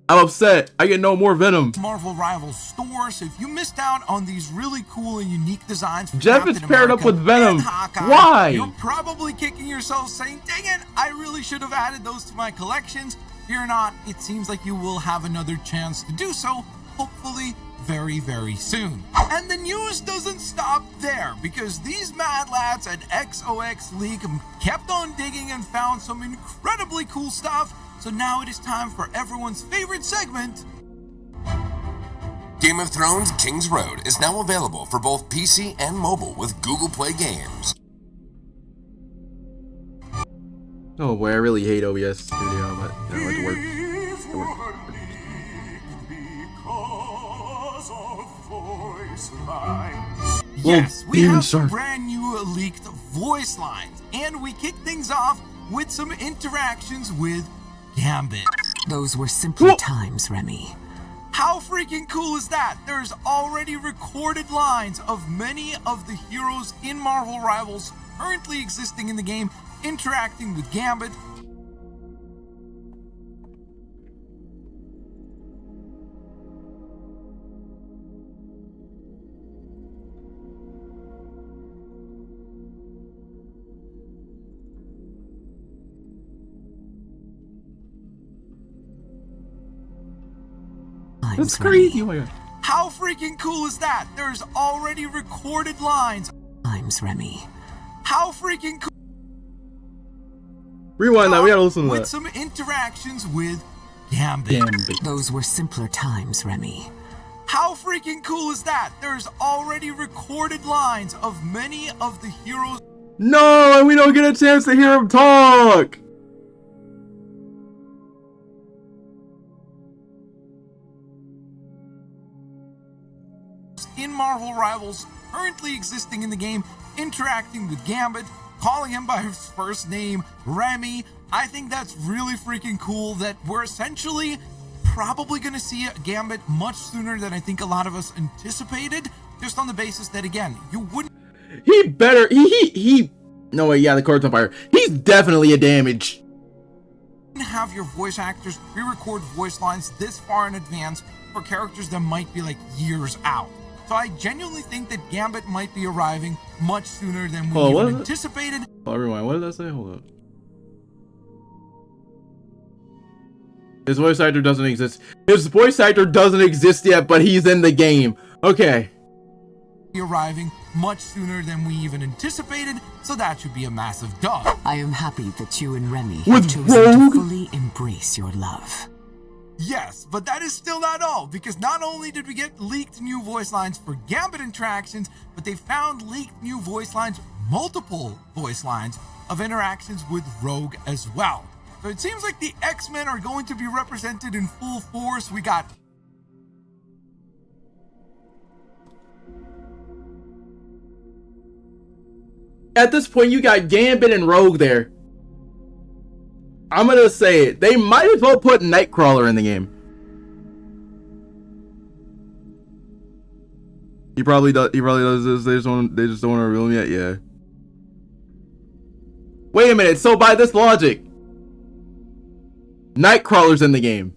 I'm upset. I get no more Venom. Marvel Rivals store. So if you missed out on these really cool and unique designs for Jeff Captain is paired up America with Venom. and Hawkeye, Why? You're probably kicking yourself saying, dang it, I really should have added those to my collections. Fear not, it seems like you will have another chance to do so, hopefully very, very soon. And the news doesn't stop there, because these mad lads at XOX League kept on digging and found some incredibly cool stuff. So now it is time for everyone's favorite segment. Game of Thrones King's Road is now available for both PC and mobile with Google Play Games. Oh boy, I really hate OBS Studio, but you know, it works. Yes, we have some brand new leaked voice lines, and we kick things off with some interactions with Gambit. Those were simpler times, Remy. How freaking cool is that? There's already recorded lines of many of the heroes in Marvel Rivals currently existing in the game interacting with Gambit. That's crazy. Oh my god. How freaking cool is that? There's already recorded lines. Times, Remy. How freaking cool. Rewind that. We gotta listen to with that. some interactions with Gambit. Those were simpler times, Remy. How freaking cool is that? There's already recorded lines of many of the heroes. No, and we don't get a chance to hear him talk. In Marvel Rivals currently existing in the game, interacting with Gambit, calling him by his first name, Remy. I think that's really freaking cool that we're essentially probably going to see Gambit much sooner than I think a lot of us anticipated, just on the basis that, again, you wouldn't... He better... He... No way, yeah, the card's on fire. He's definitely a damage. Have your voice actors pre-record voice lines this far in advance for characters that might be, like, years out. So I genuinely think that Gambit might be arriving much sooner than we even anticipated. Oh, rewind. What did that say? Hold up. His voice actor doesn't exist. His voice actor doesn't exist yet, but he's in the game. Okay. Arriving much sooner than we even anticipated, so that should be a massive dub. I am happy that you and Remy With have chosen Rogue? to fully embrace your love. Yes, but that is still not all, because not only did we get leaked new voice lines for Gambit interactions, but they found leaked new voice lines, multiple voice lines, of interactions with Rogue as well. So it seems like the X-Men are going to be represented in full force. We got... At this point, you got Gambit and Rogue there. I'm gonna say it. They might as well put Nightcrawler in the game. He probably does. He probably does this. They just don't want to reveal him yet. Yeah. Wait a minute. So by this logic, Nightcrawler's in the game.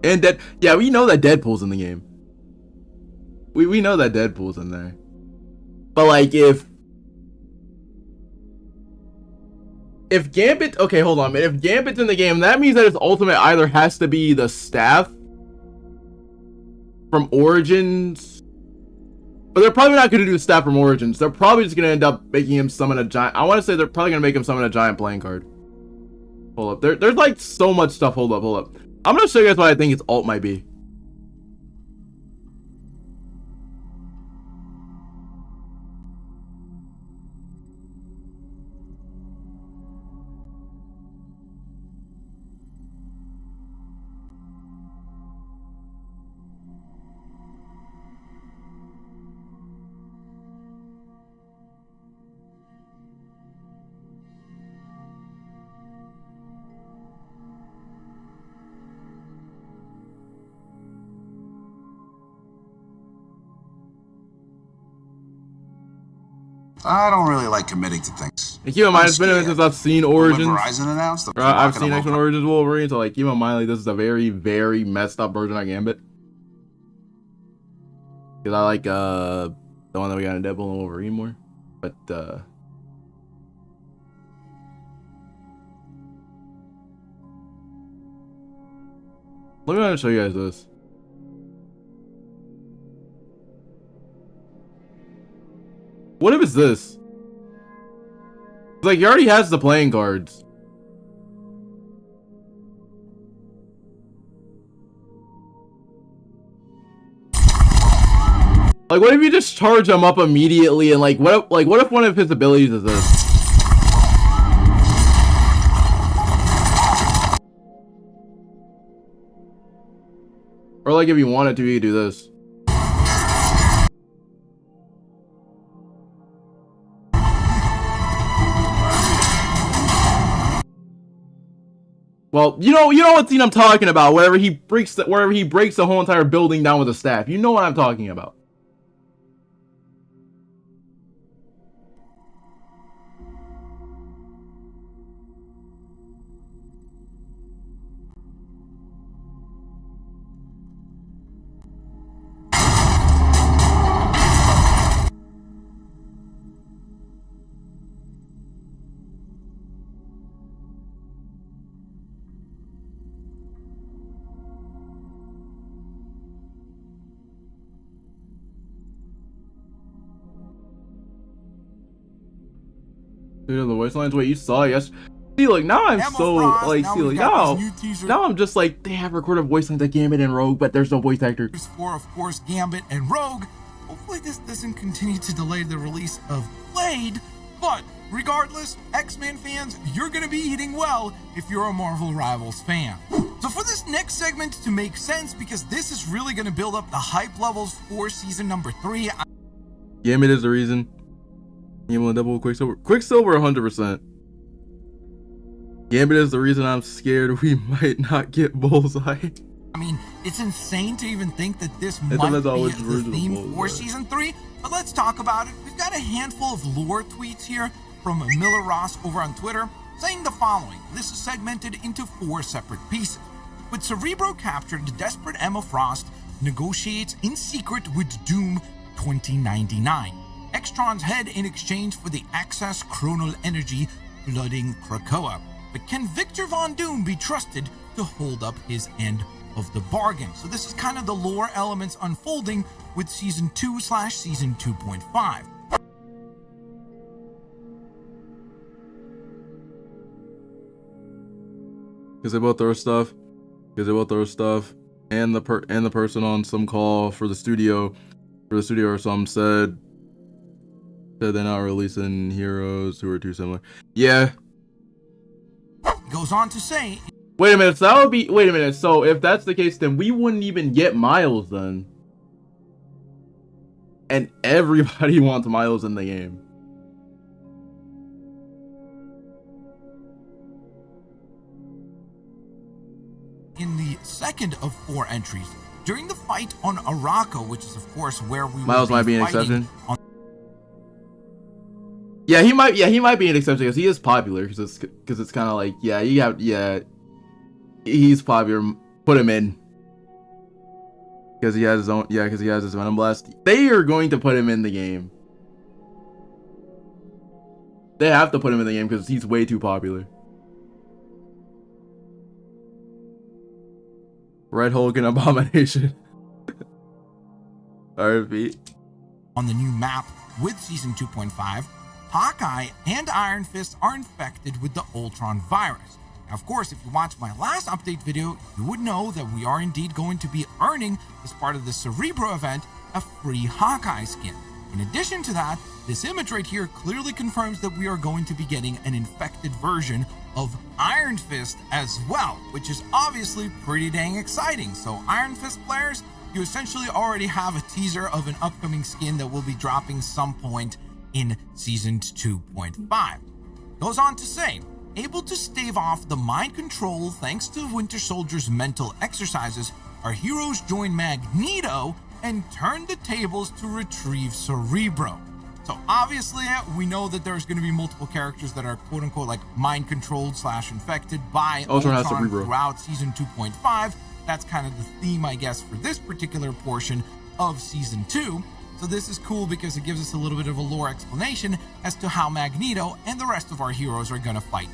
And that, yeah, we know that Deadpool's in the game. We know that Deadpool's in there. But like, if Gambit, okay, hold on, man. If Gambit's in the game, that means that his ultimate either has to be the staff from Origins, but they're probably not going to do the staff from Origins. They're probably just going to end up making him summon a giant. I want to say they're probably going to make him summon a giant playing card. Hold up, there's like so much stuff. Hold up. I'm gonna show you guys what I think his ult might be. I don't really like committing to things. And keep in mind, it's been a minute since I've seen Origins. When Verizon announced, I've seen X-Men Origins Wolverine, so like keep in mind, like this is a very, very messed up version of Gambit. Because I like the one that we got in Deadpool and Wolverine more, but let me show you guys this. What if it's this? Like, he already has the playing cards. Like, what if you just charge him up immediately and like what if one of his abilities is this? Or like if you wanted to, you could do this. Well, you know what scene I'm talking about, wherever he breaks the whole entire building down with a staff. You know what I'm talking about. The voice lines. Wait, you saw it? Yes. See, like now I'm so like, see, like now I'm just like they have recorded voice lines like Gambit and Rogue, but there's no voice actor. For of course Gambit and Rogue. Hopefully this doesn't continue to delay the release of Blade, but regardless, X-Men fans, you're gonna be eating well if you're a Marvel Rivals fan. So for this next segment to make sense, because this is really gonna build up the hype levels for season number 3. Gambit is the reason. Gambit double Quicksilver. Quicksilver 100%. Gambit is the reason I'm scared we might not get Bullseye. I mean, it's insane to even think that this might be the theme for season 3, but let's talk about it. We've got a handful of lore tweets here from Miller Ross over on Twitter saying the following. This is segmented into 4 separate pieces. With Cerebro captured, the desperate Emma Frost negotiates in secret with Doom 2099. Extron's head in exchange for the access chronal energy flooding Krakoa. But can Victor Von Doom be trusted to hold up his end of the bargain? So this is kind of the lore elements unfolding with season 2/season 2.5. Because they both throw stuff. And the person on some call for the studio or something said they're not releasing heroes who are too similar. Yeah. Goes on to say, wait a minute, so that would be, wait a minute, so if that's the case, then we wouldn't even get Miles then. And everybody wants Miles in the game. In the second of 4 entries, during the fight on Araco, which is of course where we Miles might be an exception. Yeah, he might be an exception because he is popular. Because it's kind of like, he's popular. Put him in because he has his own. Yeah, because he has his Venom Blast. They are going to put him in the game. They have to put him in the game because he's way too popular. Red Hulk and Abomination. RP. On the new map with season 2.5. Hawkeye and Iron Fist are infected with the Ultron virus. Now, of course, if you watched my last update video, you would know that we are indeed going to be earning, as part of the Cerebro event, a free Hawkeye skin. In addition to that, this image right here clearly confirms that we are going to be getting an infected version of Iron Fist as well, which is obviously pretty dang exciting. So Iron Fist players, you essentially already have a teaser of an upcoming skin that will be dropping some point in season 2.5. Goes on to say, able to stave off the mind control thanks to Winter Soldier's mental exercises, our heroes join Magneto and turn the tables to retrieve Cerebro. So obviously, we know that there's going to be multiple characters that are quote-unquote like mind-controlled / infected by Ultron throughout Season 2.5. That's kind of the theme, I guess, for this particular portion of Season 2. So this is cool because it gives us a little bit of a lore explanation as to how Magneto and the rest of our heroes are going to fight.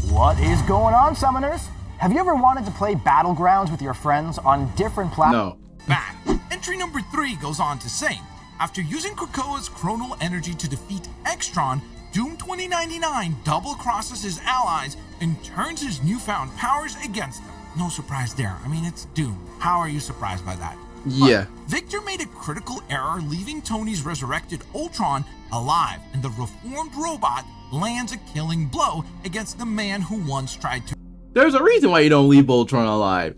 What is going on, Summoners? Have you ever wanted to play Battlegrounds with your friends on different platforms? No. Back. Entry number 3 goes on to say, after using Krakoa's chronal energy to defeat Extron, Doom 2099 double-crosses his allies and turns his newfound powers against them. No surprise there. I mean, it's Doom. How are you surprised by that? Yeah. But Victor made a critical error, leaving Tony's resurrected Ultron alive, and the reformed robot lands a killing blow against the man who once tried to... There's a reason why you don't leave Ultron alive.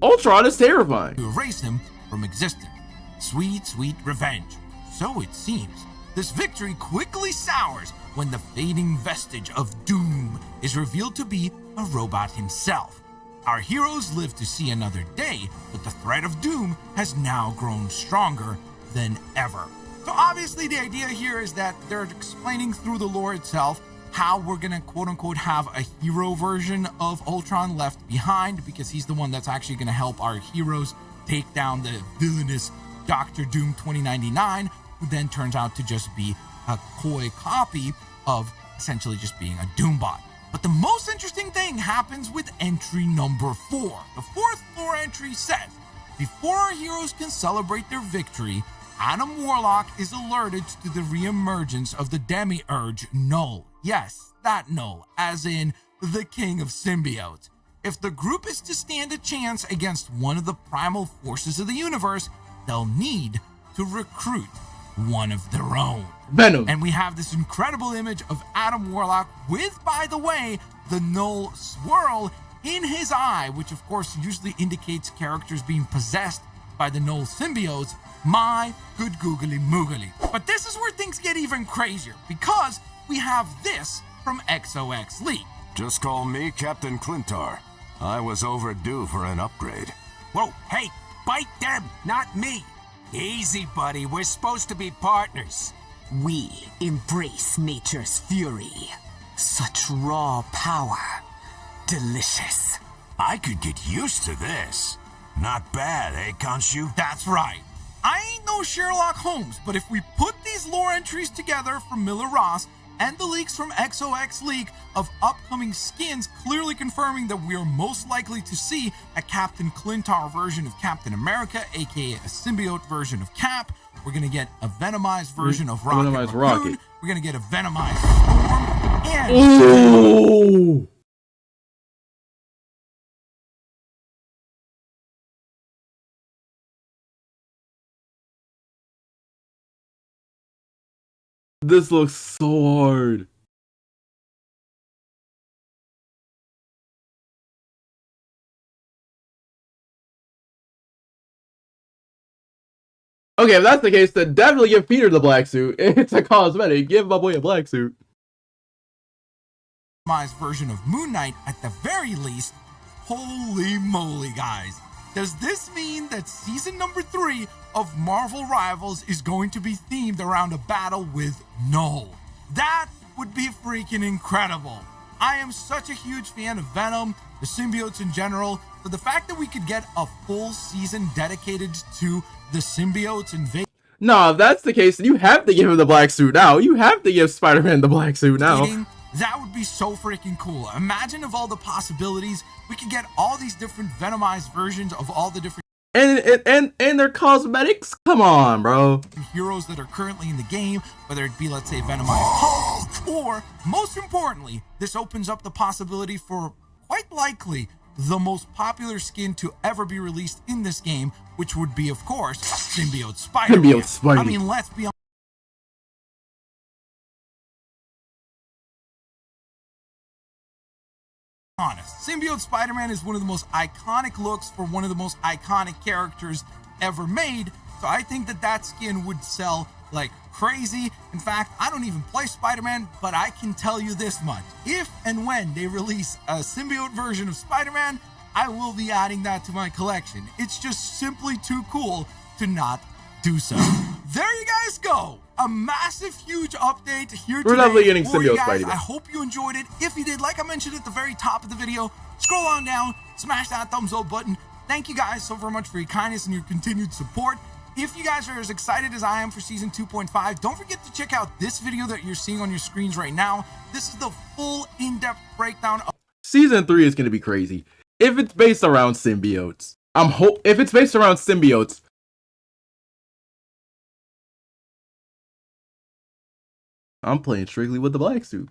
Ultron is terrifying. ...to erase him from existence. Sweet, sweet revenge. So it seems. This victory quickly sours when the fading vestige of Doom is revealed to be a robot himself. Our heroes live to see another day, but the threat of Doom has now grown stronger than ever. So obviously the idea here is that they're explaining through the lore itself how we're gonna quote-unquote have a hero version of Ultron left behind, because he's the one that's actually gonna help our heroes take down the villainous Dr. Doom 2099, who then turns out to just be a coy copy of essentially just being a Doombot. But the most interesting thing happens with entry number 4. The fourth lore entry says, before our heroes can celebrate their victory, Adam Warlock is alerted to the reemergence of the demiurge Null. Yes, that Null, as in the king of symbiotes. If the group is to stand a chance against one of the primal forces of the universe, they'll need to recruit one of their own. Venom. And we have this incredible image of Adam Warlock with, by the way, the Null swirl in his eye, which of course usually indicates characters being possessed by the Null symbiotes. My good googly moogly. But this is where things get even crazier, because we have this from XOX League. Just call me Captain Clintar. I was overdue for an upgrade. Whoa, hey, bite them, not me. Easy, buddy. We're supposed to be partners. We embrace nature's fury. Such raw power. Delicious. I could get used to this. Not bad, eh, Khonshu? That's right. I ain't no Sherlock Holmes, but if we put these lore entries together from Miller Ross and the leaks from XOX League of upcoming skins clearly confirming that we are most likely to see a Captain Clintar version of Captain America, aka a symbiote version of Cap. We're gonna get a venomized version of Rocket. Raccoon. We're gonna get a venomized Storm. And ooh. This looks so hard. Okay, if that's the case, then definitely give Peter the black suit. It's a cosmetic. Give my boy a black suit. Version of Moon Knight at the very least. Holy moly, guys. Does this mean that season number 3 of Marvel Rivals is going to be themed around a battle with Null? That would be freaking incredible. I am such a huge fan of Venom, the symbiotes in general, so the fact that we could get a full season dedicated to the symbiotes and No, if that's the case, then you have to give him the black suit now. You have to give Spider-Man the black suit now. That would be so freaking cool. Imagine of all the possibilities, we could get all these different venomized versions of all the different and their cosmetics. Come on, bro. Heroes that are currently in the game, whether it be, let's say, venomized Hulk, or most importantly, this opens up the possibility for quite likely the most popular skin to ever be released in this game, which would be, of course, Symbiote Spider-Man. Symbiote Spidey. I mean, let's be honest. Symbiote Spider-Man is one of the most iconic looks for one of the most iconic characters ever made, so I think that that skin would sell like crazy. In fact, I don't even play Spider-Man, but I can tell you this much. If and when they release a symbiote version of Spider-Man, I will be adding that to my collection. It's just simply too cool to not do so. There you guys go. A massive, huge update here We're today definitely getting for you symbiote guys. Spidey. I hope you enjoyed it. If you did, like I mentioned at the very top of the video, scroll on down, smash that thumbs up button. Thank you guys so very much for your kindness and your continued support. If you guys are as excited as I am for Season 2.5, don't forget to check out this video that you're seeing on your screens right now. This is the full in-depth breakdown of Season 3 is going to be crazy. If it's based around symbiotes. If it's based around symbiotes, I'm playing strictly with the black suit.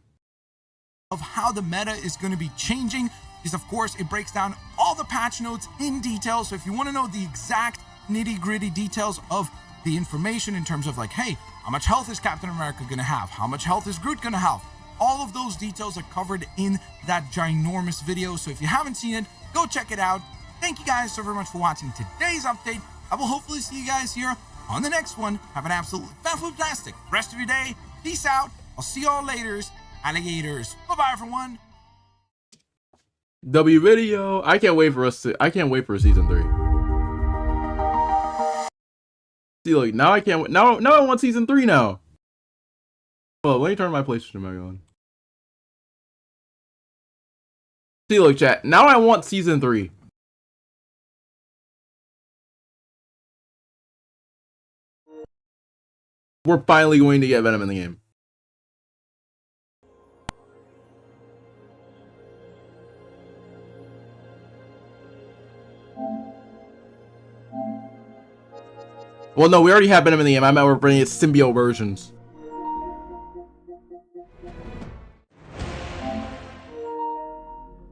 of how the meta is going to be changing, because of course it breaks down all the patch notes in detail. So if you want to know the exact nitty-gritty details of the information in terms of like, hey, how much health is Captain America going to have? How much health is Groot going to have? All of those details are covered in that ginormous video. So if you haven't seen it, go check it out. Thank you guys so very much for watching today's update. I will hopefully see you guys here on the next one. Have an absolutely fantastic rest of your day. Peace out. I'll see y'all later, alligators. Bye-bye, everyone. W video. I can't wait for season 3. See, like now I can't wait. Now I want season 3 now. Well, let me turn my PlayStation back on. See, look, chat. Now I want season 3. We're finally going to get Venom in the game. Well, no, we already have Venom in the game. I meant we're bringing it symbiote versions.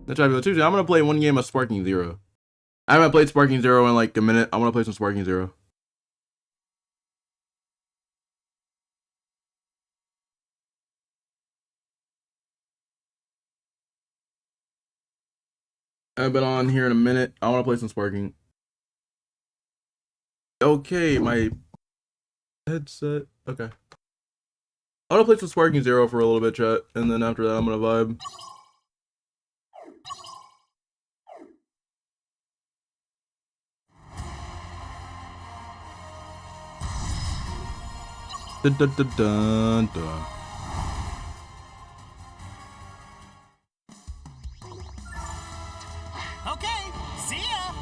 That's right, Tuesday. I'm gonna play one game of Sparking Zero. I haven't played Sparking Zero in like a minute. I want to play some Sparking Zero. I've been on here in a minute. I want to play some Sparking. Okay, my headset. Okay. I want to play some Sparking Zero for a little bit, chat, and then after that, I'm gonna vibe. Dun, dun, dun, dun, dun. Okay, see ya!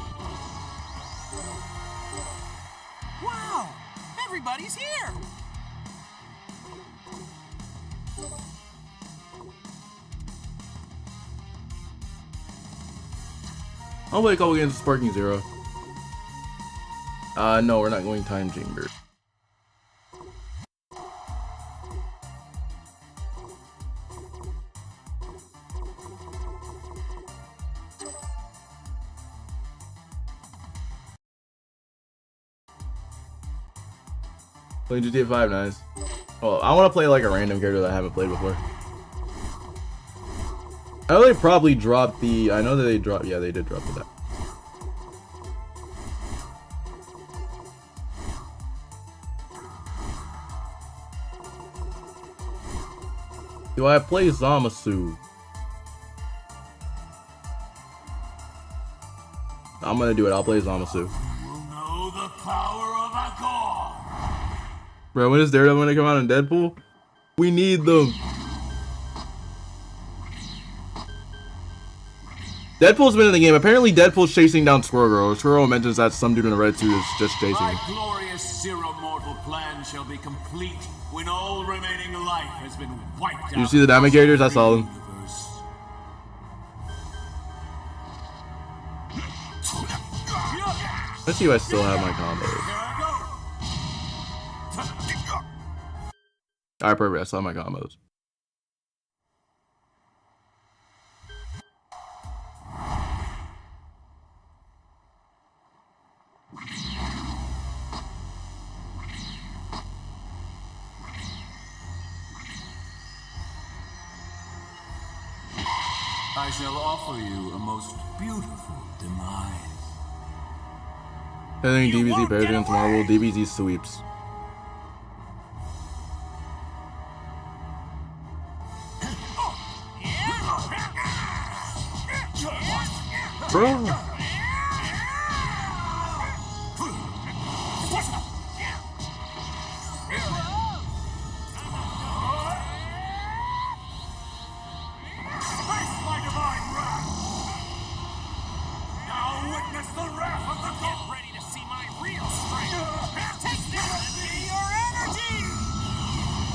Wow, everybody's here! I'll play a couple games of Sparking Zero. No, we're not going Time Chamber. Playing GTA 5, nice. Oh, I want to play like a random character that I haven't played before. I know they probably dropped the. I know that they dropped. Yeah, they did drop that. Do I play Zamasu? I'm gonna do it. I'll play Zamasu. Know the power of a god. Bro, when is Daredevil gonna come out in Deadpool? We need them. Deadpool's been in the game. Apparently, Deadpool's chasing down Squirrel Girl. Squirrel mentions that some dude in a red suit is just chasing My him. glorious zero-mortal plan shall be complete when all remaining life has been wiped out. You see the diamond characters? I saw them. Let's see if I still have my combos. Alright, perfect. I saw my combos. I shall offer you a most beautiful demise. I think DBZ pairs against Marvel. DBZ sweeps. Bro.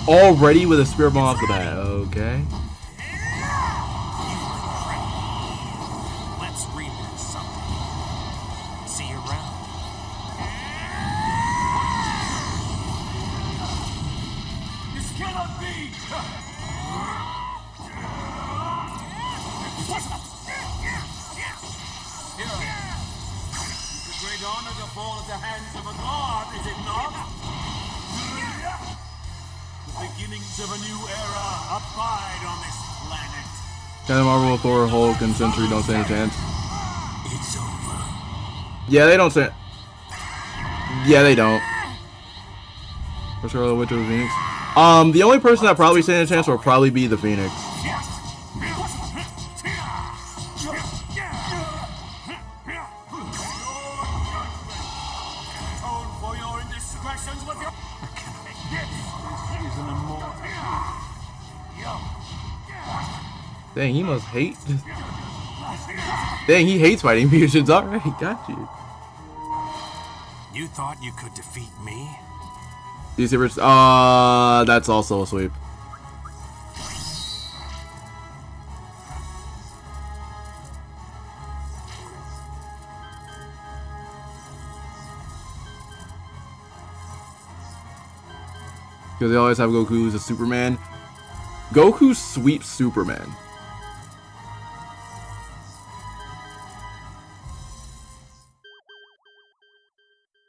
Already with a spirit bomb off the bat. Okay. Let's rebuild something. See you around. This cannot be! It's a great honor to fall at the hands of a god, is it not? The beginnings of a new era abide on this planet. Captain Marvel, Thor, Hulk, and Sentry don't stand a chance. It's over. Yeah, they don't stand. Yeah, they don't. For sure, the Witch of the Phoenix. The only person that probably stand a chance will probably be the Phoenix. Atone for your indiscretions with your... This is an immortal. Dang, he must hate. Dang, he hates fighting fusions. Alright, got you. You thought you could defeat me? DC versus. That's also a sweep. Because they always have Goku as a Superman. Goku sweeps Superman.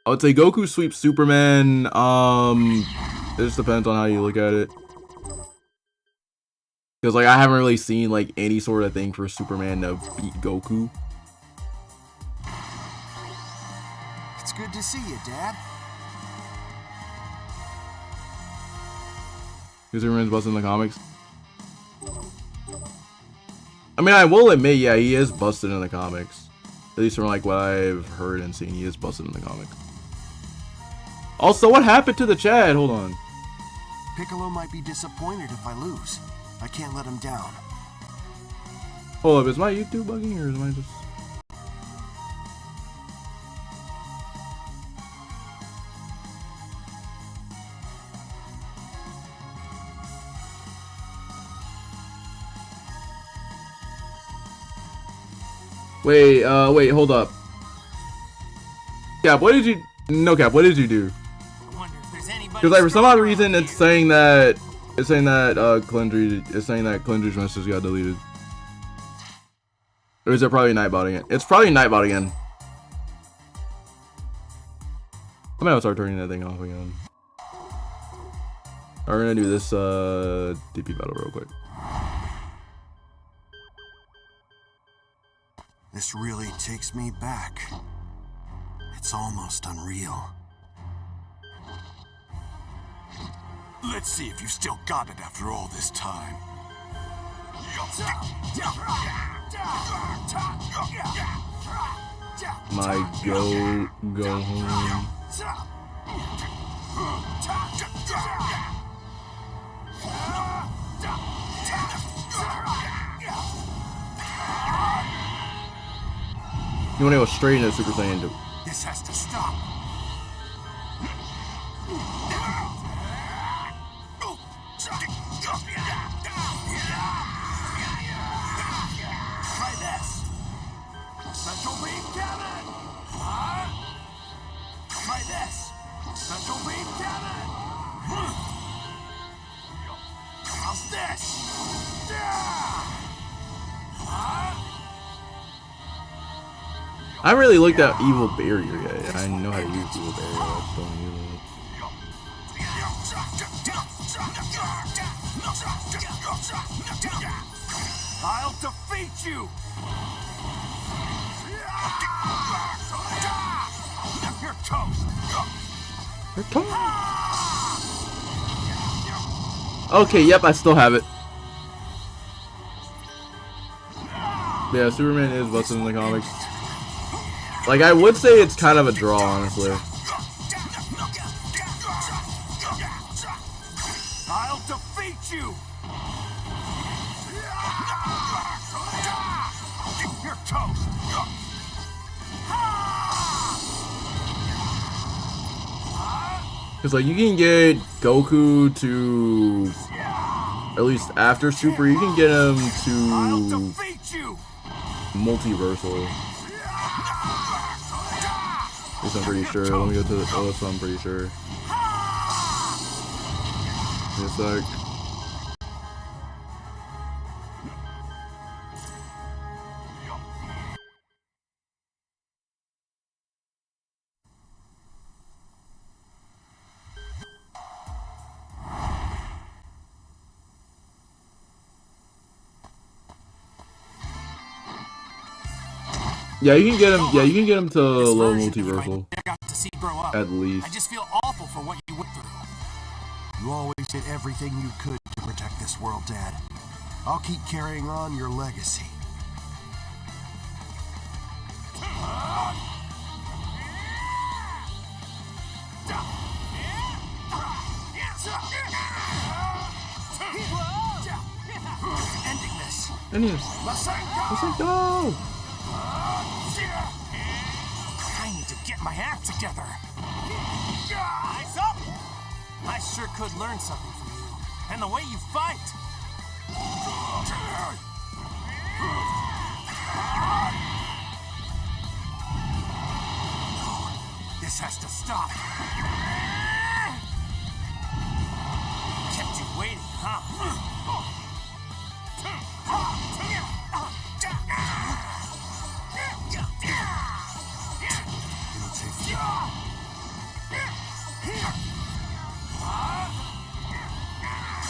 I would say Goku sweeps Superman. It just depends on how you look at it. Because like I haven't really seen like any sort of thing for Superman to beat Goku. It's good to see you, Dad. Because Superman's busted in the comics. I mean, I will admit, yeah, he is busted in the comics. At least from like what I've heard and seen, he is busted in the comics. Also, what happened to the Chad? Hold on. Piccolo might be disappointed if I lose. I can't let him down. Hold up, is my YouTube bugging or is I just... Wait, hold up. Cap, what did you... No, Cap, what did you do? Because like for some odd reason it's saying that Clendry's message got deleted. Or is it probably Nightbot again? It's probably Nightbot again. I'm gonna start turning that thing off again. Alright, we're gonna do this DP battle real quick. This really takes me back. It's almost unreal. Let's see if you still got it after all this time. My go home. You wanna go straight into Super Saiyan 2. This has to stop. Try this. Special beam cannon. Try this. Special beam cannon. How's this? I haven't really looked at Evil Barrier yet. I know how to use Evil Barrier. I just don't use it. I'll defeat you. You're toast. You're toast. Okay, yep, I still have it. Yeah, Superman is busted in the comics. Like, I would say it's kind of a draw, honestly. I'll defeat you. You're toast. Because, like, you can get Goku to, at least after Super, you can get him to multiversal. At least I'm pretty sure. Let me go to the, oh, so I'm pretty sure. It's like, yeah, you can get him. Yeah, you can get him to low multiversal. At least. I just feel awful for what you went through. You always did everything you could to protect this world, Dad. I'll keep carrying on your legacy. Ending this. Ending this. Let's go. I need to get my act together. Eyes up! I sure could learn something from you. And the way you fight. This has to stop. Kept you waiting, huh?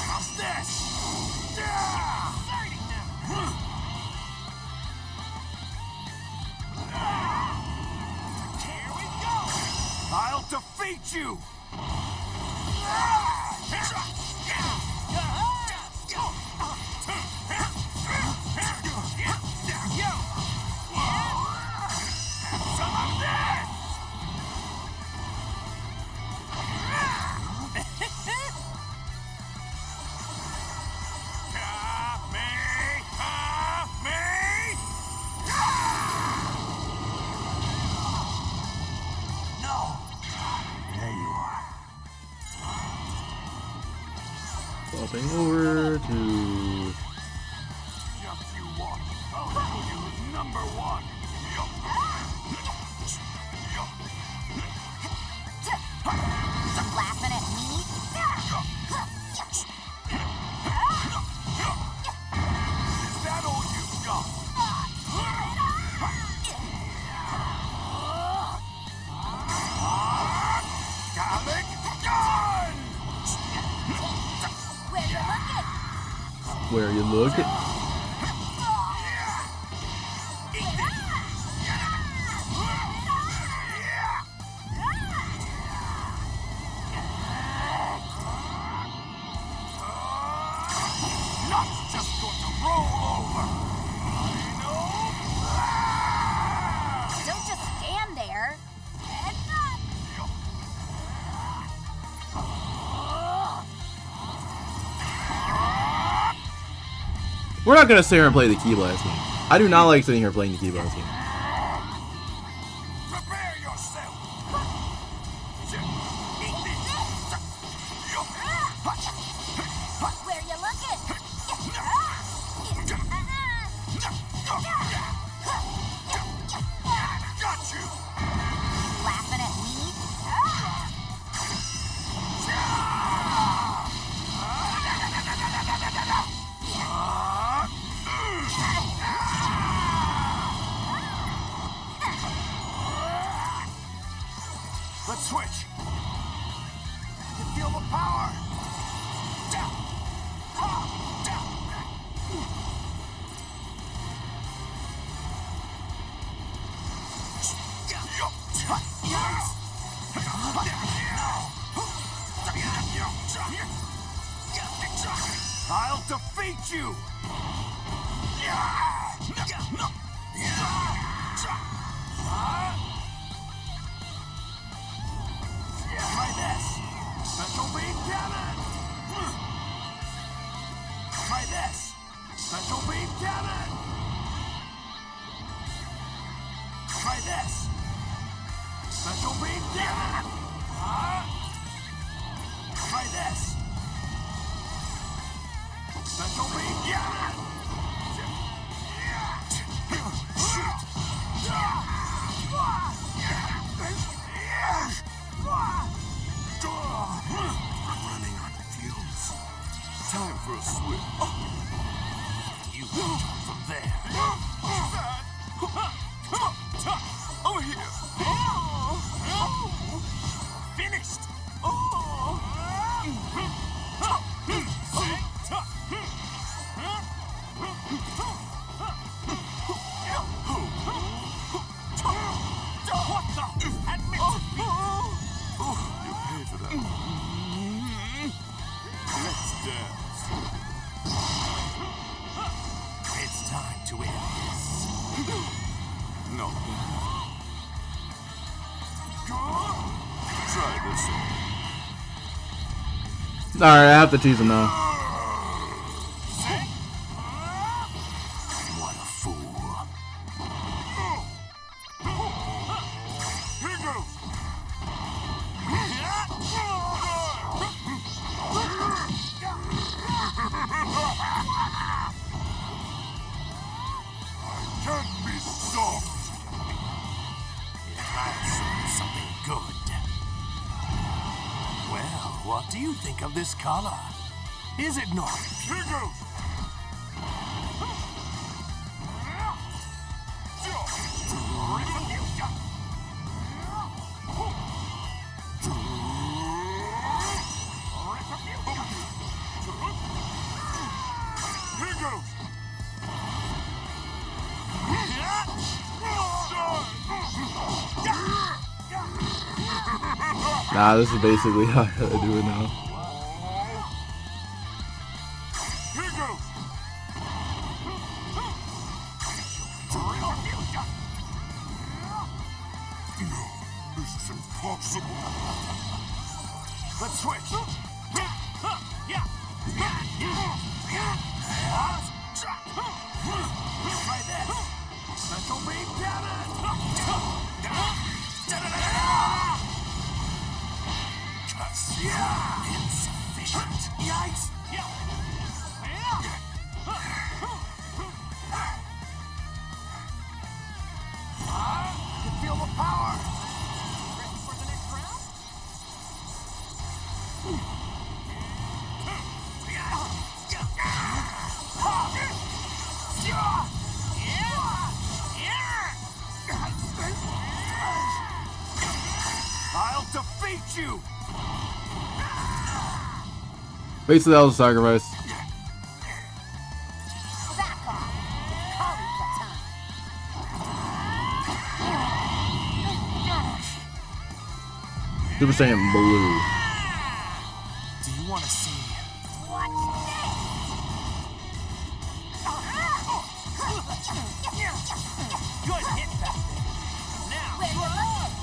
How's this? Here we go! I'll defeat you! Some of this! Swapping over to. Just you watch. I'll handle you as number one. Stop laughing at me. Is that all you've got? Gallic gun! Where you looking? Not just going to roll over. Don't just stand there. We're not gonna sit here and play the Key Blast game. I do not like sitting here playing the Key Blast game. Prepare yourself. Where you looking? Got you. Laughing at me? Let's switch. You feel the power? I'll defeat you! Try this! Special beam cannon! Try this! Special beam cannon! Try this! Special beam cannon! Try this. Special beam. Yeah. Running on fumes. Time for a swim. You jump from there. Over here. Finished. What the? Admit defeat. You pay for that. Let's dance. It's time to end this. No. Try this one. Alright, I have to tease him now. What a fool. Here goes. Can't be stopped. Something good. Well, what do you think of this color? Is it not? Here goes. Here goes. Nah, this is basically how I do it now. Here goes. No, this is impossible. Let's switch. Yeah. Try this. Special beam cannon. Insufficient. Yikes. You can feel the power. Ready for the next round? I'll defeat you. Basically, that was a sacrifice. Super Saiyan Blue. Do you want to see? Watch this! Good hit back there. Now, Where you looking?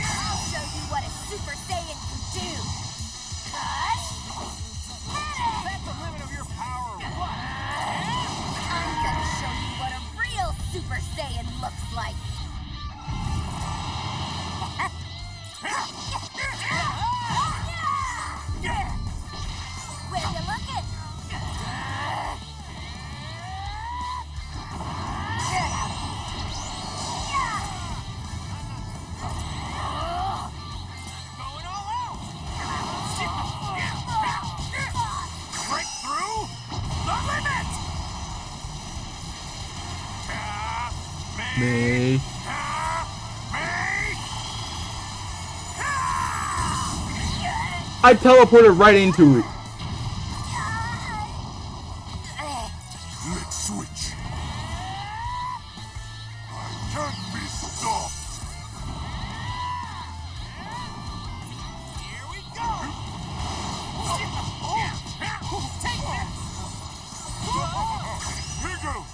I'll show you what a Super Saiyan can do. Cut! that's the limit of your power. What? I'm gonna show you what a real Super Saiyan looks like. Where you looking? Get out of Going all out. Break through the limit. Me. I teleported right into it. Let's switch. I can't be stopped. Here we go. Take this. Here goes.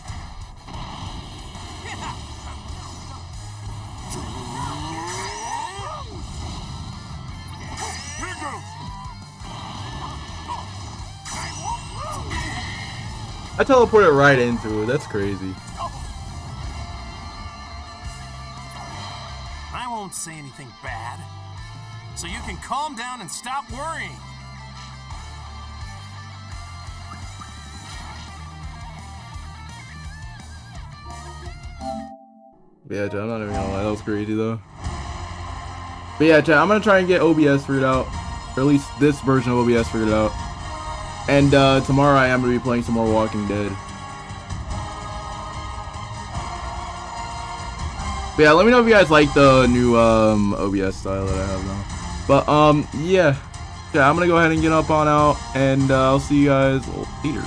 Here goes. I teleported right into it. That's crazy. I won't say anything bad. So you can calm down and stop worrying. But yeah, chat, I'm not even gonna lie, that was crazy though. But yeah, chat, I'm gonna try and get OBS figured out. Or at least this version of OBS figured out. And tomorrow I am gonna be playing some more Walking Dead. But yeah, let me know if you guys like the new OBS style that I have now. But yeah. Yeah, I'm gonna go ahead and get up on out, and I'll see you guys later.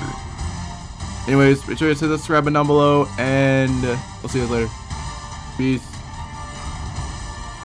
Anyways, make sure you hit the subscribe button down below, and I'll see you guys later. Peace.